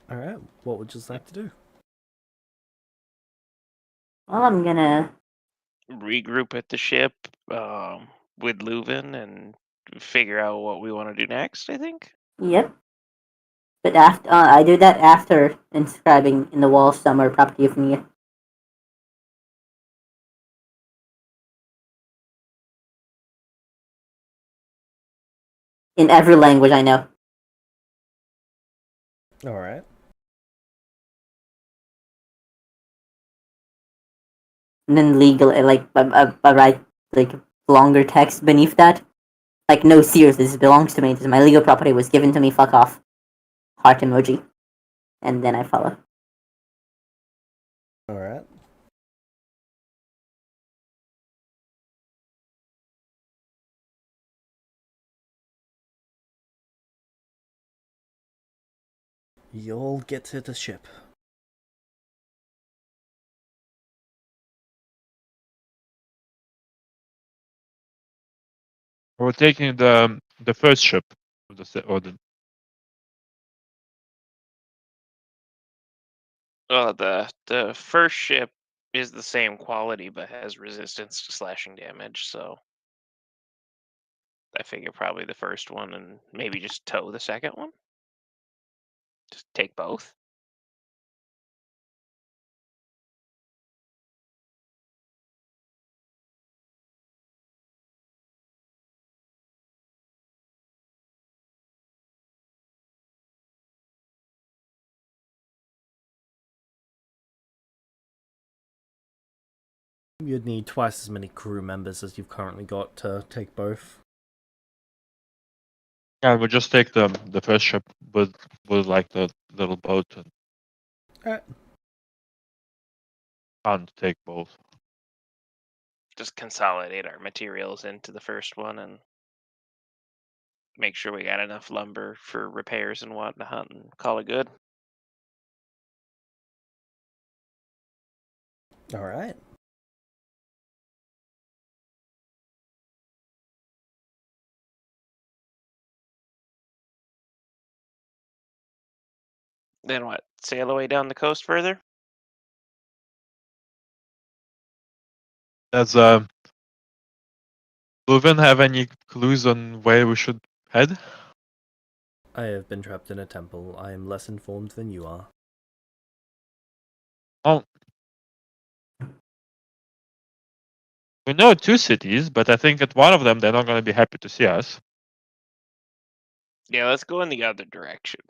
Alright, what would you like to do? Well, I'm gonna. Regroup at the ship with Leuven and figure out what we want to do next, I think. Yep. But after I do that after inscribing in the wall somewhere property of Nia. In every language I know. Alright. And then legal, like, I write like longer text beneath that. Like, no, seriously, this belongs to me. This is my legal property. Was given to me. Fuck off. Heart emoji. And then I follow. Alright. You'll get to the ship. We're taking the first ship, or the The first ship is the same quality but has resistance to slashing damage, so I figure probably the first one and maybe just tow the second one. Just take both. You'd need twice as many crew members as you've currently got to take both. Yeah, we'll just take the first ship with like the little boat and Alright. can't take both. Just consolidate our materials into the first one and make sure we got enough lumber for repairs and whatnot and call it good. Alright. Then what? Sail away down the coast further? Does Leuven have any clues on where we should head? I have been trapped in a temple. I am less informed than you are. Well, we know 2 cities, but I think at one of them they're not going to be happy to see us. Yeah, let's go in the other direction.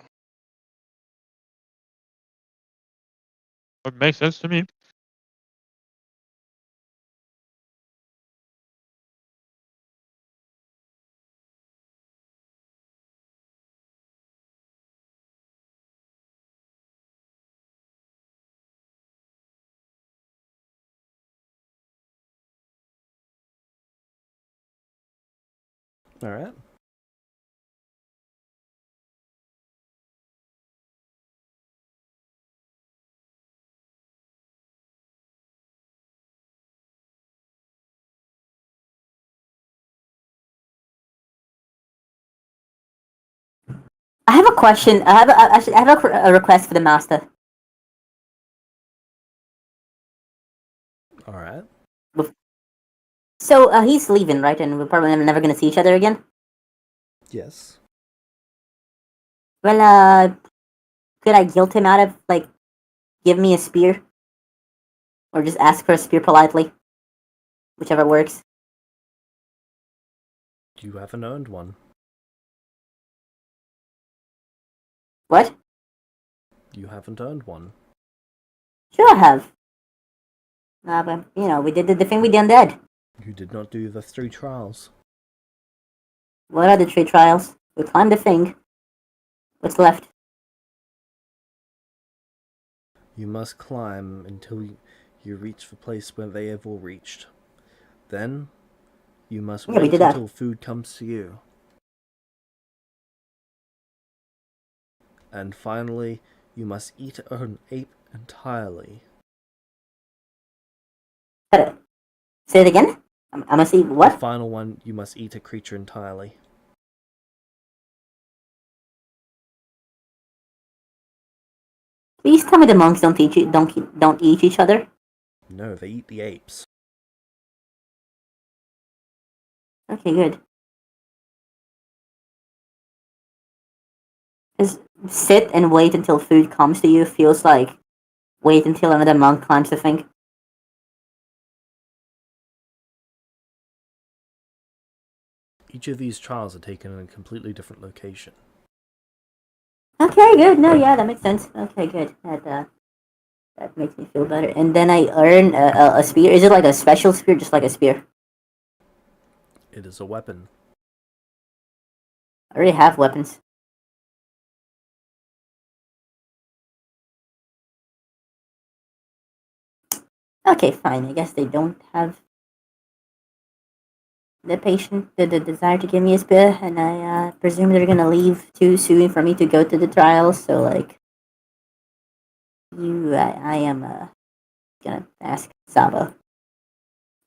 It makes sense to me. Alright. I have a question. I have a request for the master. Alright. So he's leaving, right? And we're probably never going to see each other again. Yes. Well, could I guilt him out of like, give me a spear, or just ask for a spear politely, whichever works. You haven't earned one. What? You haven't earned one. Sure, I have. But we did the thing with the undead. You did not do the 3 trials. What are the 3 trials? We climbed the thing. What's left? You must climb until you reach the place where they have all reached. Then, you must Yeah, we wait did that. until food comes to you. And finally, you must eat an ape entirely. Say it again. I must see The what? final one, you must eat a creature entirely. Please tell me the monks don't eat each other. No, they eat the apes. Okay, good. Because sit and wait until food comes to you feels like wait until another monk climbs the thing. Each of these trials are taken in a completely different location. Okay, good. No, yeah, that makes sense. Okay, good. That makes me feel better. And then I earn a spear. Is it like a special spear, just like a spear? It is a weapon. I already have weapons. Okay, fine. I guess they don't have the desire to give me a spear, and I presume they're gonna leave too soon for me to go to the trials. So like, I am gonna ask Sabo.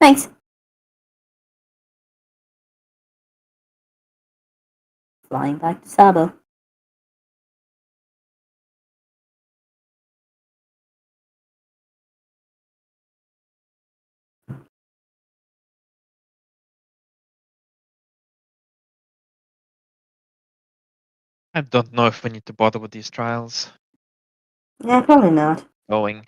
Thanks. Flying back to Sabo. I don't know if we need to bother with these trials Yeah, probably not. going.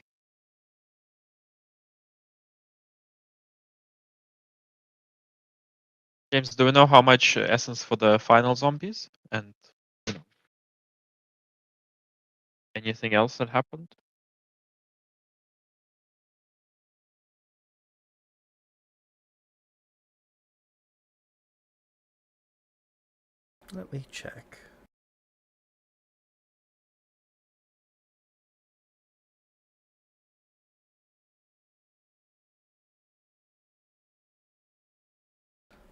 James, do we know how much essence for the final zombies? And you know, anything else that happened? Let me check.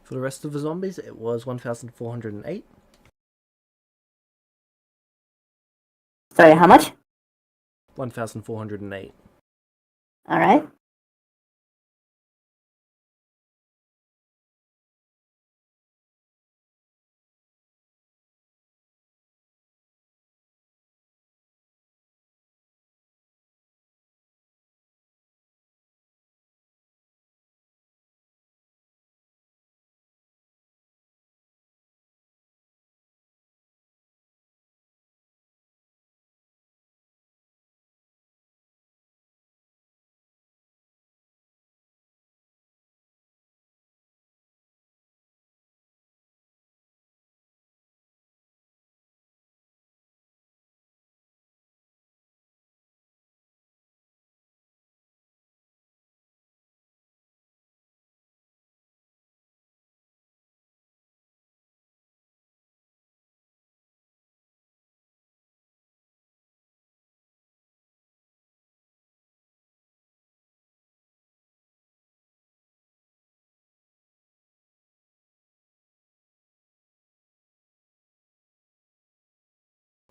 For the rest of the zombies, it was 1,408. Sorry, how much? 1,408. All right.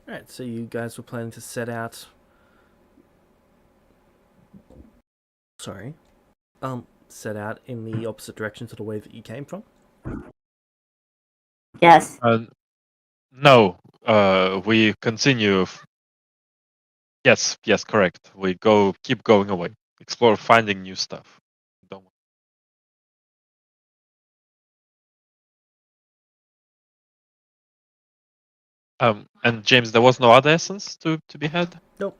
Alright, so you guys were planning to set out. Sorry. Set out in the opposite direction to the way that you came from? Yes. No, we continue. Yes, correct. We keep going away, explore, finding new stuff. Don't. And James, there was no other essence to be had. Nope.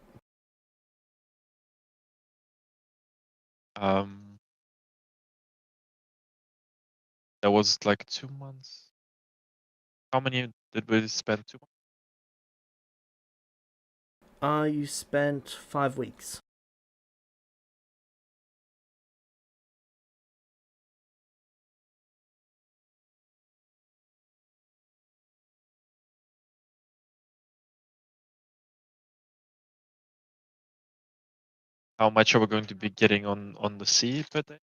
That was like 2 months. How many did we spend 2 months? You spent 5 weeks. How much are we going to be getting on the sea per day?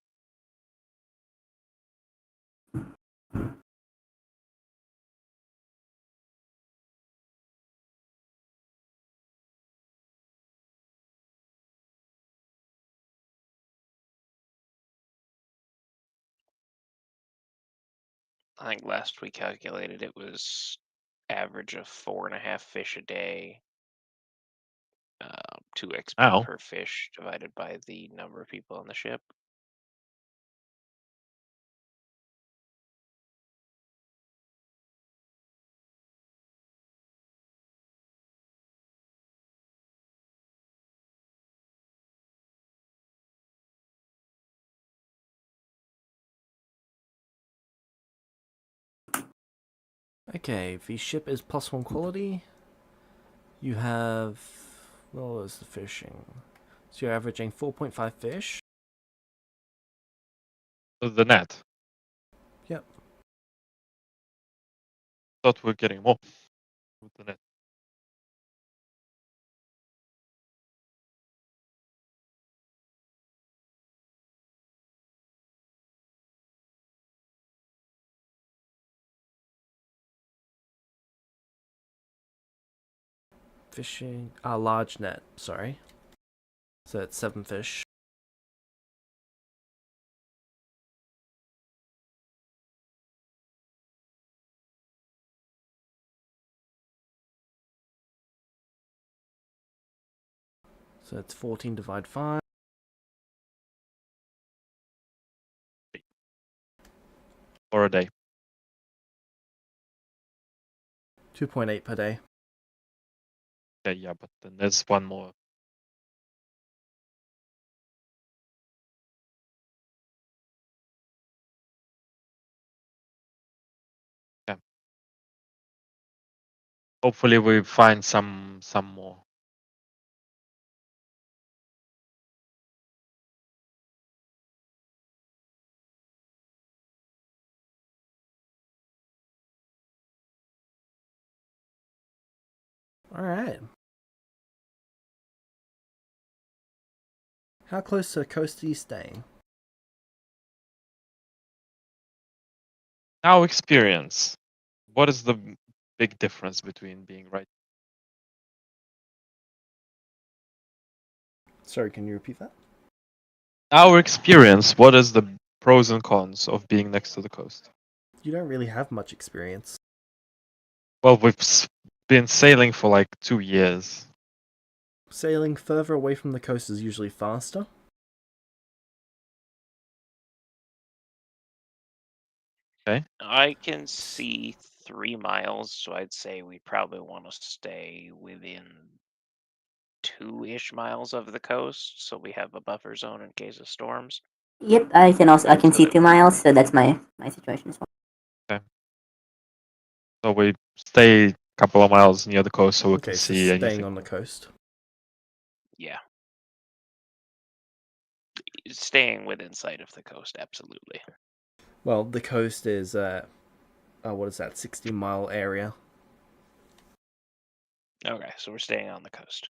I think last we calculated it was average of 4.5 fish a day. 2 XP Now, per fish divided by the number of people on the ship. Okay, the ship is +1 quality. You have. What was the fishing? So you're averaging 4.5 fish. the net. Yep. Thought we're getting more with the net. Fishing. Large net, sorry. So it's 7 fish. So it's 14 divided 5. For a day. 2.8 per day. Okay, yeah, but then there's one more. Yeah. Hopefully we find some more. All right. How close to the coast are you staying? Now experience. What is the big difference between being right? Sorry, can you repeat that? Our experience. What is the pros and cons of being next to the coast? You don't really have much experience. Well, we've been sailing for like 2 years. Sailing further away from the coast is usually faster. Okay. I can see 3 miles, so I'd say we probably want to stay within 2-ish miles of the coast, so we have a buffer zone in case of storms. Yep, I can So see that 2 miles, so that's my situation as well. So we stay a couple of miles near the coast so we Okay, can so see staying anything. on the coast. Yeah. Staying within sight of the coast, absolutely. Well, the coast is what is that, 60-mile area? Okay, so we're staying on the coast.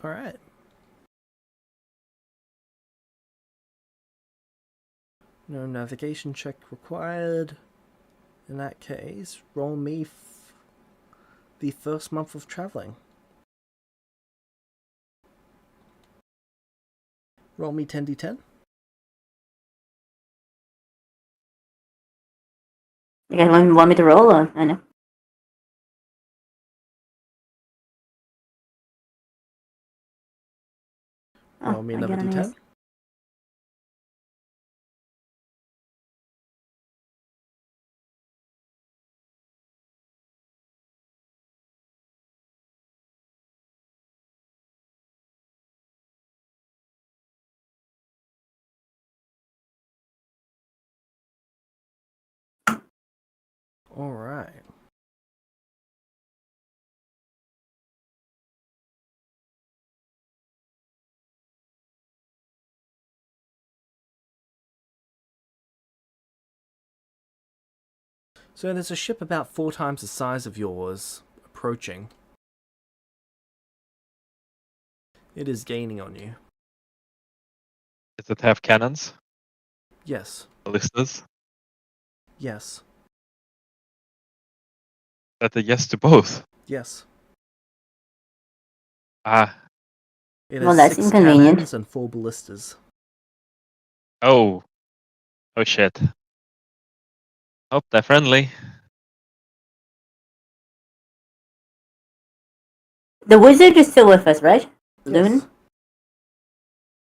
All right. No navigation check required. In that case, roll me the first month of traveling. Roll me 10d10. You guys want me to roll? Or I know. Roll me I another got an d10. ace. All right. So there's a ship about 4 times the size of yours approaching. It is gaining on you. Does it have cannons? Yes. Ballistas? Yes. That a yes to both. Yes. Ah. It Well, has that's 6 inconvenient. cannons and 4 ballistas. Oh. Oh shit. Oh, they're friendly. The wizard is still with us, right? Yes. Loon?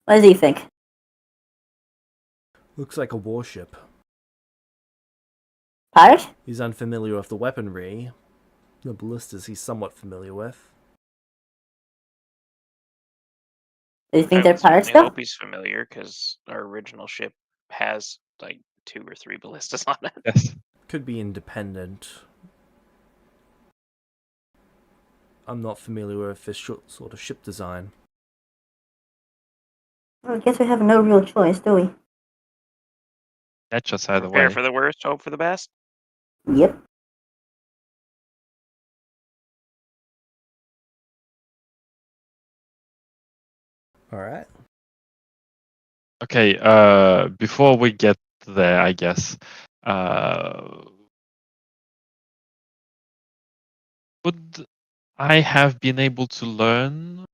What does he think? Looks like a warship. Pirate? He's unfamiliar with the weaponry. The ballistas he's somewhat familiar with. Do you think I they're would pirates certainly though? hope he's familiar, because our original ship has like 2 or 3 ballistas on it. Yes. Could be independent. I'm not familiar with this sort of ship design. Well, I guess we have no real choice, do we? That's just either Prepare way. for the worst, hope for the best. Yep. Alright. Okay, before we get there, I guess, Would I have been able to learn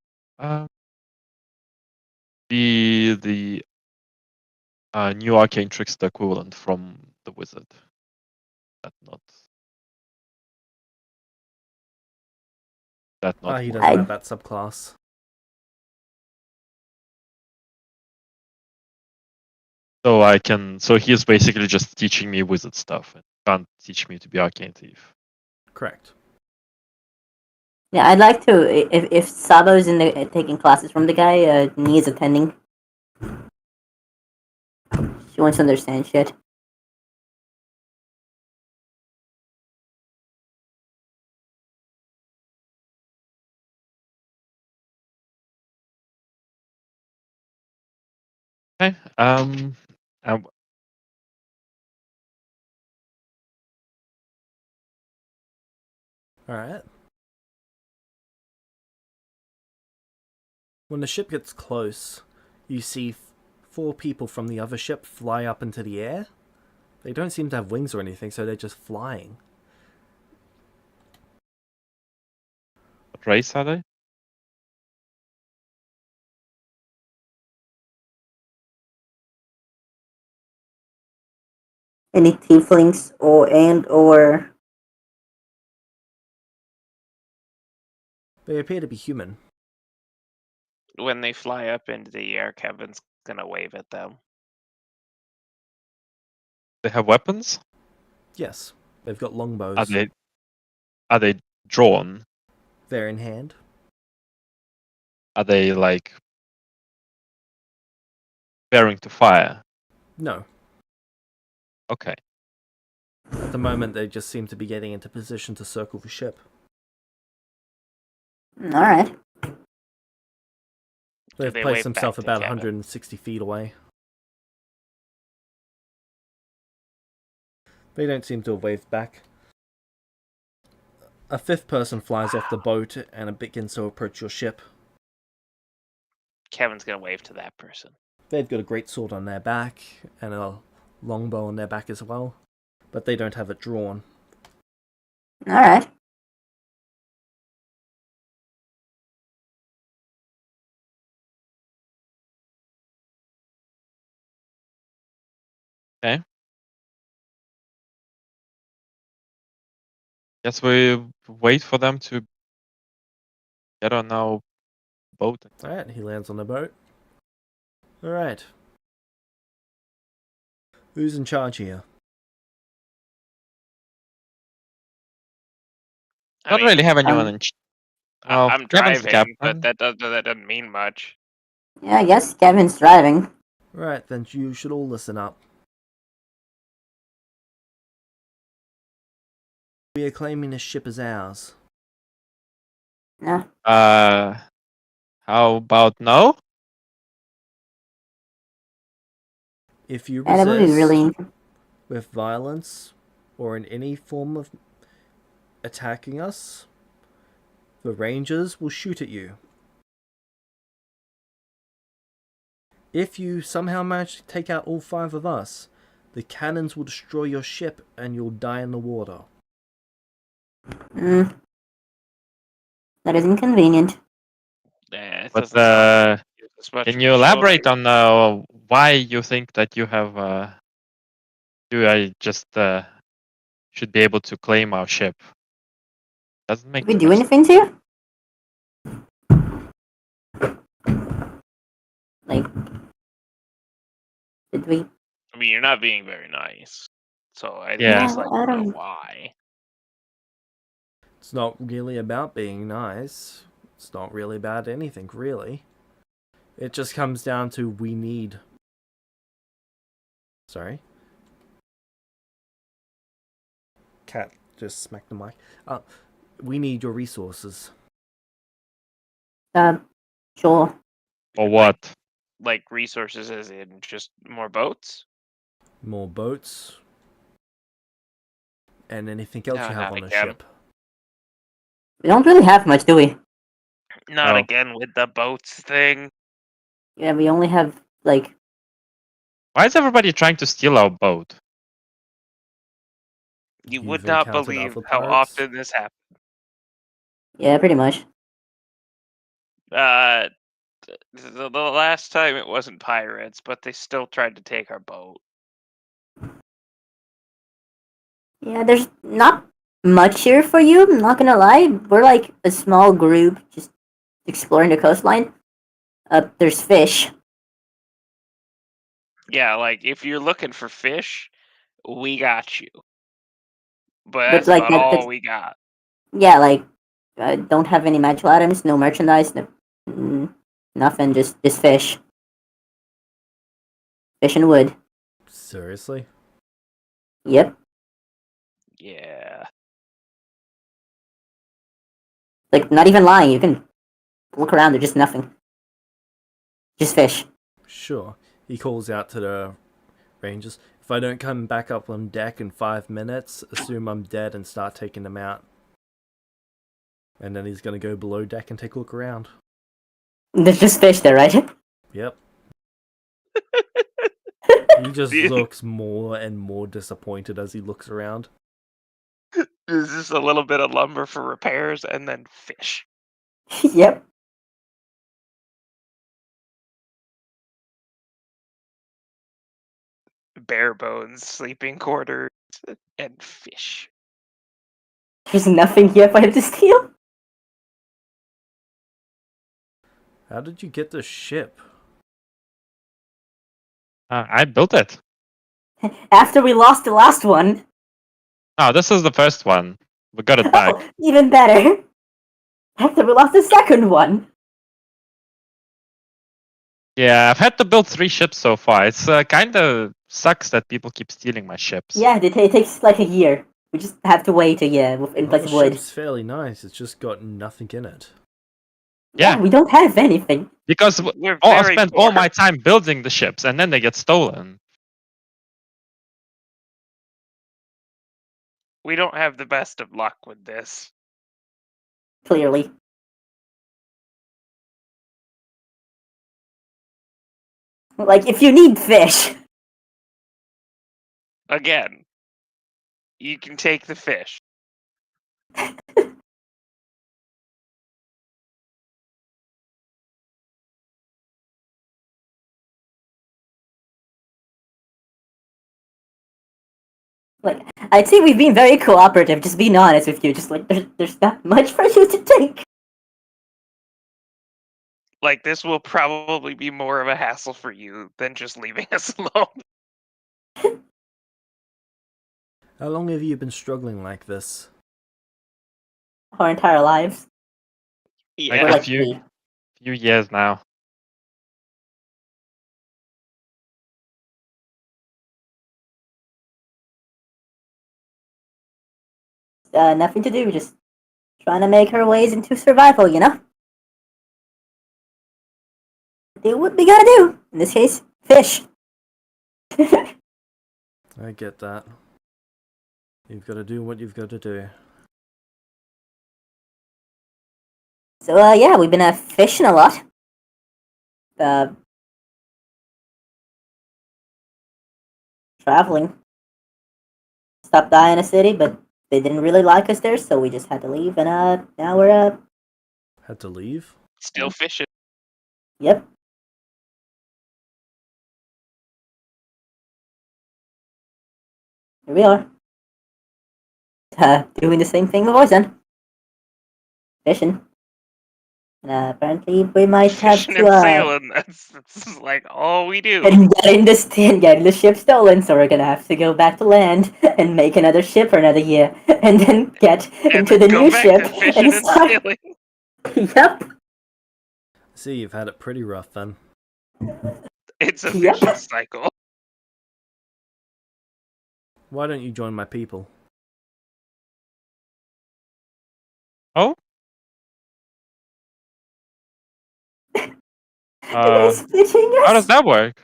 the new arcane tricks, the equivalent from the wizard? That not He work. doesn't have that subclass. So I can. So he's basically just teaching me wizard stuff and can't teach me to be arcane thief. Correct. Yeah, I'd like to. If Sabo's in the taking classes from the guy, needs attending. She wants to understand shit. Okay. All right. When the ship gets close, you see 4 people from the other ship fly up into the air. They don't seem to have wings or anything, so they're just flying. What race are they? Any tieflings or They appear to be human. When they fly up into the air, Kevin's gonna wave at them. They have weapons. Yes, they've got longbows. Are they drawn? They're in hand. Are they like bearing to fire? No. Okay. At the moment, they just seem to be getting into position to circle the ship. all right. They've They placed wave themselves back to about Kevin. 160 feet away. They don't seem to have waved back. A 5th person flies off the boat and begins to approach your ship. Kevin's gonna wave to that person. They've got a great sword on their back and a longbow on their back as well, but they don't have it drawn. All right. Okay. Guess we wait for them to get on our boat. Alright, he lands on the boat. Alright. Who's in charge here? Don't really have anyone in. Well, I'm Kevin's the driving, captain. but that doesn't mean much. Yeah, I guess Kevin's driving. Right, then you should all listen up. We are claiming this ship as ours. Yeah. How about no? If you Yeah, that would be resist really. with violence or in any form of attacking us, the Rangers will shoot at you. If you somehow manage to take out all 5 of us, the cannons will destroy your ship and you'll die in the water. That is inconvenient. It But doesn't sound as much can of you a elaborate choice. on why you think that you have? Do I just should be able to claim our ship? Doesn't make Did we too do much anything to you? Like, did we? I mean, you're not being very nice. So I think Yeah. it's like, I you know, don't. why? It's not really about being nice. It's not really about anything, really. It just comes down to we need... Sorry? Cat just smacked the mic. We need your resources. Sure. Or what? Like resources as in just more boats? More boats. And anything else No, you have not on the again. ship. We don't really have much, do we? Not Oh. again with the boats thing. Yeah, we only have like. Why is everybody trying to steal our boat? You You've would not encountered believe other how pirates? often this happens. Yeah, pretty much. The last time it wasn't pirates, but they still tried to take our boat. Yeah, there's not much here for you. I'm not gonna lie. We're like a small group just exploring the coastline. There's fish. Yeah, like if you're looking for fish, we got you. But But that's like about that, all that's we got. yeah, like don't have any magical items, no merchandise, nothing. Just fish, fish and wood. Seriously? Yep. Yeah. Like not even lying. You can look around. There's just nothing. Just fish. Sure. He calls out to the rangers. If I don't come back up on deck in 5 minutes, assume I'm dead and start taking them out. And then he's gonna go below deck and take a look around. There's just fish there, right? Yep. He just Dude. looks more and more disappointed as he looks around. There's just a little bit of lumber for repairs and then fish. Yep. Bare bones, sleeping quarters, and fish. There's nothing here for him to steal. How did you get this ship? I built it. After we lost the last one. Oh, this is the first one. We got it back. Oh, even better. After we lost the second one. Yeah, I've had to build 3 ships so far. It's kind of sucks that people keep stealing my ships. Yeah, it takes like a year. We just have to wait a year in Well, place the of wood. ship's fairly nice. It's just got nothing in it. Yeah. We don't have anything. Because We're I very spent all poor. my time building the ships and then they get stolen. We don't have the best of luck with this. Clearly. Like, if you need fish. Again, you can take the fish. Like, I'd say we've been very cooperative, just being honest with you. Just like, there's not much for you to take. Like, this will probably be more of a hassle for you than just leaving us alone. How long have you been struggling like this? Our entire lives. Yeah. We're a like few years now. nothing to do, just trying to make our ways into survival, you know? Do what we gotta do. In this case, fish. I get that. You've got to do what you've got to do. So, yeah, we've been fishing a lot. Traveling. Stopped by in a city, but they didn't really like us there, so we just had to leave, and now we're, Had to leave? Still fishing. yep. Here we are. Doing the same thing we've always done. Fishing. And apparently we might have Fishing to, and sailing. That's like all we do. and getting the ship stolen, so we're gonna have to go back to land and make another ship for another year, and then get And into then the go new back ship to fishing and start. sailing. Yep. See, you've had it pretty rough then. It's a Yep. vicious cycle. Why don't you join my people? Oh? They're splitting us. How does that work?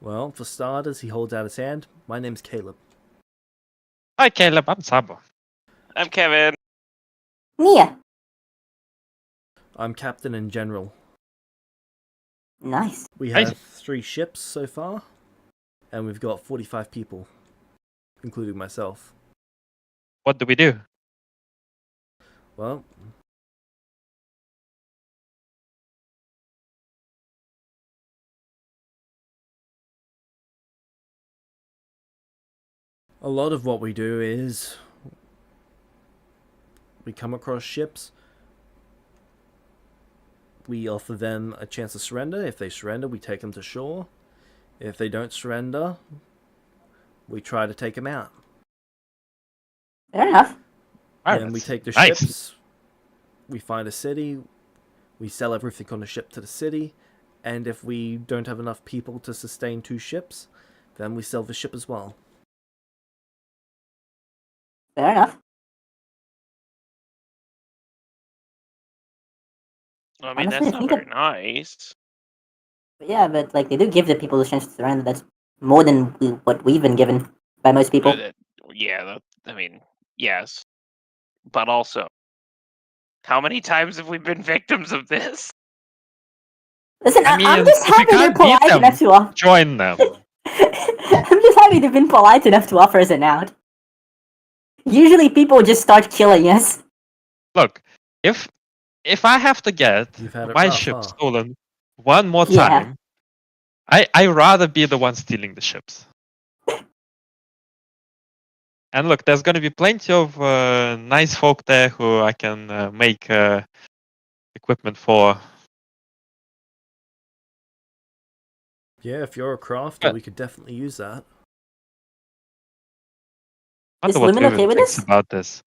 Well, for starters, he holds out his hand. My name's Caleb. Hi, Caleb. I'm Sabo. I'm Kevin. Mia. I'm captain in general. Nice. We Nice. have 3 ships so far, and we've got 45 people, including myself. What do we do? Well, a lot of what we do is we come across ships, we offer them a chance to surrender. If they surrender, we take them to shore. If they don't surrender, we try to take them out. Fair enough. Then we take the nice. ships, we find a city, we sell everything on the ship to the city, and if we don't have enough people to sustain 2 ships, then we sell the ship as well. Fair enough. I mean, Honestly, that's I not think very nice. But yeah, but like they do give the people the chance to surrender. That's more than what we've been given by most people. I mean, yes. But also, how many times have we been victims of this? Listen, I I'm mean, just if you happy they're can't beat polite them, enough to offer. join them. I'm just happy they've been polite enough to offer us an out. Usually, people just start killing us. Look, if I have to get You've had it my rough, ship huh? stolen one more Yeah. time, I rather be the one stealing the ships. And look, there's going to be plenty of nice folk there who I can make equipment for. Yeah, if you're a crafter, But- we could definitely use that. I Is wonder what Lumen okay Riven with thinks this? about this.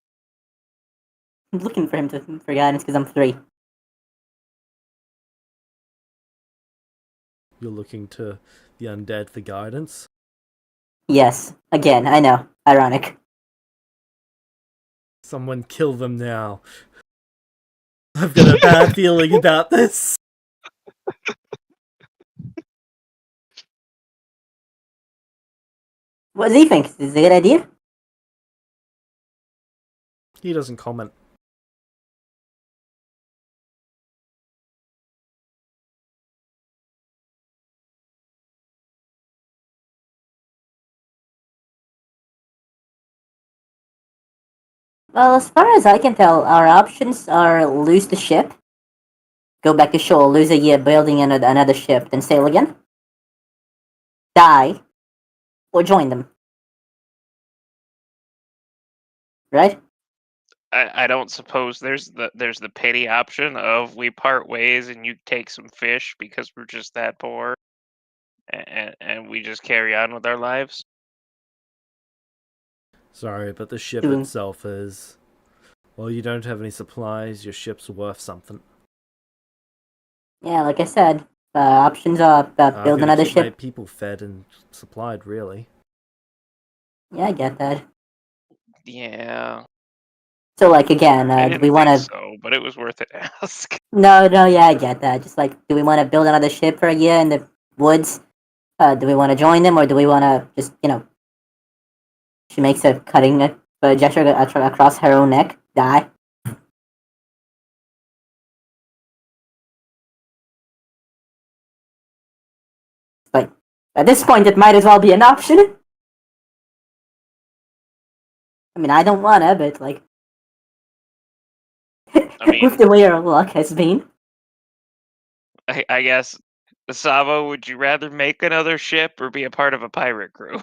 I'm looking for him for guidance because I'm 3. You're looking to the undead for guidance. Yes. Again, I know. Ironic. Someone kill them now. I've got a bad feeling about this. What does he think? Is it a good idea? He doesn't comment. Well, as far as I can tell, our options are lose the ship, go back to shore, lose a year building another ship, then sail again, die, or join them. Right? I don't suppose there's the pity option of we part ways and you take some fish because we're just that poor, and we just carry on with our lives. Sorry, but the ship Doing- itself is... Well, you don't have any supplies, your ship's worth something. Yeah, like I said, options are I'm build gonna another keep my ship. people fed and supplied, really. Yeah, I get that. Yeah, So, like, again, I do didn't we want think to... so, but it was worth it to ask. No, yeah, I get that. Just like, do we want to build another ship for a year in the woods? Do we want to join them, or do we want to just, she makes a cutting a gesture across her own neck, die? Like, at this point, it might as well be an option. I mean, I don't wanna, but like, I mean, with the way our luck has been. I guess, Savo, would you rather make another ship or be a part of a pirate crew?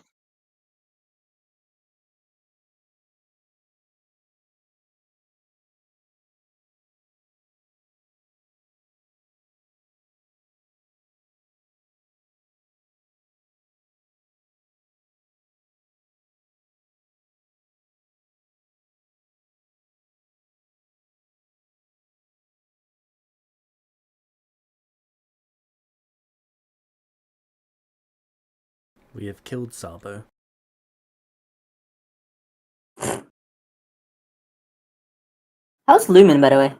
We have killed Sabo. How's Lumen, by the way?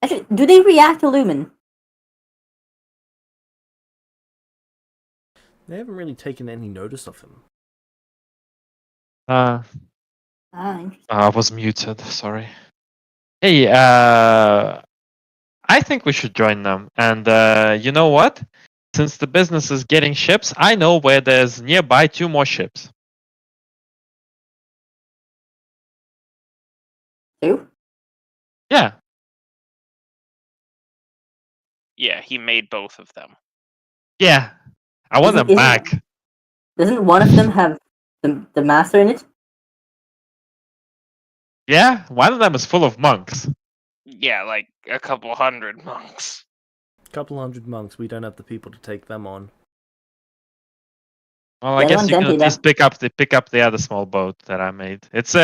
Actually, do they react to Lumen? They haven't really taken any notice of him. Interesting. I was muted. Sorry. Hey, I think we should join them. And you know what? Since the business is getting ships, I know where there's nearby 2 more ships. 2? Yeah. Yeah, he made both of them. Yeah. I want them back. Doesn't one of them have the master in it? Yeah, one of them is full of monks. Yeah, like a couple hundred monks. Couple hundred monks. We don't have the people to take them on. Well, The I other guess one's you can empty, at least pick up the other small boat that I made. It's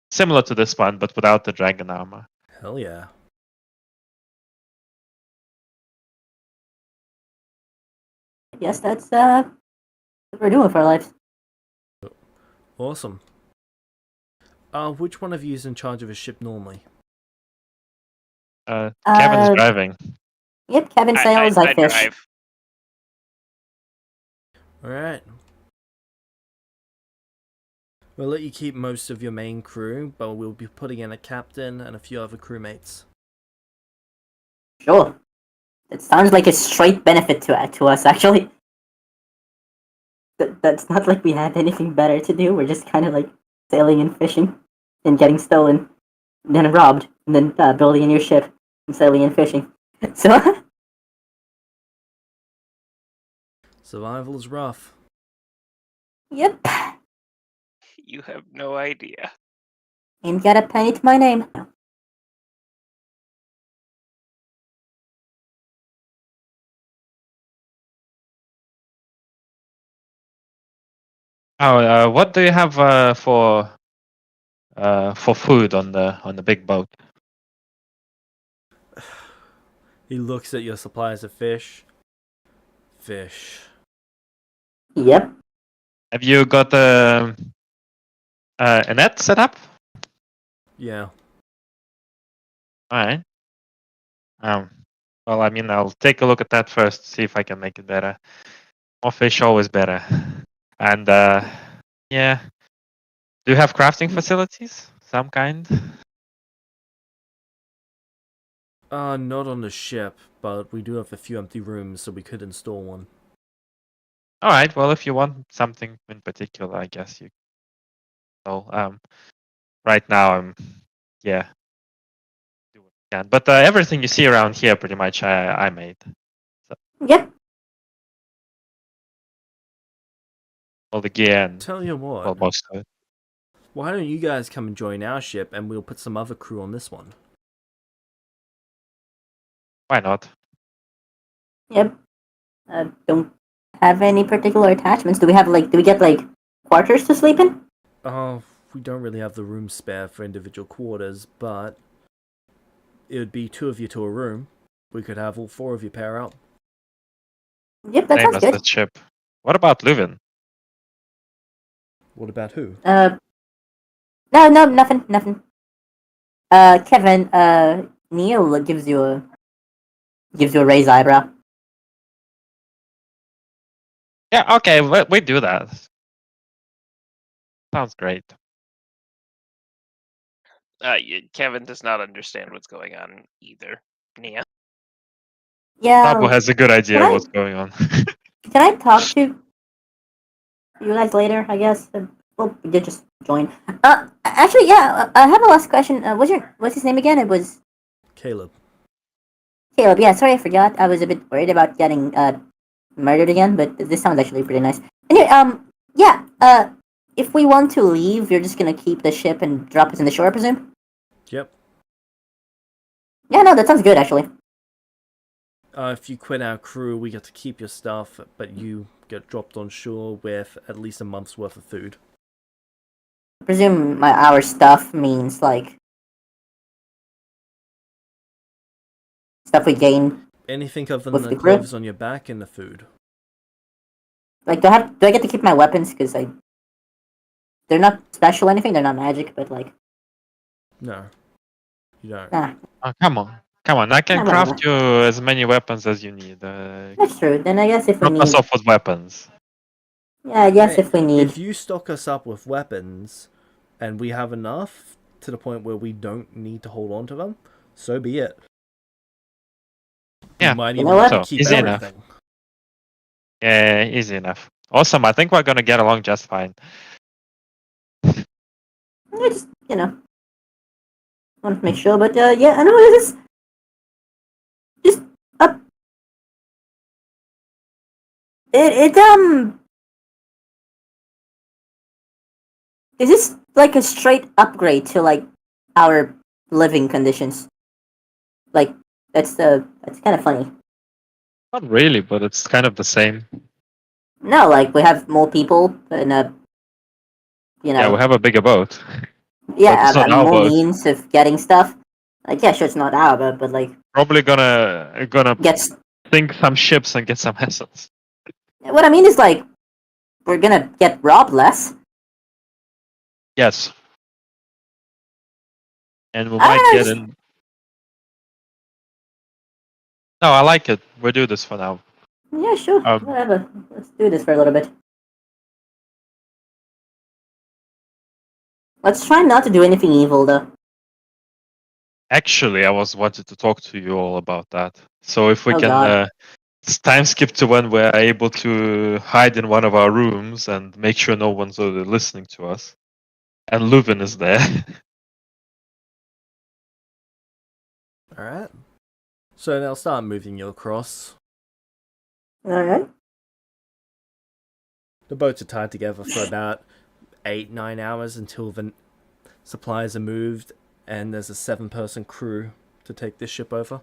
similar to this one, but without the dragon armor. Hell yeah. I guess that's what we're doing with our lives. Awesome. Which one of you is in charge of a ship normally? Kevin's driving. Yep, Kevin sails, I fish. Drive. Alright. We'll let you keep most of your main crew, but we'll be putting in a captain and a few other crewmates. Sure. It sounds like a straight benefit to us, actually. That's not like we had anything better to do. We're just kind of like sailing and fishing and getting stolen, and then robbed, and then building a new ship and sailing and fishing. So, Survival is rough. yep. You have no idea. Ain't got a penny to my name. Oh, what do you have for food on the big boat? He looks at your supplies of fish. Fish. Yep. Have you got a net set up? Yeah. All right. Well, I mean, I'll take a look at that first, see if I can make it better. More fish, always better. And yeah, do you have crafting facilities, some kind? Not on the ship, but we do have a few empty rooms, so we could install one. All right. Well, if you want something in particular, I guess you. So, right now yeah. Do what I can. But everything you see around here, pretty much, I made. Yep. All the gear and Tell you what, well, most of it. why don't you guys come and join our ship, and we'll put some other crew on this one? Why not? Yep. Don't have any particular attachments. Do we get like quarters to sleep in? We don't really have the room spare for individual quarters, but it would be 2 of you to a room. We could have all 4 of you pair up. Yep, that Same sounds as good. the ship. What about Leuven? What about who? No, nothing. Kevin, Neil gives you a raised eyebrow. Yeah, okay, we do that. Sounds great. Kevin does not understand what's going on either. Nia. Yeah. Sabu has a good idea can of I- what's going on. Can I talk to you guys later? I guess. Well, we did just join. Actually, yeah. I have a last question. What's his name again? It was Caleb. Caleb. Yeah. Sorry, I forgot. I was a bit worried about getting murdered again, but this sounds actually pretty nice. Anyway, yeah. If we want to leave, you're just gonna keep the ship and drop us in the shore, I presume. Yep. Yeah. No, that sounds good actually. If you quit our crew, we get to keep your stuff, but you get dropped on shore with at least a month's worth of food. I presume our stuff means like stuff we gain. Anything other than With the the crew? clothes on your back and the food. Like, do I get to keep my weapons? Because they're not special or anything. They're not magic, but like, No. You don't. nah, Oh, come on. I can Come on. craft you as many weapons as you need. that's true. Then I guess if we Drop us need, off with weapons. yeah, I guess Hey, if we need, If you stock us up with weapons, and we have enough to the point where we don't need to hold on to them, so be it. Yeah, We might You even know what? have to keep Easy enough. everything. Yeah, easy enough. Awesome. I think we're gonna get along just fine. it's Want to make sure, but yeah, I know this is just up. It. Is this like a straight upgrade to like our living conditions? Like that's kind of funny. Not really, but it's kind of the same. No, like we have more people and Yeah, we have a bigger boat. But it's not our more boat. means of getting stuff. Like yeah, sure, it's not our boat, but like Probably gonna gets. sink some ships and get some assets. What I mean is like we're gonna get robbed less. Yes. And we I might don't know, get in. No, I like it. We'll do this for now. yeah, sure, whatever. Let's do this for a little bit. Let's try not to do anything evil, though. Actually, I was wanted to talk to you all about that. So if we Oh, can God. time skip to when we're able to hide in one of our rooms and make sure no one's listening to us, and Leuven is there. Alright. So they'll start moving you across. Alright. The boats are tied together for about 8-9 hours until the supplies are moved and there's a 7-person crew to take this ship over.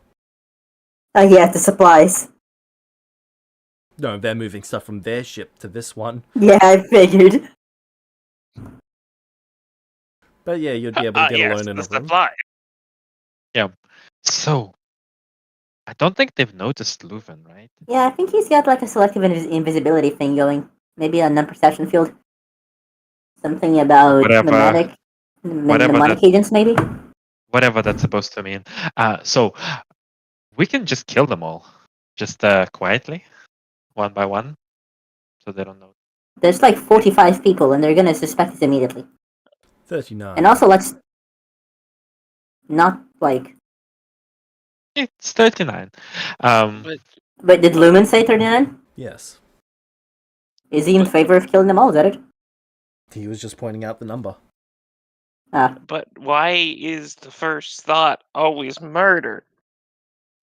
Oh, yeah, the supplies. No, they're moving stuff from their ship to this one. Yeah, I figured. But yeah, you'd be able to get yes, alone in the a room. supply. Yeah. So I don't think they've noticed Leuven, right? Yeah, I think he's got like a selective invisibility thing going. Maybe a non-perception field. Something about Whatever mnemonic that agents, maybe? whatever that's supposed to mean. So we can just kill them all, just quietly, one by one, so they don't know. There's like 45 people, and they're gonna suspect us immediately. 39. And also, let's not like. It's 39. But did Lumen say 39? Yes. Is he in favor of killing them all? Is that it? He was just pointing out the number. But why is the first thought always murder?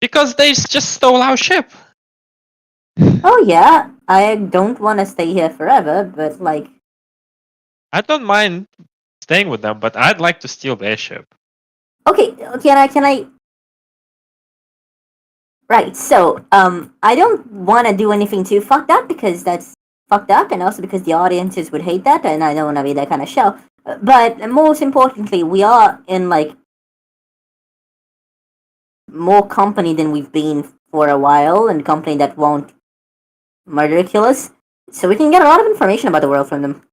Because they just stole our ship. Oh yeah, I don't want to stay here forever, but like. I don't mind staying with them, but I'd like to steal their ship. Okay, can I? Right, so I don't want to do anything too fucked up because that's fucked up, and also because the audiences would hate that, and I don't want to be that kind of show. But most importantly, we are in like more company than we've been for a while, and company that won't murder kill us, so we can get a lot of information about the world from them,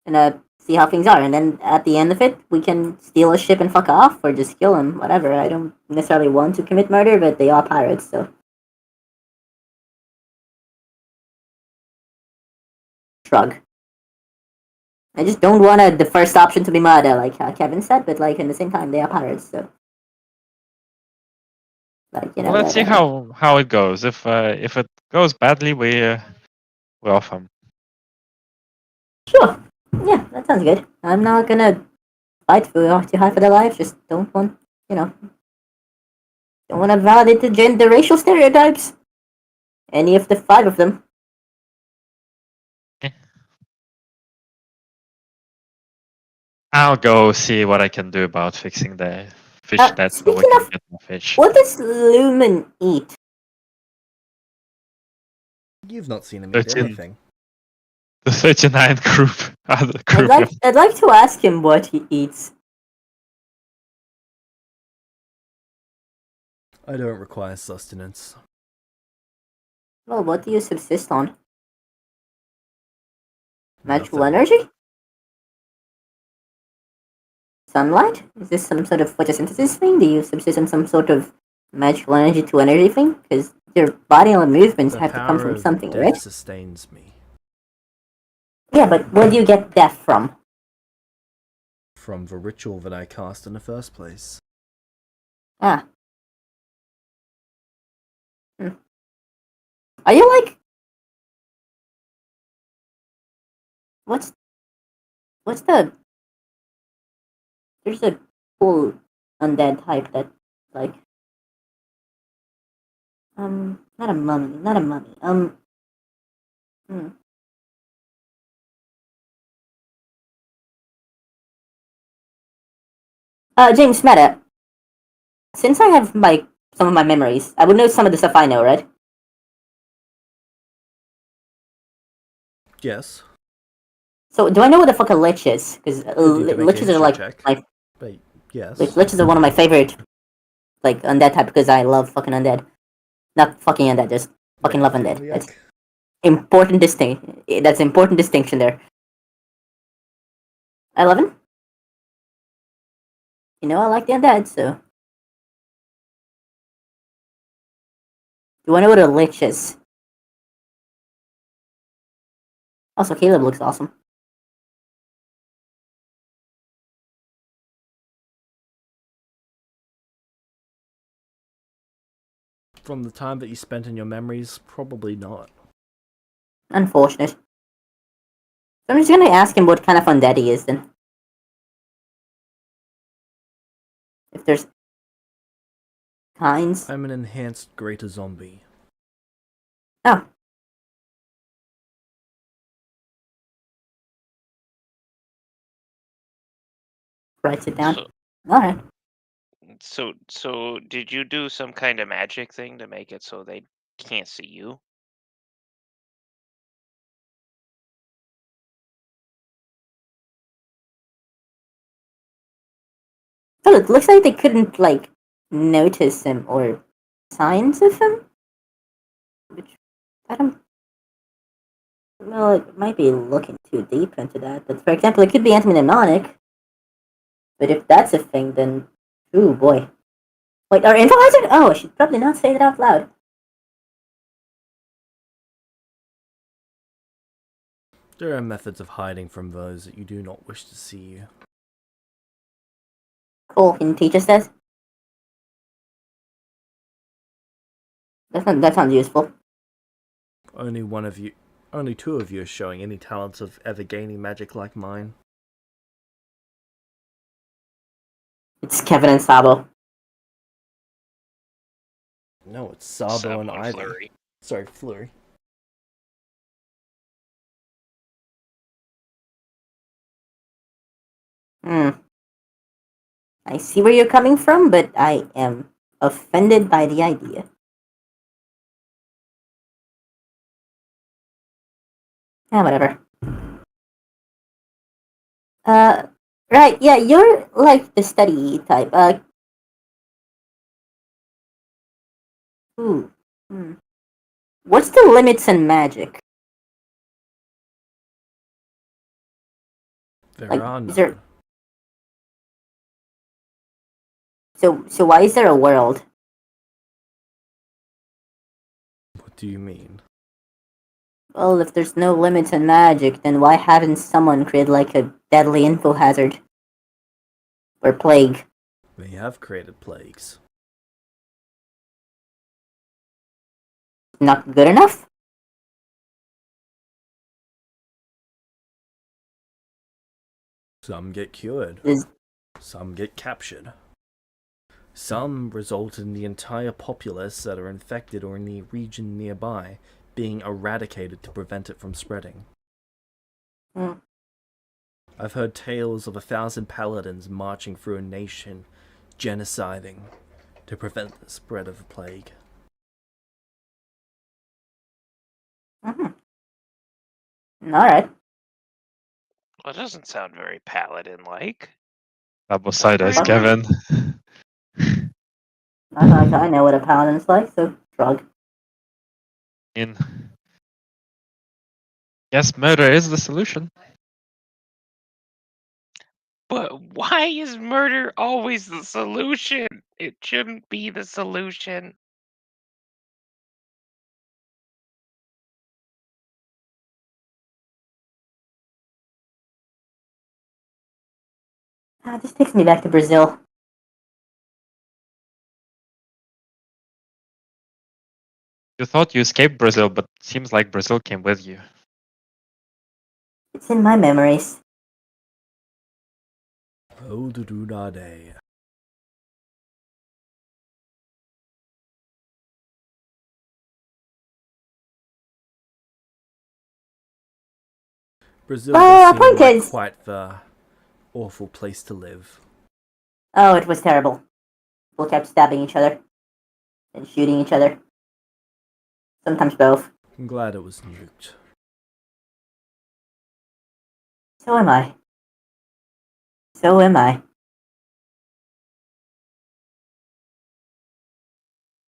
and see how things are, and then at the end of it, we can steal a ship and fuck off, or just kill them, whatever. I don't necessarily want to commit murder, but they are pirates, so. Shrug. I just don't want the first option to be murder, like Kevin said, but like in the same time, they are pirates, so. Like, you know. Well, let's see how it goes. If it goes badly, we're off them. Sure. Yeah, that sounds good. I'm not gonna fight too hard for their lives, just don't want, don't want to validate the racial stereotypes. Any of the 5 of them. I'll go see what I can do about fixing the fish net so we Speaking can of, get more fish. what does Lumen eat? You've not seen him eat 13. anything. The 39 group. I'd like to ask him what he eats. I don't require sustenance. Well, what do you subsist on? Magical Nothing. energy? Sunlight? Is this some sort of photosynthesis thing? Do you subsist on some sort of magical energy to energy thing? Because your bodily movements The have to come power from of something, death right? sustains me. Yeah, but where do you get death from? From the ritual that I cast in the first place. Ah. Are you like... What's the There's a cool undead type that like not a mummy, not a mummy. Hmm. James Meta. Since I have some of my memories, I would know some of the stuff I know, right? Yes. So do I know what the fuck a lich is? Because You'll need to make a liches are history like check. my But yes. liches are one of my favorite undead type because I love fucking undead. Not fucking undead, just fucking love undead. Necrophiliac. That's important distinction there. 11? You know I like the undead, so do I know what a lich is? Also, Caleb looks awesome. From the time that you spent in your memories, probably not. Unfortunate. So I'm just gonna ask him what kind of undead he is then. If there's kinds. I'm an enhanced greater zombie. Oh. Writes it down. Alright. So did you do some kind of magic thing to make it so they can't see you? Oh, it looks like they couldn't notice him or signs of him. Which I don't. Well, it might be looking too deep into that. But for example, it could be anti-mnemonic. But if that's a thing, then ooh boy. Wait, our info hazard? Oh, I should probably not say that out loud. There are methods of hiding from those that you do not wish to see you. Cool. Can you teach us that? That sounds useful. Only two of you are showing any talents of ever gaining magic like mine. It's Kevin and Sabo. No, it's Sabo and Ivy. Flurry. Sorry, Flurry. I see where you're coming from, but I am offended by the idea. Whatever. Right, yeah, you're like the study type. Ooh. What's the limits in magic? There Like, are is there- none. So why is there a world? What do you mean? Well, if there's no limits in magic, then why haven't someone created like a deadly info hazard? Or plague? They have created plagues. Not good enough? Some get cured. Is Some get captured. Some result in the entire populace that are infected or in the region nearby being eradicated to prevent it from spreading. Hmm. I've heard tales of 1,000 paladins marching through a nation, genociding, to prevent the spread of the plague. Alright. Well, that doesn't sound very paladin-like. Double side as Very Kevin. I know what a paladin's like, so shrug. In. Yes, murder is the solution. But why is murder always the solution? It shouldn't be the solution. This takes me back to Brazil. You thought you escaped Brazil, but seems like Brazil came with you. It's in my memories. Oh, do da day. Brazil Well, does seem point like is, quite the awful place to live. oh, it was terrible. People kept stabbing each other and shooting each other. Sometimes both. I'm glad it was nuked. So am I. So am I.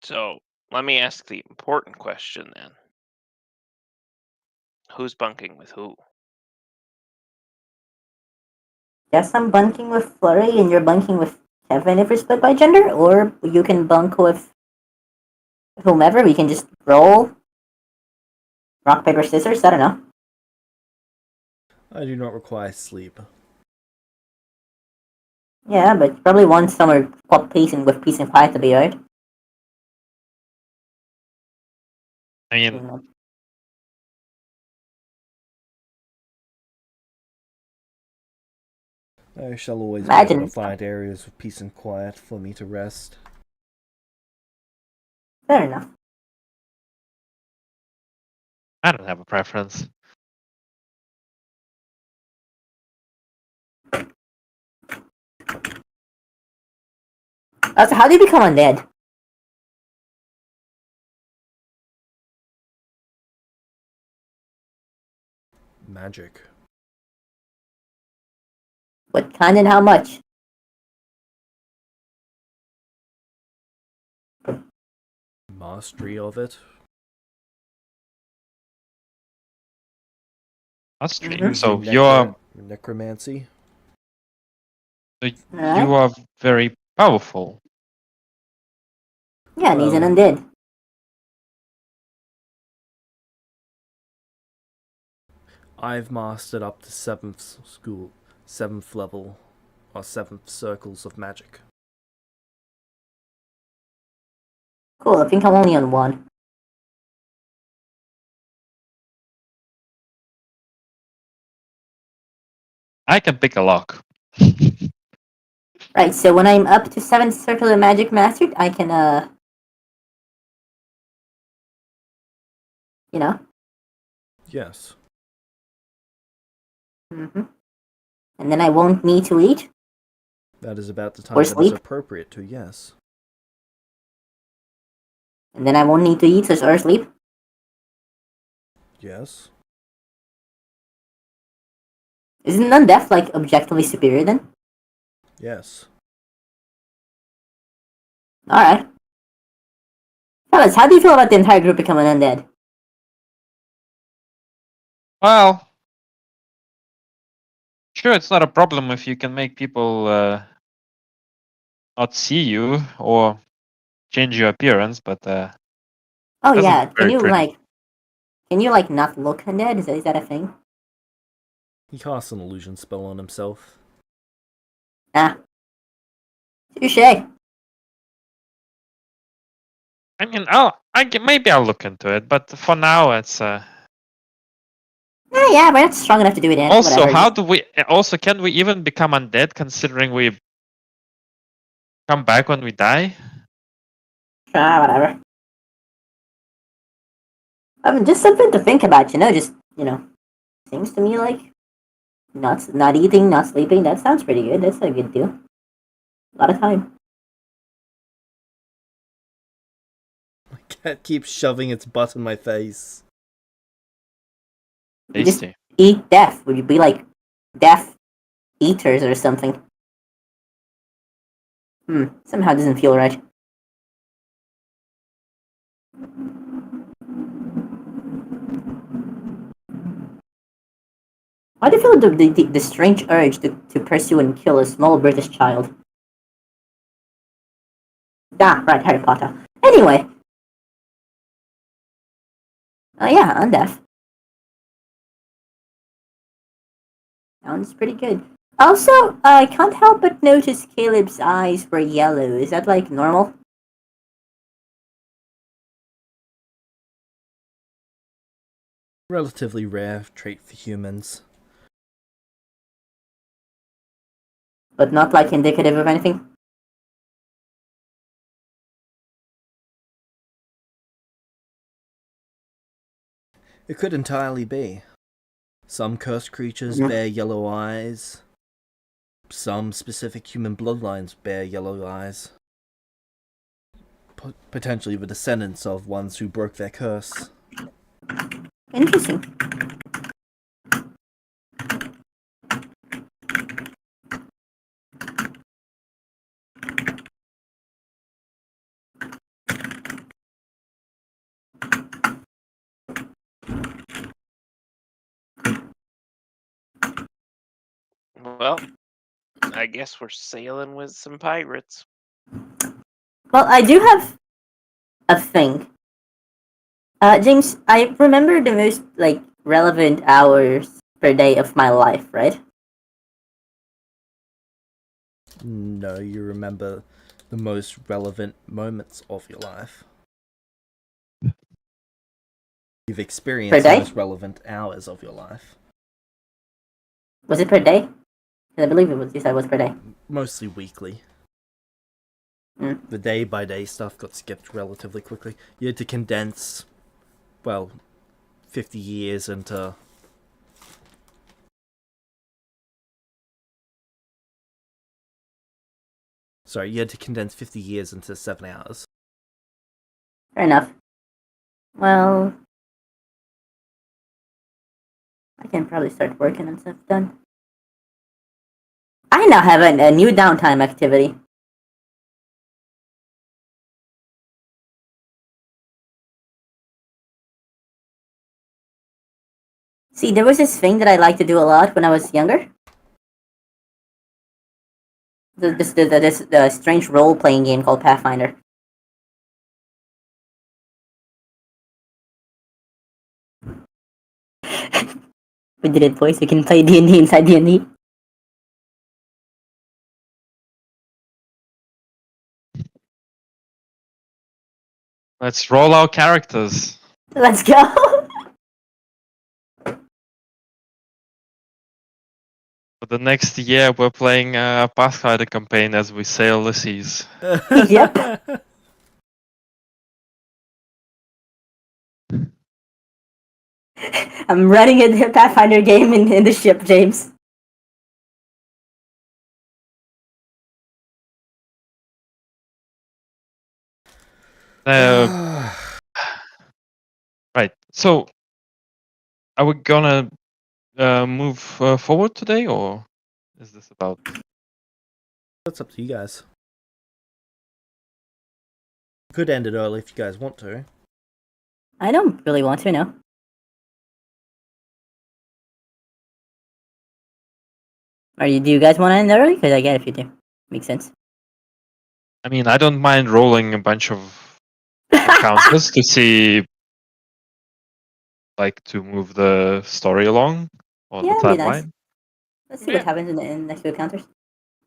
So let me ask the important question then. Who's bunking with who? Guess I'm bunking with Flurry and you're bunking with Kevin if we're split by gender, or you can bunk with whomever. We can just roll rock, paper, scissors. I don't know. I do not require sleep. Yeah, but you probably want somewhere peace and quiet to be, right? I mean, I shall always be Imagine. able to find areas of peace and quiet for me to rest. Fair enough. I don't have a preference. So how do you become undead? Magic. What kind and how much? Mastery of it. That's true. Mhm. So Necromancy. you are very powerful. Yeah, and he's an Well, undead. I've mastered up to 7th level, or 7th circles of magic. Cool, I think I'm only on one. I can pick a lock. Right, so when I'm up to 7th circle of magic mastered, I can, you know. Yes. Mm-hmm. And then I won't need to eat. That is about the time Or that is sleep. appropriate to, yes. And then I won't need to eat or sleep. Yes. Isn't undeath, like, objectively superior then? Yes. Alright. Fellas, how do you feel about the entire group becoming undead? Well, sure, it's not a problem if you can make people not see you or change your appearance, but Oh doesn't yeah, look very pretty. can you, not look undead? Is that a thing? He casts an illusion spell on himself. Ah. Touché. I mean, maybe I'll look into it, but for now, it's Yeah, we're not strong enough to do it yet. also Whatever. how do we also can we even become undead considering we come back when we die? Whatever. I mean, just something to think about, just, seems to me like not eating, not sleeping, that sounds pretty good. That's a good deal. A lot of time. My cat keeps shoving its butt in my face. You just Tasty. eat death. Would you be like death eaters or something? Somehow doesn't feel right. Why do you feel the strange urge to pursue and kill a small British child? Ah, right, Harry Potter. Anyway. Yeah, undeath. Sounds pretty good. Also, I can't help but notice Caleb's eyes were yellow. Is that, like, normal? Relatively rare trait for humans. but not like indicative of anything. It could entirely be. Some cursed creatures Mhm. bear yellow eyes. Some specific human bloodlines bear yellow eyes. Potentially the descendants of ones who broke their curse. Interesting. Well, I guess we're sailing with some pirates. Well, I do have a thing. James, I remember the most like relevant hours per day of my life, right? No, you remember the most relevant moments of your life. You've Per experienced the day? most relevant hours of your life. Was it per day? I believe it was. You said it was per day. Mostly weekly. Mm. The day by day stuff got skipped relatively quickly. You had to condense, well, 50 years into. Sorry, you had to condense 50 years into 7 hours. Fair enough. Well, I can probably start working on stuff done. I now have a new downtime activity. See, there was this thing that I liked to do a lot when I was younger. This strange role-playing game called Pathfinder. We did it, boys. We can play D&D inside D&D. Let's roll our characters. Let's go. For the next year, we're playing a Pathfinder campaign as we sail the seas. Yep. I'm running a Pathfinder game in the ship, James. Uh, right. So, are we gonna move forward today, or is this about? That's up to you guys. Could end it early if you guys want to. I don't really want to, no. Do you guys want to end early? Because I get if you do. Makes sense. I mean, I don't mind rolling a bunch of encounters to see, like, to move the story along or Yeah, the that'd be nice. timeline. Let's see Yeah. what happens in the next few encounters.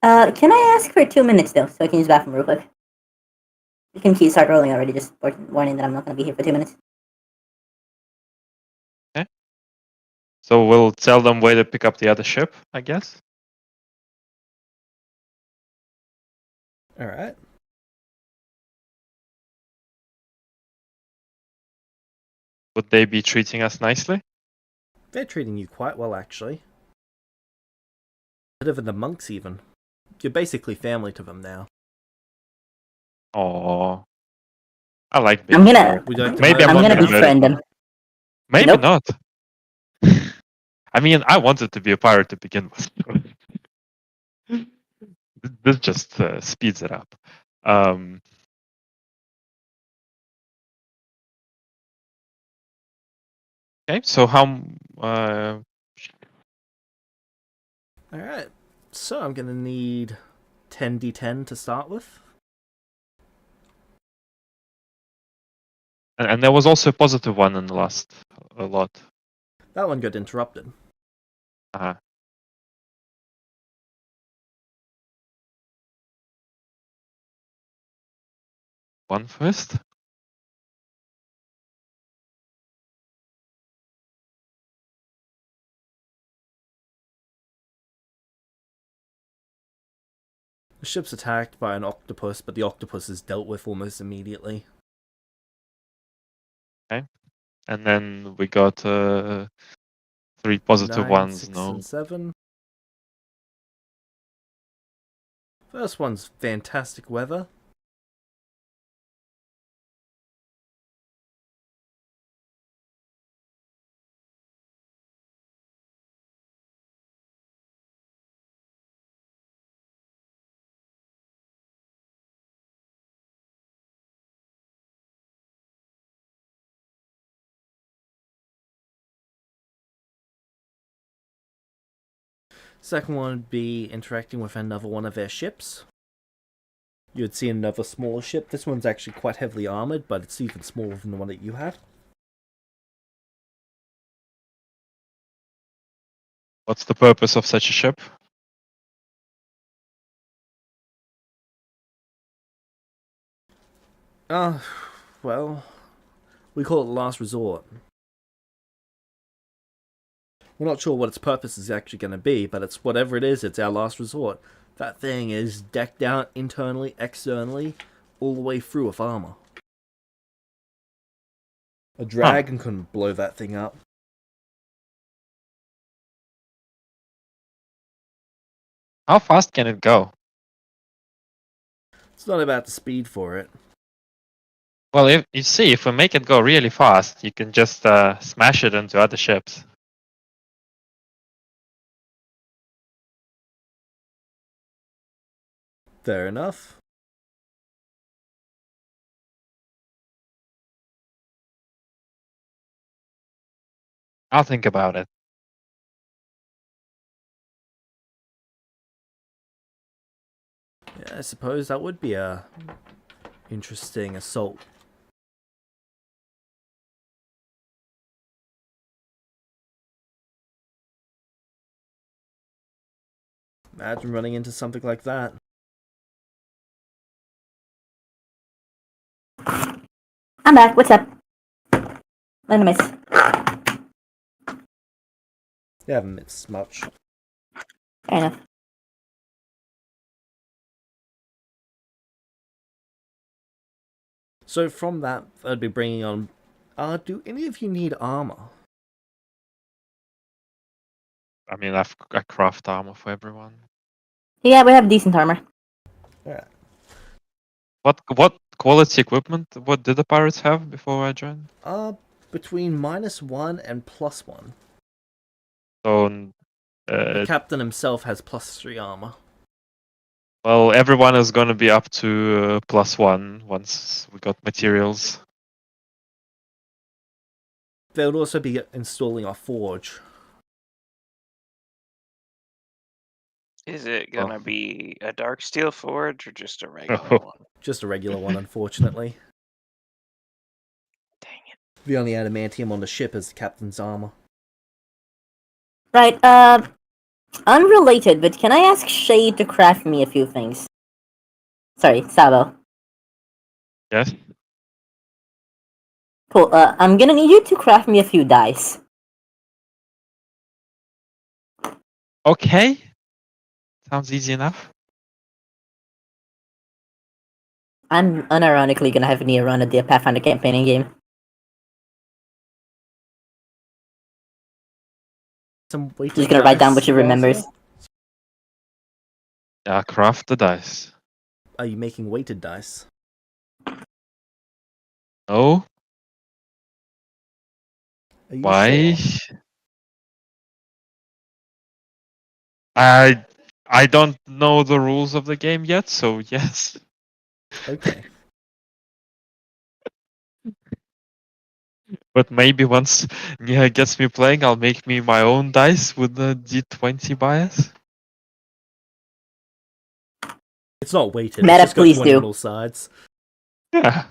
Can I ask for 2 minutes though, so I can use the bathroom real quick? You can start rolling already. Just warning that I'm not going to be here for 2 minutes. So we'll tell them where to pick up the other ship, I guess. Alright. Would they be treating us nicely? They're treating you quite well, actually. Better than the monks, even. You're basically family to them now. Oh, I like being I'm gonna. here. Would you like to Maybe hire I'm I'm not gonna gonna them? befriend them. Maybe Nope. not. I mean, I wanted to be a pirate to begin with. This just speeds it up. Okay, so how? Alright. So I'm gonna need 10d10 to start with. And there was also a positive one in the last a lot. That one got interrupted. Uh-huh. One first. The ship's attacked by an octopus, but the octopus is dealt with almost immediately. And then we got 3 positive 9, ones. 6, No. and 7. First one's fantastic weather. Second one would be interacting with another one of their ships. You'd see another smaller ship. This one's actually quite heavily armored, but it's even smaller than the one that you have. What's the purpose of such a ship? Well, we call it the last resort. We're not sure what its purpose is actually going to be, but it's whatever it is, it's our last resort. That thing is decked out internally, externally, all the way through with armor. A dragon couldn't blow that thing up. How fast can it go? It's not about the speed for it. Well, if you see, if we make it go really fast, you can just smash it into other ships. Fair enough. I'll think about it. Yeah, I suppose that would be a interesting assault. Imagine running into something like that. I'm back. What's up? Enemies. You haven't missed much. Fair enough. So from that, I'd be bringing on... do any of you need armor? I mean, I craft armor for everyone. Yeah, we have decent armor. Yeah. What quality equipment? What did the pirates have before I joined? Between -1 and +1. So, The captain himself has +3 armor. well, everyone is going to be up to +1 once we got materials. They would also be installing a forge. Is it gonna be a dark steel forge or just a regular Oh. one? Just a regular one, unfortunately. Dang it. The only adamantium on the ship is the captain's armor. Right, unrelated, but can I ask Shay to craft me a few things? Sorry, Sabo. Yes. Cool, I'm gonna need you to craft me a few dice. Okay. Sounds easy enough. I'm unironically gonna have Nia run the Pathfinder campaigning game. Some weighted Just gonna write down what dice she remembers. also? Yeah, craft the dice. Are you making weighted dice? No. Are you Why? sure? I don't know the rules of the game yet, so yes. Okay. But maybe once Nia gets me playing, I'll make me my own dice with the D20 bias. It's not weighted, Meta, it's just got please 20 do. on all sides. Yeah.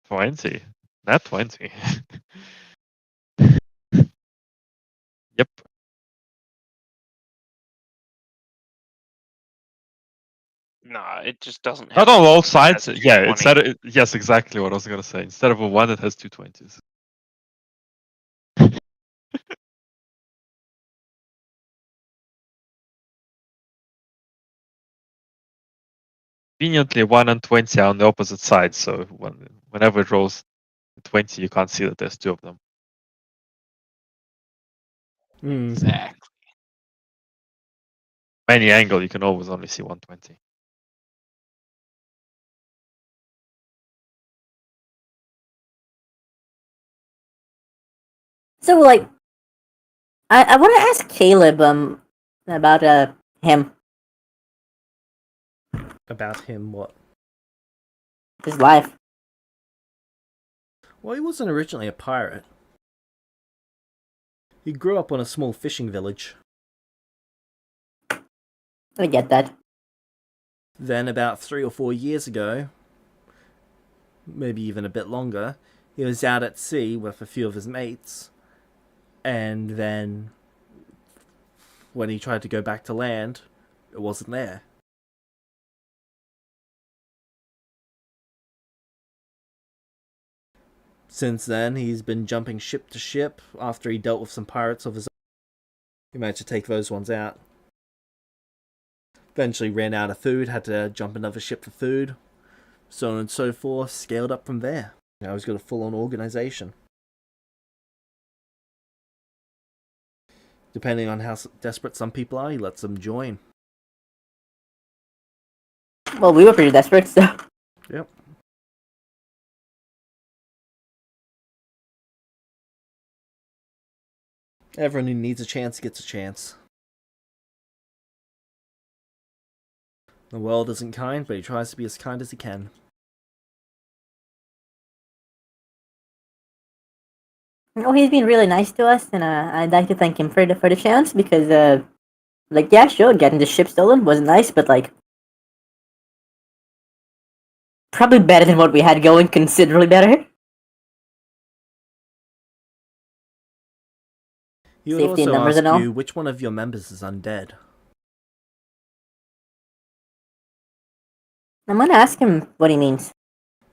20. Not 20. Yep. Nah, it just doesn't have Not on a all 1, it sides. has two Yeah, 20. yes, exactly what I was gonna say. Instead of a 1, it has two 20s. Conveniently, 1 and 20 are on the opposite side, so whenever it rolls 20, you can't see that there's 2 of them. Hmm. Exactly. Any angle, you can always only see 120. So, like, I want to ask Caleb about him, About him, what? his life. Well, he wasn't originally a pirate. He grew up on a small fishing village. I get that. Then, about 3 or 4 years ago, maybe even a bit longer, he was out at sea with a few of his mates. And then, when he tried to go back to land, it wasn't there. Since then, he's been jumping ship to ship after he dealt with some pirates of his own. He managed to take those ones out. Eventually ran out of food, had to jump another ship for food. So on and so forth, scaled up from there. Now he's got a full-on organization. Depending on how desperate some people are, he lets them join. Well, we were pretty desperate, so. Yep. Everyone who needs a chance gets a chance. The world isn't kind, but he tries to be as kind as he can. No, he's been really nice to us, and I'd like to thank him for the chance because, like, yeah, sure, getting the ship stolen was nice, but like, probably better than what we had going, considerably better. He would Safety in also numbers ask and all. you which one of your members is undead. I'm gonna ask him what he means.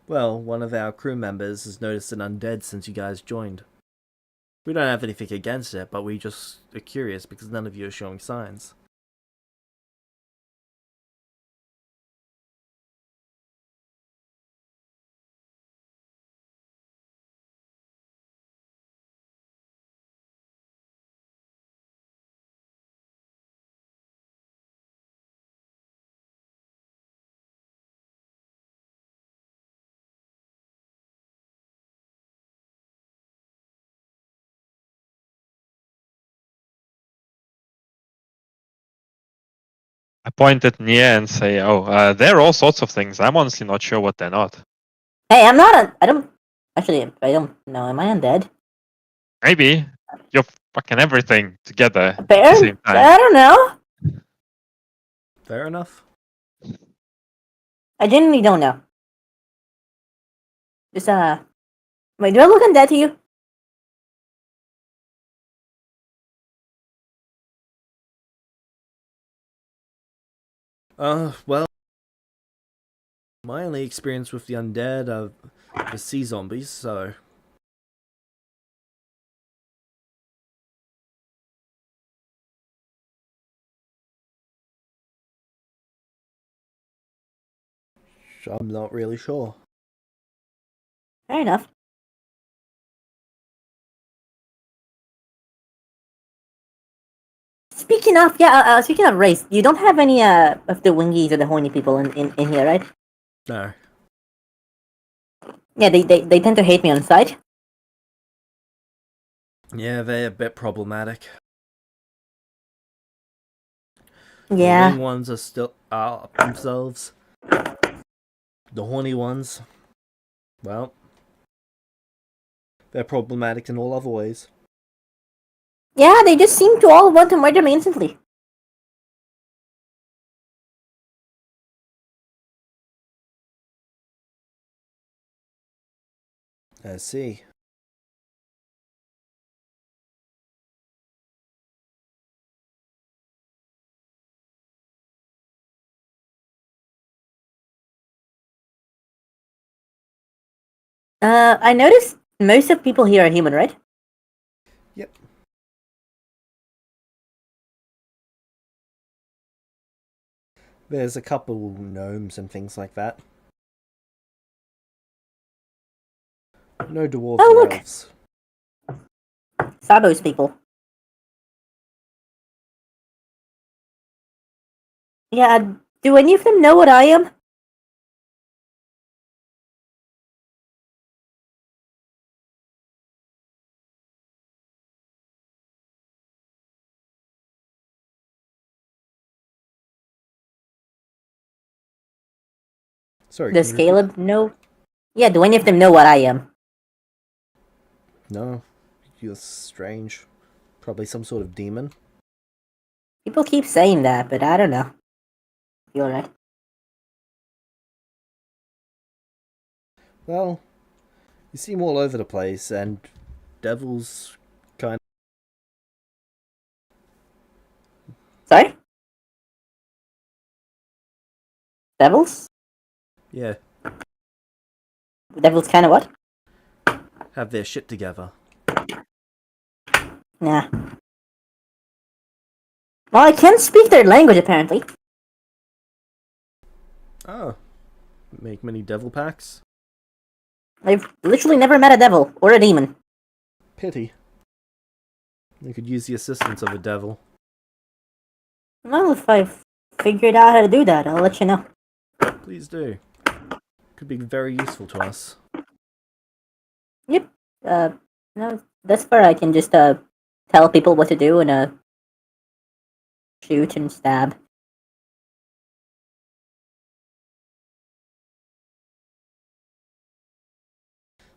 Well, one of our crew members has noticed an undead since you guys joined. We don't have anything against it, but we just are curious because none of you are showing signs. I point at Nia and say, "Oh, they're all sorts of things. I'm honestly not sure what they're not. Hey, I'm not I don't. Actually, I don't know. Am I undead? Maybe you're fucking everything together A at bear? the same time." I don't know. Fair enough. I genuinely don't know. Just, wait, do I look undead to you? Well, my only experience with the undead are the sea zombies, so... I'm not really sure. Fair enough. Speaking of race, you don't have any of the wingies or the horny people in here, right? No. Yeah, they tend to hate me on sight. Yeah, they're a bit problematic. The Yeah. wing ones are still up themselves. The horny ones, well, they're problematic in all other ways. Yeah, they just seem to all want to murder me instantly. I see. I noticed most of people here are human, right? Yep. There's a couple gnomes and things like that. No dwarves Oh, or look. elves. Sabo's people. Yeah, do any of them know what I am? Sorry, can Does you repeat? Caleb know? Yeah, do any of them know what I am? No, you're strange. Probably some sort of demon. People keep saying that, but I don't know. You're right. Well, you seem all over the place, and devils kind Sorry? Devils? yeah, Devils kind of what? have their shit together. Nah. Well, I can speak their language, apparently. Oh, make many devil packs? I've literally never met a devil or a demon. Pity. You could use the assistance of a devil. Well, if I've figured out how to do that, I'll let you know. Please do. Could be very useful to us. Yep. No, that's where I can just, tell people what to do and, shoot and stab.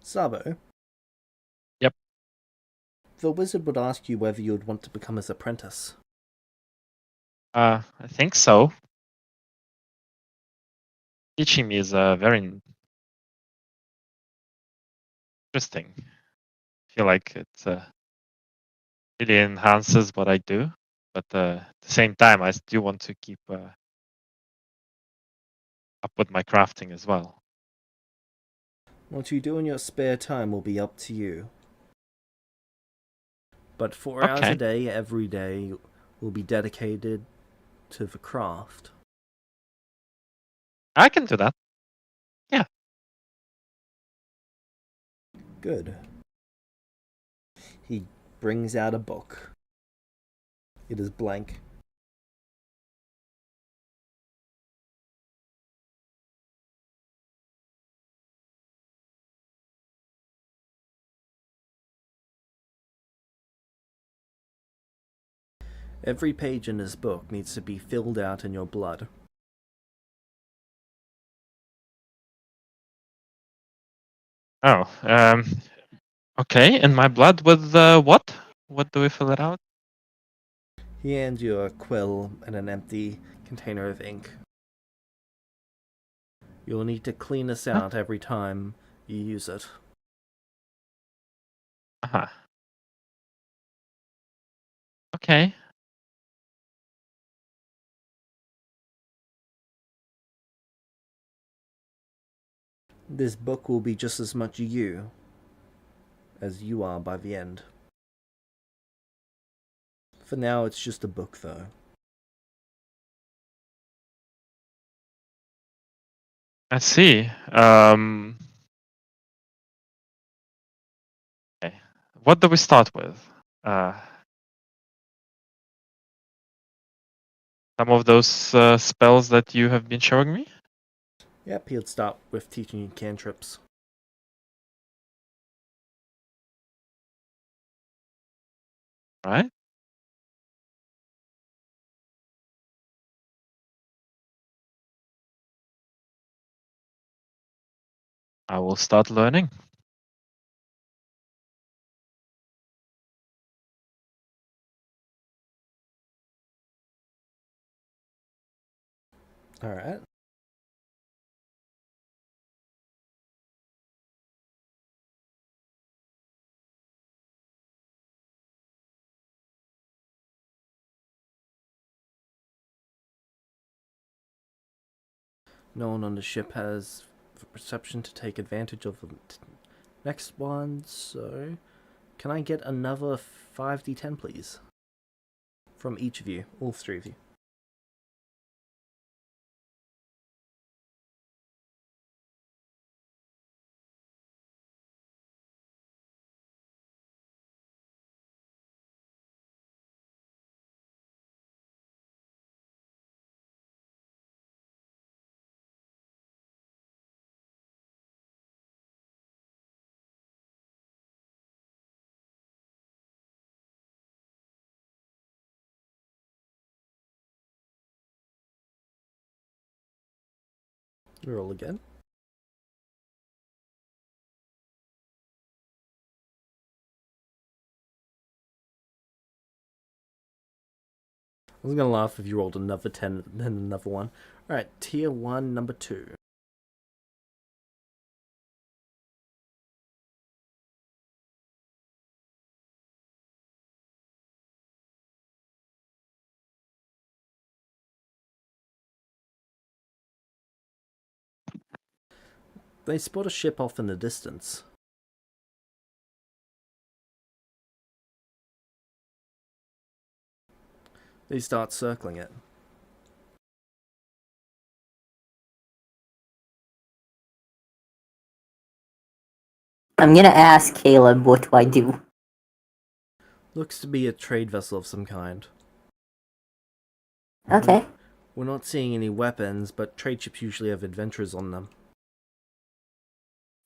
Sabo? Yep. The wizard would ask you whether you would want to become his apprentice. I think so. Teaching me is very interesting. I feel like it really enhances what I do, but at the same time, I do want to keep up with my crafting as well. What you do in your spare time will be up to you. But 4 hours Okay. a day, every day, will be dedicated to the craft. I can do that. Yeah. Good. He brings out a book. It is blank. Every page in this book needs to be filled out in your blood. Oh, okay. In my blood with what? What do we fill it out? He hands you a quill and an empty container of ink. You'll need to clean this Huh? out every time you use it. Uh-huh. Okay. This book will be just as much you as you are by the end. For now, it's just a book, though. I see. Okay. What do we start with? Some of those spells that you have been showing me? Yep, he'll start with teaching you cantrips. Right? I will start learning. Alright. No one on the ship has the perception to take advantage of the next one, so can I get another 5d10, please? From each of you, all three of you. Roll again. I was gonna laugh if you rolled another 10 and then another one. Alright, tier 1, number 2. They spot a ship off in the distance. They start circling it. I'm gonna ask Caleb, what do I do? Looks to be a trade vessel of some kind. Okay. We're not seeing any weapons, but trade ships usually have adventurers on them.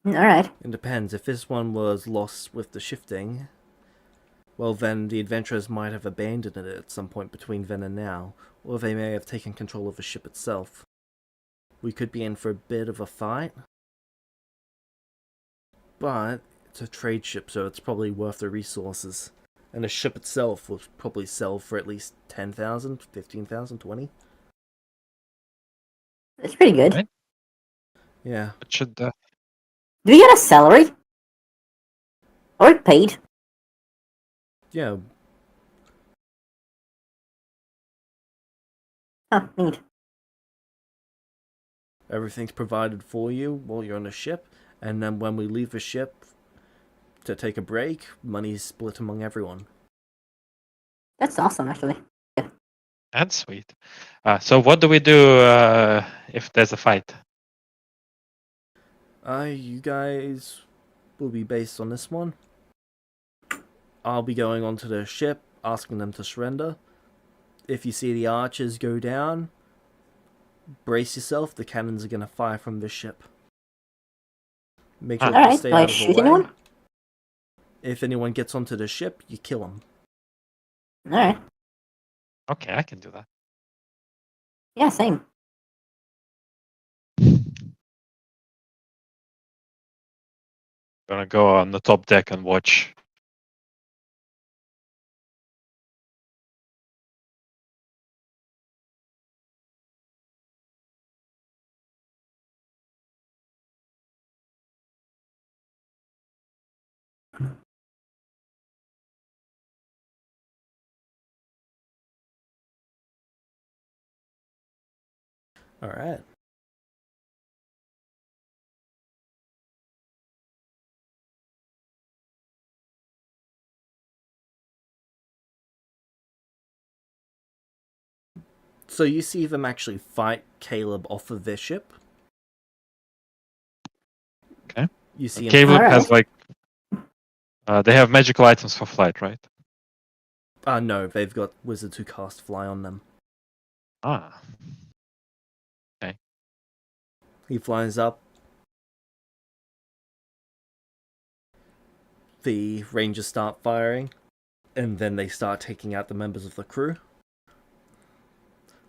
Alright. It depends. If this one was lost with the shifting, well then the adventurers might have abandoned it at some point between then and now, or they may have taken control of the ship itself. We could be in for a bit of a fight, but it's a trade ship, so it's probably worth the resources. And the ship itself will probably sell for at least 10,000, 15,000, 20. That's pretty good. Right. Yeah. What should Do we get a salary? Or paid? Yeah. Oh, neat. Everything's provided for you while you're on a ship, and then when we leave the ship to take a break, money's split among everyone. That's awesome, actually. That's sweet. So what do we do if there's a fight? You guys will be based on this one. I'll be going onto the ship, asking them to surrender. If you see the archers go down, brace yourself, the cannons are going to fire from the ship. Make sure to Alright, stay do I out of the shoot way. anyone? If anyone gets onto the ship, you kill them. Alright. Okay, I can do that. Yeah, same. Gonna go on the top deck and watch. Alright. So you see them actually fight Caleb off of their ship. Okay. You see him. Caleb has Alright. they have magical items for flight, right? No, they've got wizards who cast fly on them. Ah. He flies up. The rangers start firing, and then they start taking out the members of the crew.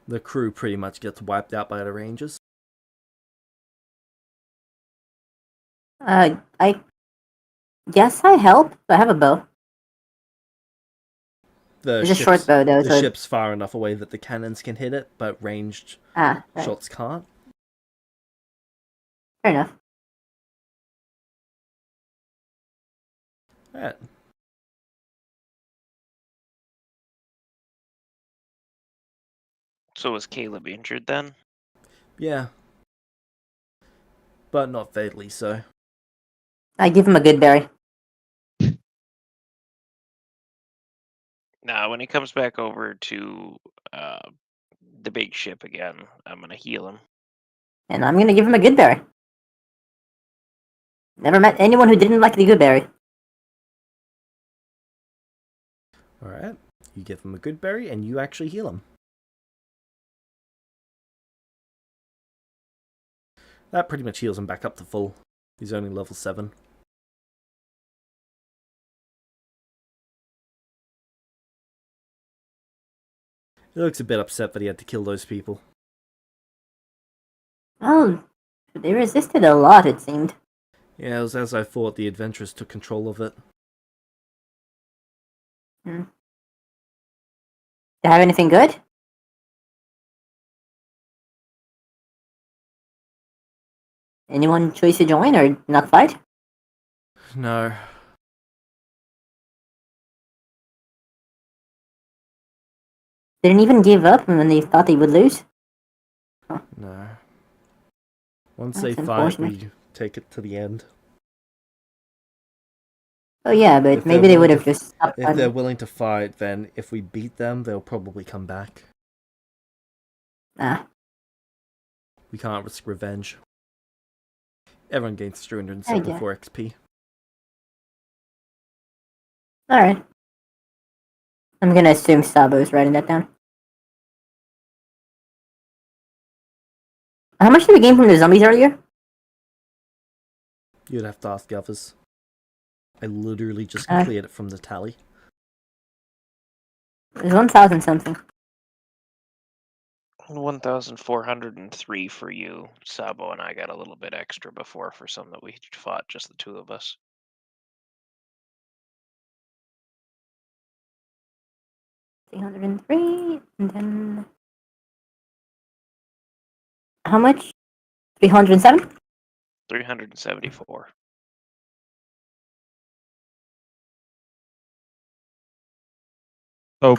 The crew pretty much gets wiped out by the rangers. I guess I help. I have a bow. It's a short bow, though. The So ship's far enough away that the cannons can hit it, but ranged right. shots can't. Fair enough. Alright. So was Caleb injured then? Yeah. But not fatally so. I give him a good berry. Nah, when he comes back over to the big ship again, I'm gonna heal him. And I'm gonna give him a good berry. Never met anyone who didn't like the good berry. Alright. You give him a good berry, and you actually heal him. That pretty much heals him back up to full. He's only level 7. He looks a bit upset that he had to kill those people. Well, They resisted a lot, it seemed. Yeah, it was as I thought. The adventurers took control of it. Do you have anything good? Anyone choose to join or not fight? No. Didn't even give up when they thought they would lose? No. Once That's they fight, unfortunate. we take it to the end. Oh yeah, but If they're maybe they would willing have to- just stopped If they're fighting. willing to fight, then if we beat them, they'll probably come back. Ah, We can't risk revenge. Everyone gains I 374 XP. alright. I'm gonna assume Sabo's writing that down. How much did we gain from the zombies earlier? You'd have to ask the others. I literally just Uh, cleared it from the tally. It was 1,000 something. 1,403 for you. Sabo and I got a little bit extra before for some that we fought, just the two of us. 303, and then... How much? 307? 374. So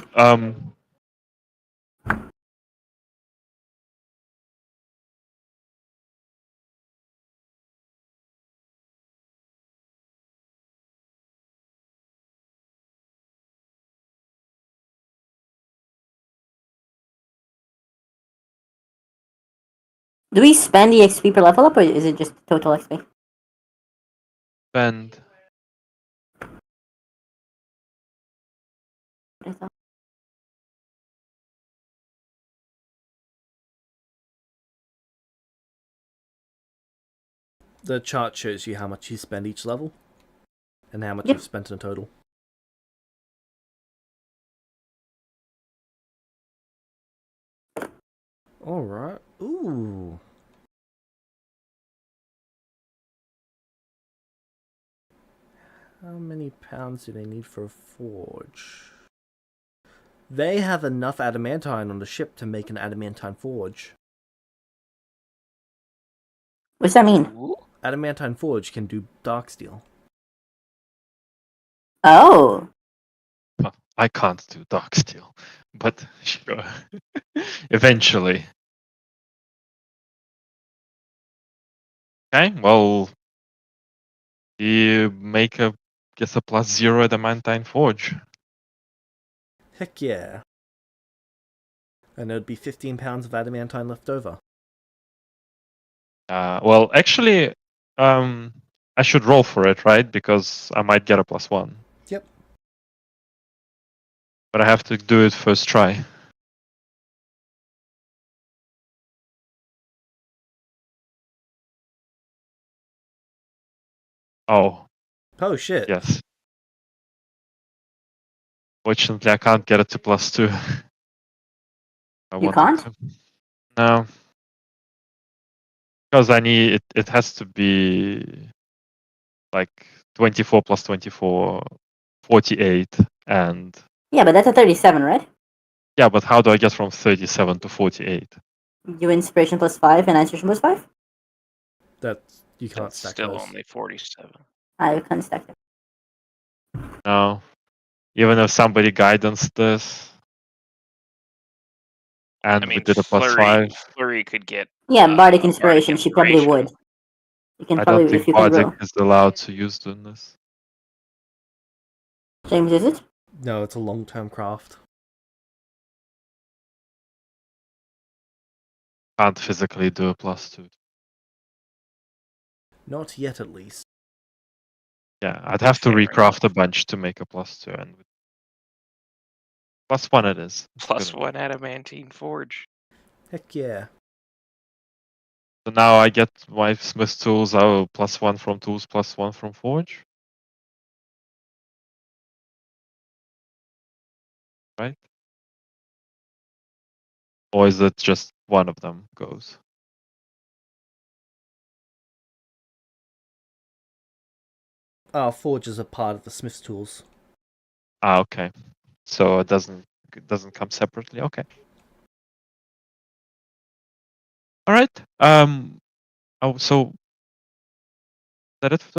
Do we spend the XP per level up, or is it just total XP? spend What is that? The chart shows you how much you spend each level, and how much Yep. you've spent in total. Alright. Ooh. How many pounds do they need for a forge? They have enough adamantine on the ship to make an adamantine forge. What's that mean? Ooh. Adamantine forge can do dark steel. Oh, I can't do dark steel, but sure. Eventually. Okay, well, you make a guess a +0 adamantine forge. Heck yeah. And there'd be 15 pounds of adamantine left over. Well, actually, I should roll for it, right? Because I might get a +1. Yep. But I have to do it first try. Oh, Oh shit. yes. Fortunately, I can't get it to +2. I you wanted can't? to. No. Because I need it. It has to be like 24 plus 24, 48, and Yeah, but that's a 37, right? yeah. But how do I get from 37 to 48? You inspiration plus 5 and inspiration plus 5? That's you can't That's stack still those. only 47. I can't stack it. No. Even if somebody guidance this, and I we mean, did a Flurry, +5. Flurry could get Yeah, bardic Bardic inspiration. She probably Inspiration. would. You can I don't probably, think if you can Bardic grow. is allowed to use doing this. James, is it? No, it's a long-term craft. Can't physically do a +2. Not yet, at least. Yeah, I'd have to Fair recraft a bunch to make a +2, and +1 it is. It's Plus good. 1 adamantine forge. Heck yeah. So now I get my smith tools. Oh, +1 from tools, +1 from forge. Right? Or is it just one of them goes? Forge is a part of the smith's tools. Ah, okay. So it doesn't come separately. Okay. All right. Oh, so is that it for